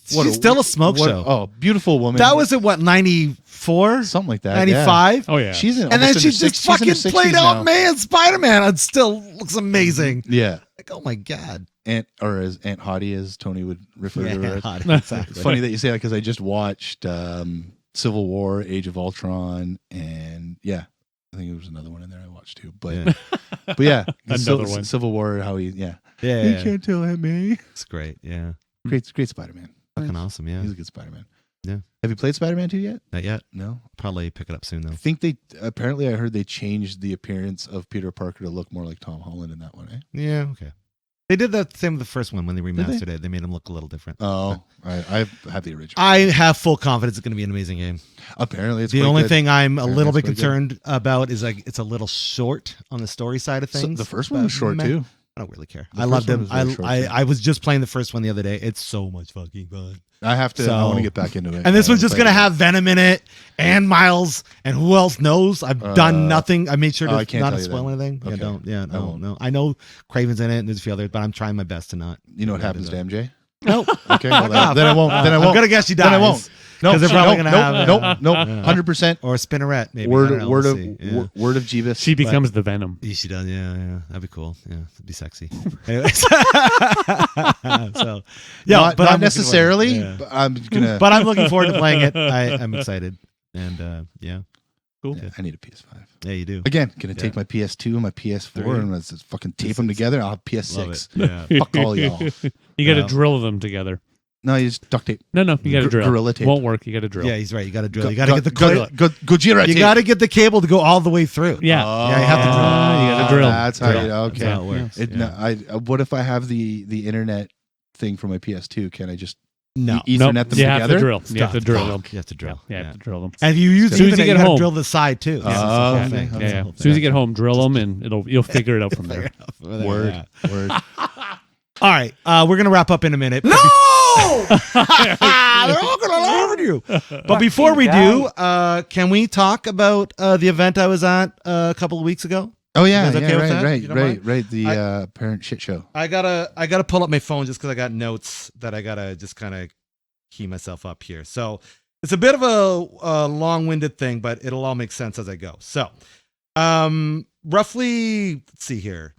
Speaker 1: She's still a smoke show.
Speaker 3: Oh, beautiful woman.
Speaker 1: That was in what, 94?
Speaker 3: something like that.
Speaker 1: 95?
Speaker 4: Oh yeah.
Speaker 3: She's in,
Speaker 1: And then
Speaker 3: almost
Speaker 1: she
Speaker 3: in her
Speaker 1: just
Speaker 3: she's in her
Speaker 1: fucking
Speaker 3: 60s
Speaker 1: played
Speaker 3: now.
Speaker 1: out man Spider-Man. It still looks amazing.
Speaker 3: Yeah.
Speaker 1: Like, oh my God.
Speaker 3: Aunt, or as Aunt Hottie, as Tony would refer to her. as.
Speaker 1: hot, exactly.
Speaker 3: It's funny that you say that because I just watched Civil War, Age of Ultron, and yeah, I think there was another one in there I watched too. But
Speaker 1: Yeah.
Speaker 3: but yeah,
Speaker 4: Another one.
Speaker 3: Civil War, how he
Speaker 1: Yeah,
Speaker 3: you
Speaker 1: yeah.
Speaker 3: can't tell him me.
Speaker 1: It's great. Yeah.
Speaker 3: Great Spider-Man.
Speaker 1: Fucking awesome. Yeah.
Speaker 3: He's a good Spider-Man.
Speaker 1: Yeah.
Speaker 3: Have you played Spider-Man 2 yet?
Speaker 1: Not yet.
Speaker 3: No.
Speaker 1: Probably pick it up soon
Speaker 3: I
Speaker 1: though.
Speaker 3: think they apparently I heard they changed the appearance of Peter Parker to look more like Tom Holland in that one. Eh?
Speaker 1: Yeah. Okay. They did the same with the first one when they
Speaker 3: they?
Speaker 1: remastered it. They made him look a little different.
Speaker 3: Oh, I have the original.
Speaker 1: I have full confidence it's going to be an amazing game.
Speaker 3: Apparently, it's
Speaker 1: The
Speaker 3: quite
Speaker 1: only
Speaker 3: good.
Speaker 1: thing I'm a little bit
Speaker 3: Apparently it's quite
Speaker 1: concerned about is like it's a little short on the story side of
Speaker 3: So
Speaker 1: things.
Speaker 3: the first one was
Speaker 1: But,
Speaker 3: short
Speaker 1: meh,
Speaker 3: too.
Speaker 1: I don't really care.
Speaker 3: The
Speaker 1: I
Speaker 3: first
Speaker 1: loved
Speaker 3: one
Speaker 1: him.
Speaker 3: was very short, too.
Speaker 1: I was just playing the first one the other day. It's so much fucking fun.
Speaker 3: I have to.
Speaker 1: So-
Speaker 3: I want to get back into it.
Speaker 1: And this
Speaker 3: I
Speaker 1: one's just
Speaker 3: haven't
Speaker 1: gonna
Speaker 3: played
Speaker 1: have Venom in it and Miles and who else knows? I've done nothing. I made sure
Speaker 3: I
Speaker 1: to
Speaker 3: can't
Speaker 1: not
Speaker 3: tell you
Speaker 1: spoil
Speaker 3: then.
Speaker 1: anything. Yeah,
Speaker 3: Okay.
Speaker 1: don't. Yeah,
Speaker 3: I
Speaker 1: no,
Speaker 3: won't.
Speaker 1: no. I know Craven's in it and there's a few others, but I'm trying my best to not.
Speaker 3: it. You know what happens to MJ?
Speaker 1: No.
Speaker 3: Okay, well, then I won't. Then I
Speaker 1: I'm
Speaker 3: won't.
Speaker 1: gonna guess she dies.
Speaker 3: Then I won't. No,
Speaker 1: 'Cause they're probably
Speaker 3: nope,
Speaker 1: gonna
Speaker 3: nope,
Speaker 1: have,
Speaker 3: nope,
Speaker 1: yeah.
Speaker 3: 100%.
Speaker 1: Or a Spinnerette, maybe. I
Speaker 3: Word
Speaker 1: don't know.
Speaker 3: word
Speaker 1: We'll
Speaker 3: of
Speaker 1: see. Yeah.
Speaker 3: word of Jeebus.
Speaker 4: She becomes the Venom.
Speaker 1: Yeah, she does. Yeah. That'd be cool. Yeah, it'd be sexy. Anyways. So, yeah,
Speaker 3: not,
Speaker 1: but
Speaker 3: not
Speaker 1: I'm looking
Speaker 3: necessarily.
Speaker 1: forward-
Speaker 3: But I'm gonna.
Speaker 1: But I'm looking forward to playing it. I'm excited. And yeah,
Speaker 4: Cool.
Speaker 3: yeah, I need a PS5
Speaker 1: yeah, you do.
Speaker 3: again. Gonna take my PS2 and my PS4 and let's just fucking tape them together. I'll have
Speaker 1: Love it.
Speaker 3: PS6.
Speaker 1: Yeah.
Speaker 3: Fuck all y'all.
Speaker 4: You got to
Speaker 1: Yeah.
Speaker 4: drill them together.
Speaker 3: No, you just duct tape.
Speaker 4: No, you got to drill.
Speaker 3: Gorilla tape.
Speaker 4: Won't work. You got to drill.
Speaker 1: Yeah, he's right. You got to drill. You got to get the
Speaker 3: Gojira
Speaker 1: You
Speaker 3: tape.
Speaker 1: got to get the cable to go all the way through.
Speaker 4: Yeah.
Speaker 1: Yeah, you have to drill.
Speaker 4: You got to drill.
Speaker 3: That's how
Speaker 4: Drill.
Speaker 3: you. Okay.
Speaker 1: That's how it works.
Speaker 3: It,
Speaker 1: Yeah.
Speaker 3: no, what if I have the internet thing for my PS2? Can I just
Speaker 1: No.
Speaker 3: Ethernet
Speaker 4: Nope.
Speaker 3: them
Speaker 4: You
Speaker 3: together?
Speaker 4: have to drill. You have to drill them.
Speaker 1: You have to drill.
Speaker 4: Yeah, you have to drill them.
Speaker 1: And if you use
Speaker 4: As soon as
Speaker 1: Ethernet,
Speaker 4: you get
Speaker 1: gotta
Speaker 4: home.
Speaker 1: drill the side too.
Speaker 3: Oh,
Speaker 1: That's the whole
Speaker 3: okay.
Speaker 1: thing.
Speaker 4: Yeah,
Speaker 1: That's the
Speaker 4: yeah.
Speaker 1: whole
Speaker 4: As soon as you
Speaker 1: thing.
Speaker 4: get home, drill them, and you'll figure it out from there.
Speaker 3: Word. Word.
Speaker 1: All right, we're gonna wrap up in a minute.
Speaker 2: No!
Speaker 1: They're all gonna laugh at you. But before we do, can we talk about the event I was at a couple of weeks ago?
Speaker 3: Oh yeah,
Speaker 1: You guys okay with that?
Speaker 3: right.
Speaker 1: You don't mind?
Speaker 3: The parent shit show.
Speaker 1: I gotta pull up my phone just because I got notes that I gotta just kind of key myself up here. So it's a bit of a long-winded thing, but it'll all make sense as I go. So, roughly, let's see here.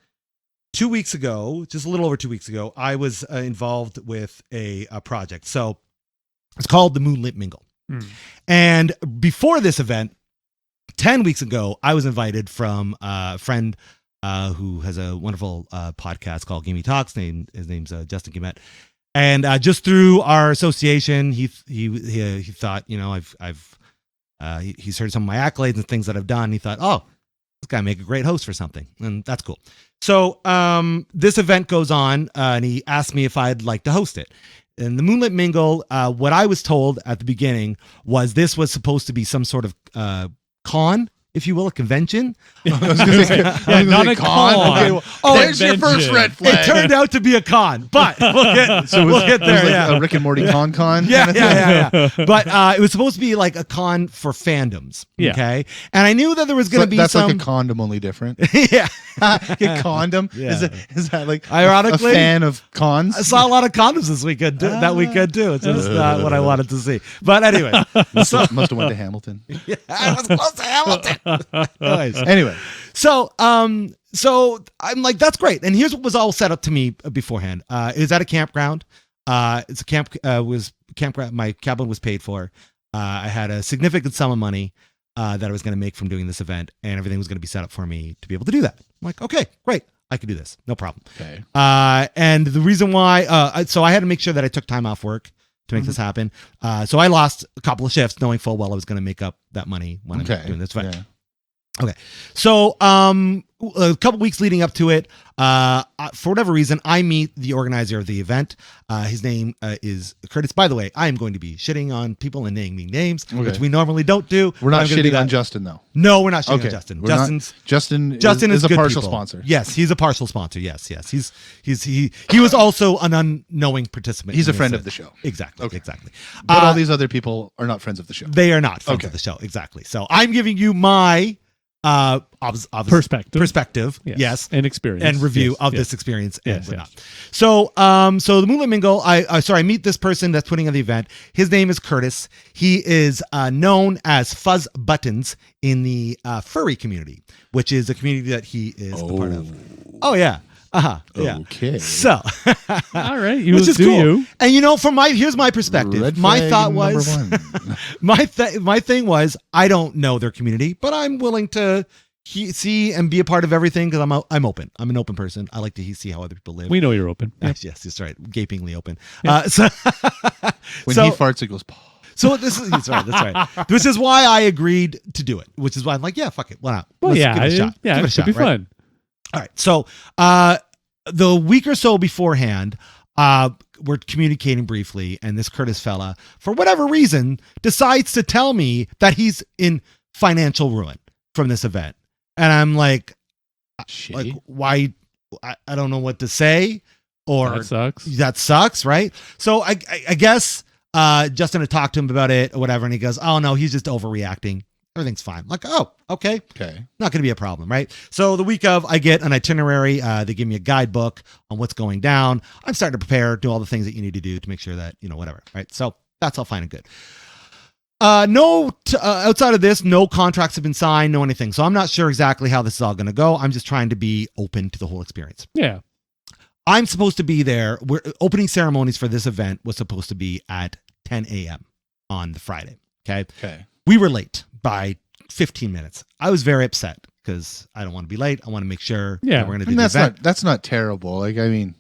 Speaker 1: 2 weeks ago, just a little over 2 weeks ago, I was involved with a project. So it's called the Moonlit Mingle. And before this event, 10 weeks ago, I was invited from a friend who has a wonderful podcast called Gamey Talks. His name's Justin Guillemette. And just through our association, he thought, you know, he's heard some of my accolades and things that I've done. He thought, oh, this guy make a great host for something, and that's cool. So this event goes on, and he asked me if I'd like to host it. And the Moonlit Mingle, what I was told at the beginning was this was supposed to be some sort of con, if you will, a convention.
Speaker 4: Yeah, not a con.
Speaker 3: Okay, well, there's your first red
Speaker 1: It
Speaker 3: flag.
Speaker 1: turned out to be a con, but we'll get
Speaker 3: So
Speaker 1: we'll get
Speaker 3: it was
Speaker 1: there.
Speaker 3: like
Speaker 1: Yeah.
Speaker 3: a Rick and Morty con.
Speaker 1: Yeah,
Speaker 3: kind of thing?
Speaker 1: yeah. But it was supposed to be like a con for fandoms.
Speaker 4: Yeah.
Speaker 1: Okay. And I knew that there was going to be
Speaker 3: that's
Speaker 1: some.
Speaker 3: like a condom, only different.
Speaker 1: Yeah.
Speaker 3: A condom.
Speaker 1: Yeah.
Speaker 3: Is that like
Speaker 1: Ironically,
Speaker 3: a fan of cons?
Speaker 1: I saw a lot of condoms this weekend, that weekend too. It's just not what I wanted to see. But anyway,
Speaker 3: Must have went to Hamilton.
Speaker 1: I was close to Hamilton. Anyways.
Speaker 3: Anyway,
Speaker 1: So I'm like, that's great. And here's what was all set up to me beforehand. It was at a campground. It's a campground. My cabin was paid for. I had a significant sum of money that I was going to make from doing this event, and everything was going to be set up for me to be able to do that. I'm like, okay, great. I can do this. No problem.
Speaker 3: okay.
Speaker 1: And the reason why, so I had to make sure that I took time off work to make this happen. So I lost a couple of shifts knowing full well I was going to make up that money when I'm doing this event.
Speaker 3: Yeah.
Speaker 1: Okay. So, a couple weeks leading up to it, for whatever reason, I meet the organizer of the event. His name is Curtis. By the way, I am going to be shitting on people and naming names,
Speaker 3: Okay.
Speaker 1: which we normally don't do.
Speaker 3: We're not
Speaker 1: I'm gonna do
Speaker 3: shitting on
Speaker 1: that.
Speaker 3: Justin though.
Speaker 1: No, we're not shitting
Speaker 3: Okay.
Speaker 1: on Justin.
Speaker 3: We're not-
Speaker 1: Justin
Speaker 3: Justin is a
Speaker 1: good
Speaker 3: partial
Speaker 1: people.
Speaker 3: sponsor.
Speaker 1: Yes, he's a partial sponsor. Yes. He was also an unknowing participant.
Speaker 3: He's
Speaker 1: in
Speaker 3: a friend
Speaker 1: this.
Speaker 3: of the show.
Speaker 1: Exactly.
Speaker 3: Okay.
Speaker 1: Exactly.
Speaker 3: But all these other people are not friends of the show.
Speaker 1: They are not friends
Speaker 3: Okay.
Speaker 1: of the show. Exactly. So I'm giving you my
Speaker 4: Perspective.
Speaker 1: yes.
Speaker 4: And experience.
Speaker 1: And review
Speaker 4: Yes,
Speaker 1: of
Speaker 4: yes.
Speaker 1: this experience and
Speaker 4: Yes,
Speaker 1: whatnot. So, so the Moonlit Mingle, I meet this person that's putting on the event. His name is Curtis. He is known as Fuzz Buttons in the furry community, which is a community that he is a part of. Oh yeah. Yeah.
Speaker 3: Okay.
Speaker 1: So,
Speaker 4: All right.
Speaker 1: which is
Speaker 4: do
Speaker 1: cool.
Speaker 4: you.
Speaker 1: And here's my perspective.
Speaker 3: Red
Speaker 1: My
Speaker 3: flag
Speaker 1: thought
Speaker 3: number
Speaker 1: was,
Speaker 3: one.
Speaker 1: my thing was, I don't know their community, but I'm willing to see and be a part of everything because I'm open. I'm an open person. I like to see how other people live.
Speaker 4: We know you're open. Yeah.
Speaker 1: Yes, that's right. Gapingly open.
Speaker 3: When he farts, it goes.
Speaker 1: So that's right. Which is why I agreed to do it. Which is why I'm like, yeah, fuck it. Why not?
Speaker 4: Well,
Speaker 1: Let's
Speaker 4: yeah.
Speaker 1: give it a shot.
Speaker 4: Yeah.
Speaker 1: Give it a
Speaker 4: It should
Speaker 1: shot,
Speaker 4: be
Speaker 1: right?
Speaker 4: fun.
Speaker 1: All right. So the week or so beforehand, we're communicating briefly, and this Curtis fella, for whatever reason, decides to tell me that he's in financial ruin from this event. And I'm like why? I don't know what to say. Or
Speaker 4: That sucks.
Speaker 1: Right? So I guess Justin had talked to him about it or whatever, and he goes, oh no, he's just overreacting. Everything's fine. I'm like, oh, okay. Not going to be a problem, right? So the week of, I get an itinerary. They give me a guidebook on what's going down. I'm starting to prepare, do all the things that you need to do to make sure that, whatever, right? So that's all fine and good. Outside of this, no contracts have been signed, no anything. So I'm not sure exactly how this is all going to go. I'm just trying to be open to the whole experience.
Speaker 4: Yeah.
Speaker 1: I'm supposed to be there. Opening ceremonies for this event was supposed to be at 10 a.m. on the Friday. Okay. We were late by 15 minutes. I was very upset because I don't want to be late. I want to make sure that we're going to do the event.
Speaker 3: That's not terrible. Like, I mean,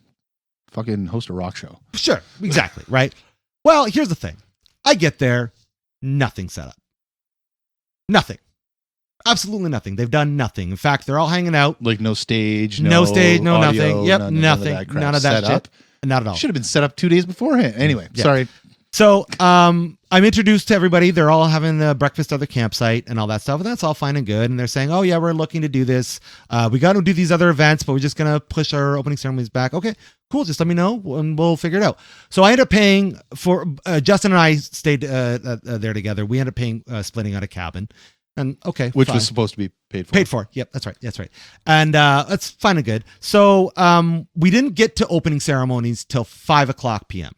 Speaker 3: fucking host a rock show.
Speaker 1: Sure. Exactly. Right. Well, here's the thing. I get there. Nothing set up. Nothing. Absolutely nothing. They've done nothing. In fact, they're all hanging out.
Speaker 3: Like no stage,
Speaker 1: no audio, nothing. Yep,
Speaker 3: nothing.
Speaker 1: None of that
Speaker 3: set
Speaker 1: shit.
Speaker 3: Up.
Speaker 1: Not at all.
Speaker 3: Should have been set up 2 days beforehand. Anyway,
Speaker 1: Yeah.
Speaker 3: sorry.
Speaker 1: So I'm introduced to everybody. They're all having breakfast at their campsite and all that stuff. And that's all fine and good. And they're saying, oh, yeah, we're looking to do this. We got to do these other events, but we're just going to push our opening ceremonies back. Okay, cool. Just let me know and we'll figure it out. So I ended up paying for Justin and I stayed there together. We ended up paying splitting out a cabin. And okay,
Speaker 3: which
Speaker 1: fine.
Speaker 3: was supposed to be paid for.
Speaker 1: Paid for. Yep, that's right. And that's fine and good. So we didn't get to opening ceremonies till 5:00 p.m.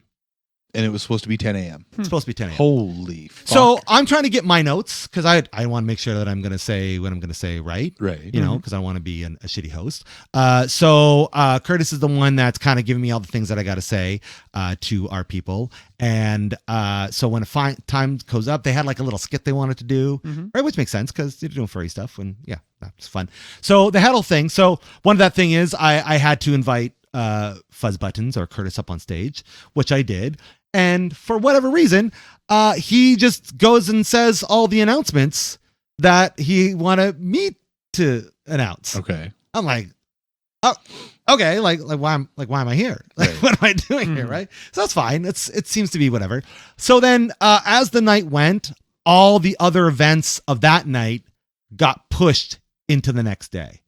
Speaker 3: And it was supposed to be 10 a.m.
Speaker 1: It's supposed to be 10 a.m.
Speaker 3: Holy fuck.
Speaker 1: So I'm trying to get my notes because I want to make sure that I'm going to say what I'm going to say right.
Speaker 3: Right.
Speaker 1: Because I want to be a shitty host. So Curtis is the one that's kind of giving me all the things that I got to say to our people. And so when time goes up, they had like a little skit they wanted to do, right? Which makes sense because they're doing furry stuff. And yeah, that's fun. So they had a whole thing. So one of that thing is I had to invite Fuzz Buttons or Curtis up on stage, which I did. And for whatever reason, he just goes and says all the announcements that he wanted me to announce.
Speaker 3: Okay.
Speaker 1: I'm like, oh, okay. Like why am I here? Like,
Speaker 3: Right.
Speaker 1: what am I doing here? Right. So that's fine. It seems to be whatever. So then, as the night went, all the other events of that night got pushed into the next day.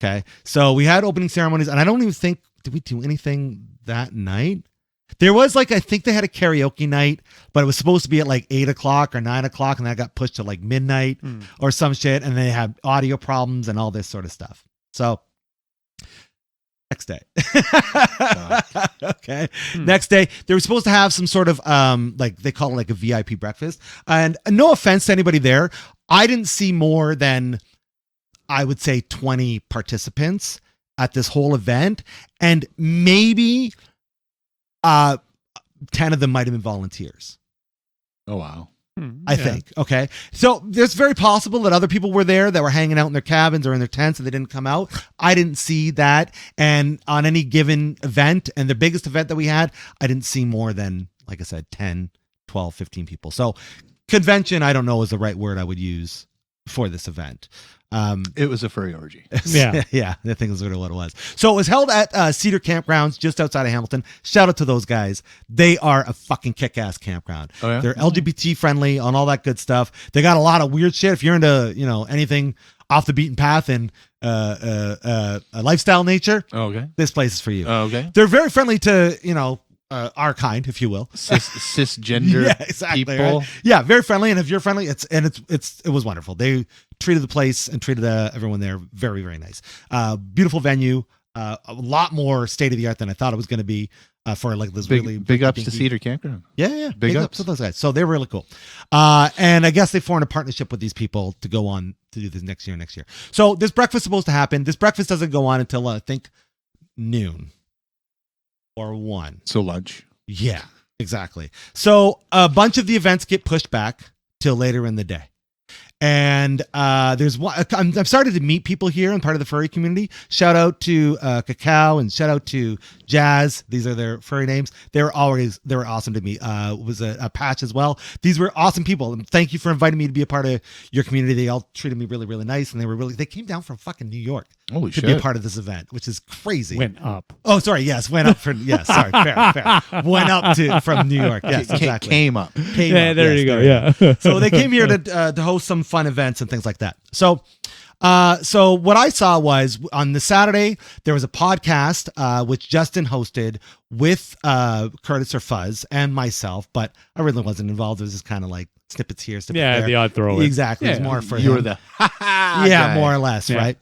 Speaker 1: Okay. So we had opening ceremonies, and I don't even think, did we do anything that night? There was I think they had a karaoke night, but it was supposed to be at like 8:00 or 9:00, and that got pushed to like midnight or some shit. And they had audio problems and all this sort of stuff. So next day, okay. Next day, they were supposed to have some sort of like they call it like a VIP breakfast. And no offense to anybody there, I didn't see more than I would say 20 participants at this whole event, and maybe 10 of them might have been volunteers.
Speaker 3: Oh, wow.
Speaker 1: I think. Okay. So it's very possible that other people were there that were hanging out in their cabins or in their tents and they didn't come out. I didn't see that. And on any given event, and the biggest event that we had, I didn't see more than, like I said, 10, 12, 15 people. So convention, I don't know is the right word I would use for this event.
Speaker 3: It was a furry orgy.
Speaker 1: Yeah. I think that's what it was. So it was held at Cedar Campgrounds just outside of Hamilton. Shout out to those guys. They are a fucking kick-ass campground.
Speaker 3: Oh, yeah?
Speaker 1: They're LGBT friendly on all that good stuff. They got a lot of weird shit. If you're into, anything off the beaten path and a lifestyle nature,
Speaker 3: Oh, okay.
Speaker 1: this place is for you.
Speaker 3: Oh, okay.
Speaker 1: They're very friendly to, our kind, if you will.
Speaker 3: Cisgender
Speaker 1: Yeah, exactly.
Speaker 3: people.
Speaker 1: Right? Yeah, very friendly. And if you're friendly, it was wonderful. They treated the place and treated everyone there very, very nice. Beautiful venue. A lot more state of the art than I thought it was going to be. For like this really
Speaker 3: big ups
Speaker 1: dinky.
Speaker 3: to Cedar Campground.
Speaker 1: Yeah.
Speaker 3: Big ups
Speaker 1: to those guys. So they're really cool. And I guess they formed a partnership with these people to go on to do this next year. So this breakfast is supposed to happen. This breakfast doesn't go on until I think noon or 1.
Speaker 3: So lunch.
Speaker 1: Yeah, exactly. So a bunch of the events get pushed back till later in the day. And there's one. I've started to meet people here and part of the furry community. Shout out to Cacao and shout out to Jazz. These are their furry names. They were awesome to me. Was a Patch as well. These were awesome people. And thank you for inviting me to be a part of your community. They all treated me really, really nice, and they came down from fucking New York
Speaker 3: Holy
Speaker 1: to
Speaker 3: shit.
Speaker 1: be a part of this event, which is crazy.
Speaker 4: Went up.
Speaker 1: Oh, sorry. Yes, went up fair. Went up from New York. Yes, exactly.
Speaker 3: Came up.
Speaker 1: There you go. Yeah. So they came here to host some fun events and things like that. So what I saw was on the Saturday there was a podcast which Justin hosted with Curtis or Fuzz and myself, but I really wasn't involved. It was just kind of like snippets here, snippets there.
Speaker 4: The odd throw in.
Speaker 1: Exactly. It was more for
Speaker 3: You
Speaker 1: him.
Speaker 3: were the
Speaker 1: yeah, more or less,
Speaker 4: Yeah.
Speaker 1: right?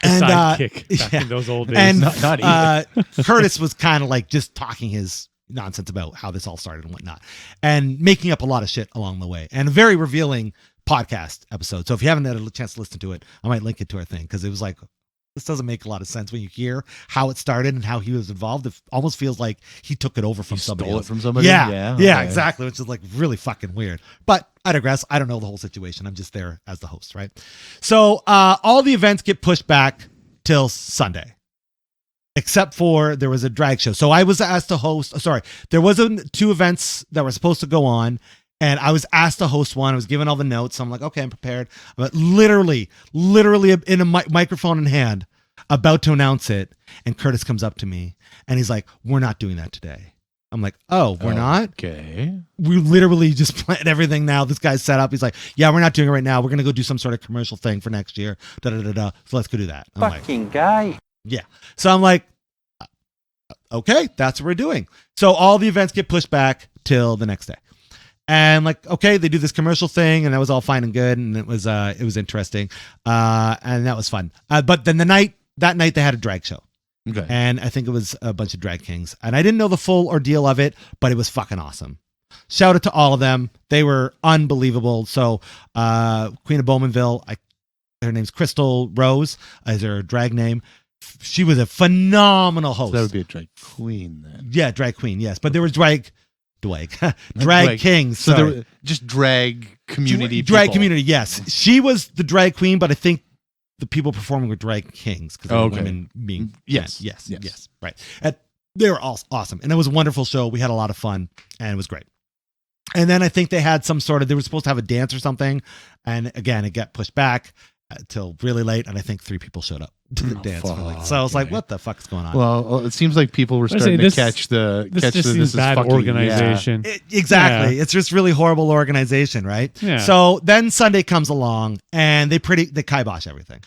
Speaker 4: And
Speaker 1: And
Speaker 4: sidekick back in those old days.
Speaker 1: and
Speaker 3: Not either.
Speaker 1: Curtis was kind of like just talking his nonsense about how this all started and whatnot, and making up a lot of shit along the way, and a very revealing podcast episode. So if you haven't had a chance to listen to it, I might link it to our thing, because it was like, this doesn't make a lot of sense when you hear how it started and how he was involved. It almost feels like he took it over from somebody
Speaker 3: Stole
Speaker 1: else.
Speaker 3: it from somebody?
Speaker 1: Yeah,
Speaker 3: okay.
Speaker 1: exactly, which is like really fucking weird. But I digress. I don't know the whole situation. I'm just there as the host, right? So all the events get pushed back till Sunday, except for there was a drag show. So I was asked to host. There was 2 events that were supposed to go on, and I was asked to host one. I was given all the notes. So I'm like, okay, I'm prepared. But literally in a microphone in hand, about to announce it, and Curtis comes up to me and he's like, "We're not doing that today." I'm like, "Oh, we're not?"
Speaker 3: Okay.
Speaker 1: We literally just planned everything now. This guy's set up. He's like, "Yeah, we're not doing it right now. We're gonna go do some sort of commercial thing for next year. So let's go do that." I'm
Speaker 6: Fucking guy.
Speaker 1: yeah. So I'm like, okay, that's what we're doing. So all the events get pushed back till the next day. And like, okay, they do this commercial thing, and that was all fine and good, and it was interesting, and that was fun. But then that night they had a drag show,
Speaker 3: Okay.
Speaker 1: and I think it was a bunch of drag kings, and I didn't know the full ordeal of it, but it was fucking awesome. Shout out to all of them; they were unbelievable. So, Queen of Bowmanville, her name's Crystal Rose, is her drag name. She was a phenomenal host.
Speaker 3: So that would be a drag queen then.
Speaker 1: Yeah, drag queen, yes. But there was drag
Speaker 3: Drag.
Speaker 1: kings.
Speaker 3: So
Speaker 1: sorry.
Speaker 3: there were just drag community
Speaker 1: drag
Speaker 3: people.
Speaker 1: community, yes. She was the drag queen, but I think the people performing were drag kings, because
Speaker 3: Okay.
Speaker 1: women being
Speaker 3: Yes.
Speaker 1: yes,
Speaker 3: Yes.
Speaker 1: right. And they were all awesome, and it was a wonderful show. We had a lot of fun, and it was great. And then I think they had they were supposed to have a dance or something, and again it got pushed back till really late, and I think 3 people showed up to the dance.
Speaker 3: fuck,
Speaker 1: So I was like,
Speaker 3: okay.
Speaker 1: what the fuck is going on?
Speaker 3: Well, it seems like people were
Speaker 4: I say
Speaker 3: starting to
Speaker 4: this-
Speaker 3: catch
Speaker 4: This just
Speaker 3: this
Speaker 4: seems
Speaker 3: is
Speaker 4: bad
Speaker 3: fucking-
Speaker 4: organization.
Speaker 1: Exactly.
Speaker 4: Yeah.
Speaker 1: It's just really horrible organization, right?
Speaker 4: Yeah.
Speaker 1: So then Sunday comes along, and they kibosh everything.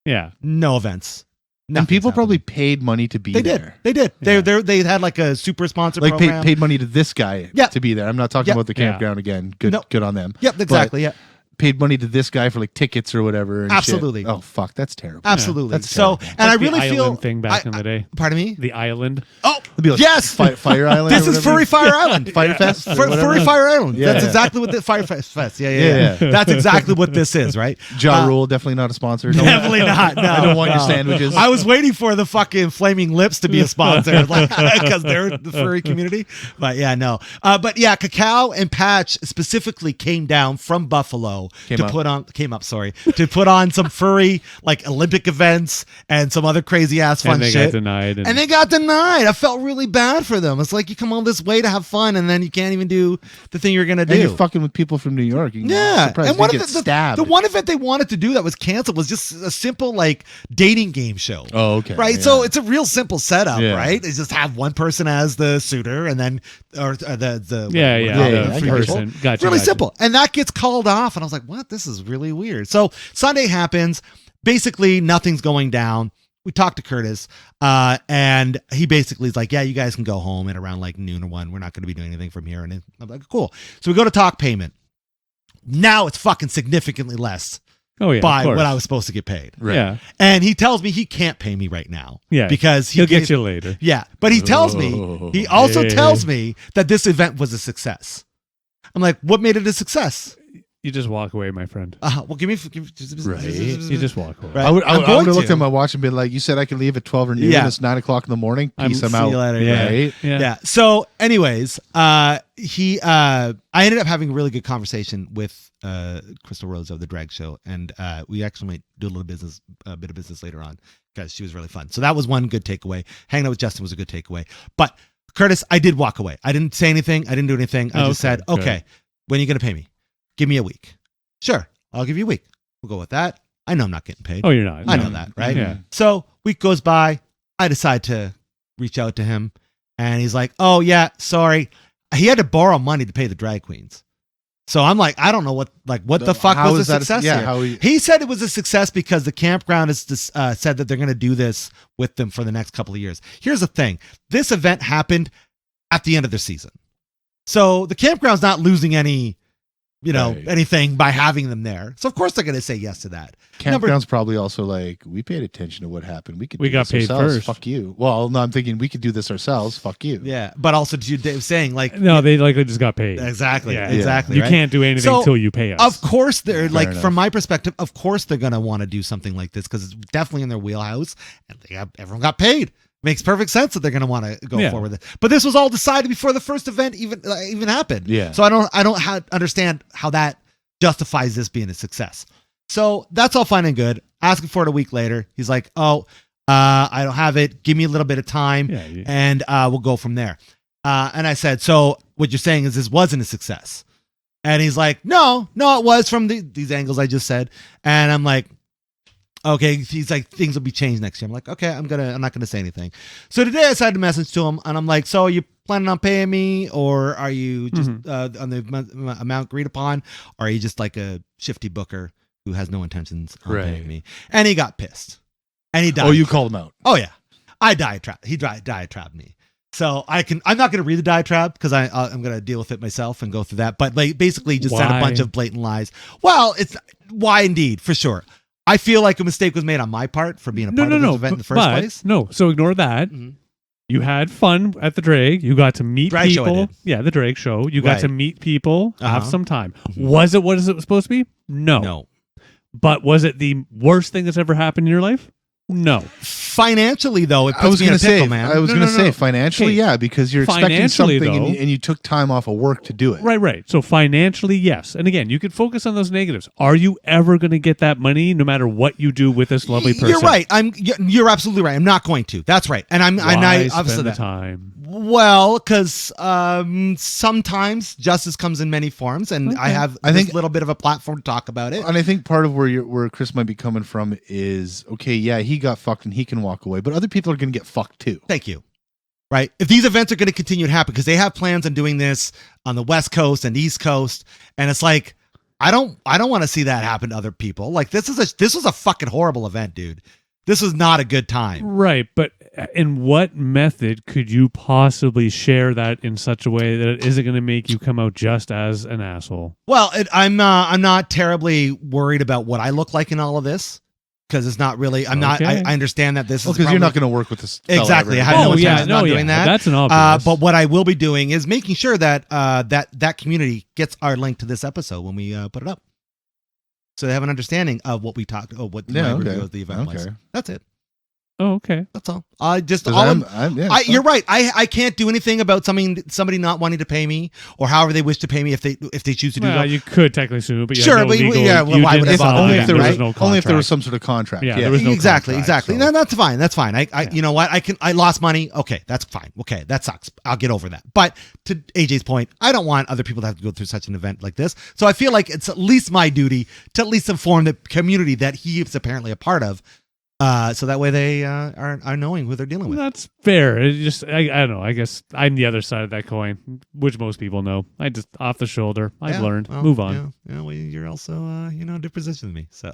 Speaker 4: Yeah.
Speaker 1: No events.
Speaker 3: And
Speaker 1: Nothing's
Speaker 3: people probably
Speaker 1: happening.
Speaker 3: paid money to be
Speaker 1: They
Speaker 3: there.
Speaker 1: did.
Speaker 4: Yeah.
Speaker 1: They had like a super sponsor
Speaker 3: Like
Speaker 1: program.
Speaker 3: paid money to this guy
Speaker 1: Yeah.
Speaker 3: to be there. I'm not talking
Speaker 1: Yeah.
Speaker 3: about the
Speaker 4: Yeah.
Speaker 3: campground again. Good
Speaker 1: No.
Speaker 3: good on them.
Speaker 1: Yep, exactly.
Speaker 3: But
Speaker 1: Yeah,
Speaker 3: paid money to this guy for like tickets or whatever. And shit.
Speaker 1: Absolutely.
Speaker 3: Oh fuck, that's terrible.
Speaker 1: absolutely.
Speaker 3: That's
Speaker 1: So,
Speaker 3: terrible.
Speaker 1: and I
Speaker 4: Like the
Speaker 1: really feel
Speaker 4: island thing back in the day.
Speaker 1: Pardon me.
Speaker 4: The island.
Speaker 1: Oh,
Speaker 3: It'd be like
Speaker 1: yes.
Speaker 3: Fire Island.
Speaker 1: This
Speaker 3: or
Speaker 1: is
Speaker 3: whatever.
Speaker 1: Furry Fire Island.
Speaker 3: Fire Fest. or
Speaker 1: Furry
Speaker 3: whatever.
Speaker 1: Fire Island.
Speaker 3: Yeah,
Speaker 1: That's
Speaker 3: yeah.
Speaker 1: exactly what the Fire Fest. Yeah.
Speaker 3: Yeah.
Speaker 1: That's exactly what this is, right?
Speaker 3: Ja Rule, definitely not a sponsor. No,
Speaker 1: Definitely not. No,
Speaker 3: I don't want your
Speaker 1: no.
Speaker 3: sandwiches.
Speaker 1: I was waiting for the fucking Flaming Lips to be a sponsor, like, because they're the furry community. But yeah, no. But yeah, Cacao and Patch specifically came down from Buffalo to put on some furry like Olympic events and some other crazy ass fun
Speaker 4: And they
Speaker 1: shit.
Speaker 4: got denied.
Speaker 1: And they got denied. I felt really bad for them. It's like you come all this way to have fun, and then you can't even do the thing you're gonna do.
Speaker 3: And you're fucking with people from New York. You
Speaker 1: Yeah,
Speaker 3: surprised
Speaker 1: and
Speaker 3: you
Speaker 1: one
Speaker 3: get
Speaker 1: of
Speaker 3: stabbed.
Speaker 1: the one event they wanted to do that was canceled was just a simple like dating game show.
Speaker 3: Oh, okay.
Speaker 1: Right,
Speaker 3: Yeah.
Speaker 1: so it's a real simple setup,
Speaker 3: Yeah.
Speaker 1: right? They just have one person as the suitor, and then or the
Speaker 4: Yeah,
Speaker 3: Yeah,
Speaker 4: the
Speaker 3: I got you.
Speaker 4: person. Gotcha.
Speaker 1: really
Speaker 4: gotcha.
Speaker 1: simple, and that gets called off, and I was like, "What? This is really weird." So Sunday happens. Basically, nothing's going down. we talked to Curtis, and he basically is like, yeah, you guys can go home at around like noon or 1. We're not going to be doing anything from here. And I'm like, cool. So we go to talk payment. Now it's fucking significantly less by what I was supposed to get paid.
Speaker 3: Right.
Speaker 4: Yeah.
Speaker 1: And he tells me he can't pay me right now.
Speaker 4: Yeah.
Speaker 1: Because
Speaker 4: he'll get you later.
Speaker 1: Yeah. But he tells me, he also tells me that this event was a success. I'm like, what made it a success?
Speaker 4: You just walk away, my friend.
Speaker 1: Well, give me
Speaker 3: Right.
Speaker 4: You just walk away.
Speaker 1: Right.
Speaker 3: I would have
Speaker 1: going
Speaker 3: looked
Speaker 1: to.
Speaker 3: at my watch and been like, you said I could leave at 12 or noon.
Speaker 1: Yeah.
Speaker 3: It's 9 o'clock in the morning. Peace, I'm
Speaker 1: See
Speaker 3: out.
Speaker 1: you later.
Speaker 4: Yeah.
Speaker 3: Right?
Speaker 1: Yeah. So, anyways, I ended up having a really good conversation with Crystal Rose of the Drag Show, and we actually might do a bit of business later on because she was really fun. So that was one good takeaway. Hanging out with Justin was a good takeaway. But Curtis, I did walk away. I didn't say anything. I didn't do anything. I just said, okay, when are you going to pay me? Give me a week. Sure, I'll give you a week. We'll go with that. I know I'm not getting paid.
Speaker 4: Oh, you're not.
Speaker 1: I
Speaker 4: No.
Speaker 1: know that, right?
Speaker 4: Yeah.
Speaker 1: So week goes by. I decide to reach out to him, and he's like, "Oh yeah, sorry." He had to borrow money to pay the drag queens. So I'm like, I don't know what the fuck
Speaker 3: how
Speaker 1: was
Speaker 3: is
Speaker 1: the
Speaker 3: that
Speaker 1: success
Speaker 3: yeah,
Speaker 1: here.
Speaker 3: how
Speaker 1: He said it was a success because the campground has said that they're going to do this with them for the next couple of years. Here's the thing: this event happened at the end of their season, so the campground's not losing any.
Speaker 3: Right.
Speaker 1: Anything by having them there. So of course they're going to say yes to that.
Speaker 3: Campground's probably also like, we paid attention to what happened. We
Speaker 4: We
Speaker 3: do
Speaker 4: got
Speaker 3: this
Speaker 4: paid
Speaker 3: ourselves.
Speaker 4: first.
Speaker 3: Fuck you. Well, no, I'm thinking we could do this ourselves. Fuck you.
Speaker 1: Yeah, but also to you, Dave, saying like,
Speaker 4: No, they likely just got paid.
Speaker 1: exactly,
Speaker 4: Yeah.
Speaker 1: exactly.
Speaker 4: You
Speaker 1: right?
Speaker 4: can't do anything
Speaker 1: So,
Speaker 4: until you pay us.
Speaker 1: Of course, they're like,
Speaker 3: enough.
Speaker 1: from my perspective, of course they're going to want to do something like this because it's definitely in their wheelhouse, and everyone got paid. Makes perfect sense that they're going to want to go forward with it. But this was all decided before the first event even happened.
Speaker 3: Yeah.
Speaker 1: So I don't understand how that justifies this being a success. So that's all fine and good. Asking for it a week later, he's like, "Oh, I don't have it. Give me a little bit of time, and we'll go from there." And I said, "So what you're saying is this wasn't a success?" And he's like, "No, it was from these angles I just said." And I'm like, okay, he's like, things will be changed next year. I'm like, okay, I'm not gonna say anything. So today I decided to message to him, and I'm like, so are you planning on paying me, or are you just on the amount agreed upon, or are you just like a shifty booker who has no intentions on paying me? And he got pissed, and he died.
Speaker 3: Oh, you called him out.
Speaker 1: Oh yeah, I diatribe. He diatribed me. So I'm not going to read the diatribe because I'm going to deal with it myself and go through that. But like basically just said a bunch of blatant lies. Well, it's why indeed for sure. I feel like a mistake was made on my part for being a part of this event in the first place.
Speaker 4: No, so ignore that.
Speaker 1: Mm-hmm.
Speaker 4: You had fun at the drag. You got to meet
Speaker 1: Drag show I
Speaker 4: people.
Speaker 1: did.
Speaker 4: Yeah, the drag show. You got
Speaker 1: Right.
Speaker 4: to meet people, have
Speaker 1: Uh-huh.
Speaker 4: some time.
Speaker 1: Mhm.
Speaker 4: Was it what it was supposed to be? No.
Speaker 1: No.
Speaker 4: But was it the worst thing that's ever happened in your life? No.
Speaker 1: Financially, though, it
Speaker 3: I was
Speaker 1: puts me in
Speaker 3: going
Speaker 1: a
Speaker 3: to
Speaker 1: pickle,
Speaker 3: say,
Speaker 1: man.
Speaker 3: I was
Speaker 4: No,
Speaker 3: going to
Speaker 4: no,
Speaker 3: say
Speaker 4: no.
Speaker 3: financially,
Speaker 4: Okay.
Speaker 3: yeah, because you're expecting
Speaker 4: Financially,
Speaker 3: something
Speaker 4: though-
Speaker 3: and you took time off of work to do it.
Speaker 4: Right. So financially, yes. And again, you could focus on those negatives. Are you ever going to get that money no matter what you do with this lovely person?
Speaker 1: You're right. You're absolutely right. I'm not going to. That's right. And
Speaker 4: Why
Speaker 1: obviously
Speaker 4: spend the
Speaker 1: that.
Speaker 4: time?
Speaker 1: Well, because sometimes justice comes in many forms, and I have
Speaker 3: I
Speaker 1: this
Speaker 3: think-
Speaker 1: little bit of a platform to talk about it.
Speaker 3: And I think part of where Chris might be coming from is, okay, yeah, he got fucked and he can walk away, but other people are going to get fucked too.
Speaker 1: Thank you. Right. If these events are going to continue to happen, because they have plans on doing this on the West Coast and East Coast, and it's like, I don't want to see that happen to other people. Like this was a fucking horrible event, dude. This was not a good time.
Speaker 4: Right, but in what method could you possibly share that in such a way that it isn't going to make you come out just as an asshole?
Speaker 1: Well, I'm not terribly worried about what I look like in all of this, because it's not really. I'm not.
Speaker 4: Okay.
Speaker 1: I understand that this is
Speaker 3: Because you're not
Speaker 1: probably-
Speaker 3: going to work with this. fella
Speaker 1: Exactly. I
Speaker 3: ever.
Speaker 1: have no
Speaker 4: Oh, yeah,
Speaker 1: intention on
Speaker 4: no,
Speaker 1: doing
Speaker 4: yeah,
Speaker 1: that.
Speaker 4: that's an obvious.
Speaker 1: But what I will be doing is making sure that that community gets our link to this episode when we put it up, so they have an understanding of what we talked. Oh, what my review of the event was.
Speaker 3: Okay.
Speaker 1: That's it.
Speaker 4: Oh, okay.
Speaker 1: That's all. I just
Speaker 3: 'Cause
Speaker 1: all. You're right. I can't do anything about somebody not wanting to pay me, or however they wish to pay me if they choose to do
Speaker 4: Well,
Speaker 1: that.
Speaker 4: you could technically sue, but you
Speaker 1: Sure,
Speaker 4: have no
Speaker 1: but
Speaker 4: legal,
Speaker 1: yeah, well,
Speaker 4: you
Speaker 1: why would
Speaker 4: didn't
Speaker 1: I bother
Speaker 4: sign,
Speaker 1: doing
Speaker 3: Only if
Speaker 1: that,
Speaker 3: there
Speaker 4: there
Speaker 3: was
Speaker 1: right?
Speaker 3: only if there was
Speaker 4: contract.
Speaker 3: some sort of contract.
Speaker 4: Yeah, there was no
Speaker 1: exactly.
Speaker 4: contract, so-
Speaker 1: No, that's fine. That's fine. I you know what? I lost money. Okay, that's fine. Okay, that sucks. I'll get over that. But to AJ's point, I don't want other people to have to go through such an event like this. So I feel like it's at least my duty to at least inform the community that he is apparently a part of So that way they are knowing who they're dealing with.
Speaker 4: That's fair. It just I don't know. I guess I'm the other side of that coin, which most people know. I just off the shoulder. I've learned.
Speaker 1: Well,
Speaker 4: Move on.
Speaker 1: Yeah, well, you're also different position than me. So,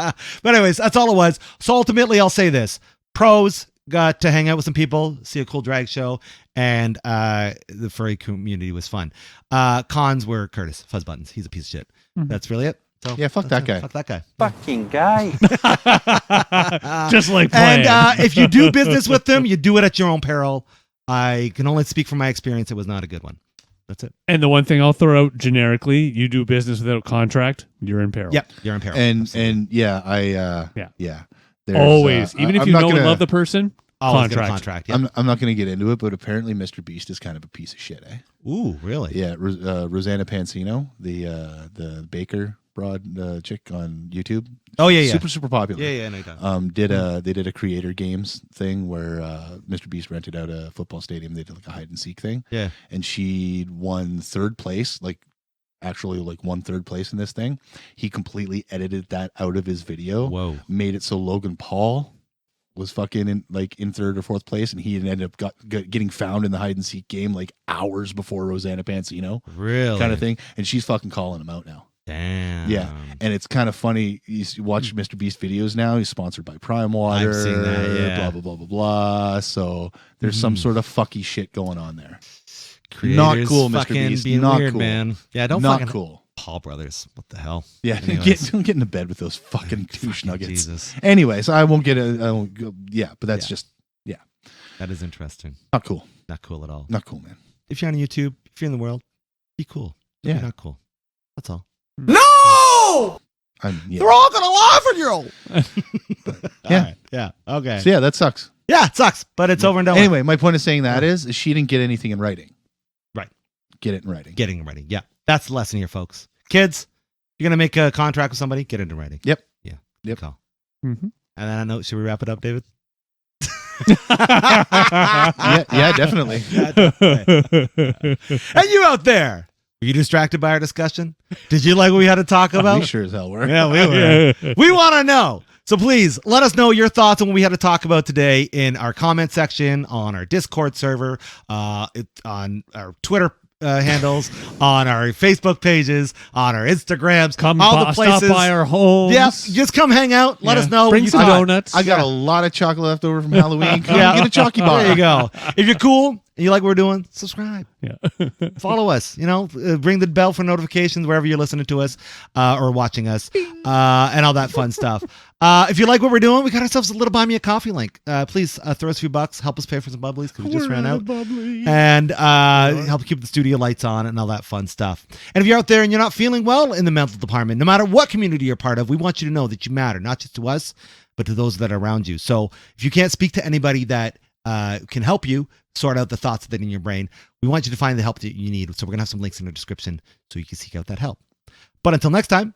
Speaker 1: but anyways, that's all it was. So ultimately, I'll say this: pros, got to hang out with some people, see a cool drag show, and the furry community was fun. Cons were Curtis Fuzzbuttons. He's a piece of shit.
Speaker 4: Mm-hmm.
Speaker 1: That's really it. So
Speaker 3: Yeah, fuck that guy.
Speaker 1: Fuck that guy.
Speaker 6: Fucking guy.
Speaker 4: Just like playing.
Speaker 1: And if you do business with them, you do it at your own peril. I can only speak from my experience. It was not a good one. That's it.
Speaker 4: And the one thing I'll throw out generically, you do business without contract, you're in peril.
Speaker 1: Yep, you're in peril.
Speaker 3: And
Speaker 4: Yeah.
Speaker 3: There's,
Speaker 4: Always. Even if
Speaker 3: I'm
Speaker 4: you
Speaker 3: not
Speaker 4: know and
Speaker 3: gonna-
Speaker 4: love the person,
Speaker 1: Always get a
Speaker 4: contract.
Speaker 1: contract. Yep.
Speaker 3: I'm not going to get into it, but apparently Mr. Beast is kind of a piece of shit, eh?
Speaker 1: Ooh, really?
Speaker 3: Yeah, Rosanna Pansino, the baker broad chick on YouTube.
Speaker 1: Oh yeah.
Speaker 3: super popular.
Speaker 1: Yeah. No, you don't.
Speaker 3: They did a creator games thing where Mr. Beast rented out a football stadium. They did like a hide and seek thing.
Speaker 1: Yeah.
Speaker 3: And she won third place, won third place in this thing. He completely edited that out of his video.
Speaker 1: Whoa.
Speaker 3: Made it so Logan Paul was fucking in third or fourth place, and he ended up getting found in the hide and seek game like hours before Rosanna Pansino,
Speaker 1: Really?
Speaker 3: kind of thing. And she's fucking calling him out now.
Speaker 1: Damn.
Speaker 3: Yeah, and it's kind of funny. You watch Mr. Beast videos now. He's sponsored by Prime Water.
Speaker 1: I've seen that, yeah.
Speaker 3: Blah blah blah blah blah. So there's some sort of fucky shit going on there.
Speaker 1: Creators
Speaker 3: Not cool, Mr.
Speaker 1: fucking
Speaker 3: Beast.
Speaker 1: Being
Speaker 3: Not
Speaker 1: weird,
Speaker 3: cool.
Speaker 1: man. Yeah, don't
Speaker 3: Not
Speaker 1: fucking
Speaker 3: cool.
Speaker 1: Paul Brothers. What the hell?
Speaker 3: Yeah,
Speaker 1: Anyways.
Speaker 3: don't get into bed with those fucking douche nuggets.
Speaker 1: Jesus.
Speaker 3: Anyways, I won't go. Yeah, but that's just
Speaker 1: That is interesting.
Speaker 3: not cool.
Speaker 1: Not cool at all.
Speaker 3: Not cool, man.
Speaker 1: If you're on YouTube, if you're in the world, be cool. If
Speaker 3: Yeah.
Speaker 1: You're not cool. That's all.
Speaker 2: No!
Speaker 1: They're all gonna laugh at you.
Speaker 3: Yeah.
Speaker 1: All right. Yeah. Okay.
Speaker 3: So yeah, that sucks.
Speaker 1: Yeah, it sucks, but it's over and done with.
Speaker 3: Anyway, my point of saying that is she didn't get anything in writing.
Speaker 1: Right.
Speaker 3: Get it in writing.
Speaker 1: Getting ready. Yeah. That's the lesson here, folks. Kids, you're gonna make a contract with somebody, get it in writing.
Speaker 3: Yep.
Speaker 1: Yeah.
Speaker 3: Yep.
Speaker 1: Good call.
Speaker 4: Mhm.
Speaker 1: And then I know, should we wrap it up, David?
Speaker 3: yeah, definitely.
Speaker 1: And you out there, were you distracted by our discussion? Did you like what we had to talk about?
Speaker 3: We sure as hell were.
Speaker 1: Yeah, we were. We want to know. So please let us know your thoughts on what we had to talk about today in our comment section, on our Discord server, on our Twitter handles, on our Facebook pages, on our Instagrams,
Speaker 4: Come
Speaker 1: all the places.
Speaker 4: stop by our homes.
Speaker 1: Yeah, just come hang out. Let
Speaker 4: Yeah.
Speaker 1: us know.
Speaker 4: Bring
Speaker 1: what you
Speaker 4: some
Speaker 1: thought.
Speaker 4: donuts.
Speaker 3: I got a lot of chocolate left over from Halloween. Come
Speaker 1: Yeah.
Speaker 3: get a chalky bar.
Speaker 1: There you go. If you're cool and you like what we're doing, subscribe.
Speaker 4: Yeah.
Speaker 1: Follow us. Ring the bell for notifications wherever you're listening to us or watching us, and all that fun stuff. If you like what we're doing, we got ourselves a little buy me a coffee link. Please throw us a few bucks, help us pay for some bubblies because we just ran out, and help keep the studio lights on and all that fun stuff. And if you're out there and you're not feeling well in the mental department, no matter what community you're part of, we want you to know that you matter, not just to us, but to those that are around you. So if you can't speak to anybody that can help you sort out the thoughts that are in your brain, we want you to find the help that you need. So we're going to have some links in the description so you can seek out that help. But until next time,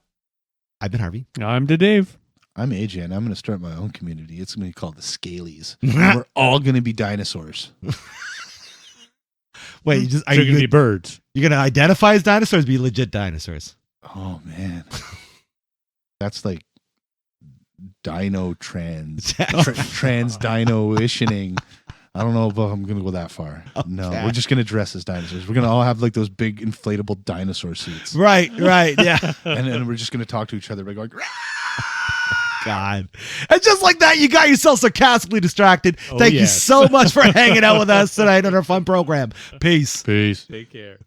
Speaker 1: I've been Harvey.
Speaker 4: I'm to Dave.
Speaker 3: I'm AJ, and I'm going to start my own community. It's going to be called the Scalies. And we're all going to be dinosaurs.
Speaker 1: Wait,
Speaker 4: They're going to be birds.
Speaker 1: you're going to identify as dinosaurs, be legit dinosaurs?
Speaker 3: Oh, man. That's like dino trans dino-itioning. I don't know if I'm going to go that far. No,
Speaker 1: Okay.
Speaker 3: we're just going to dress as dinosaurs. We're going to all have like those big inflatable dinosaur suits.
Speaker 1: Right, yeah.
Speaker 3: And then we're just going to talk to each other by going,
Speaker 1: God. And just like that, you got yourself sarcastically distracted.
Speaker 4: Oh,
Speaker 1: Thank you
Speaker 4: yes.
Speaker 1: so much for hanging out with us tonight on our fun program. Peace.
Speaker 3: peace.
Speaker 4: Take care.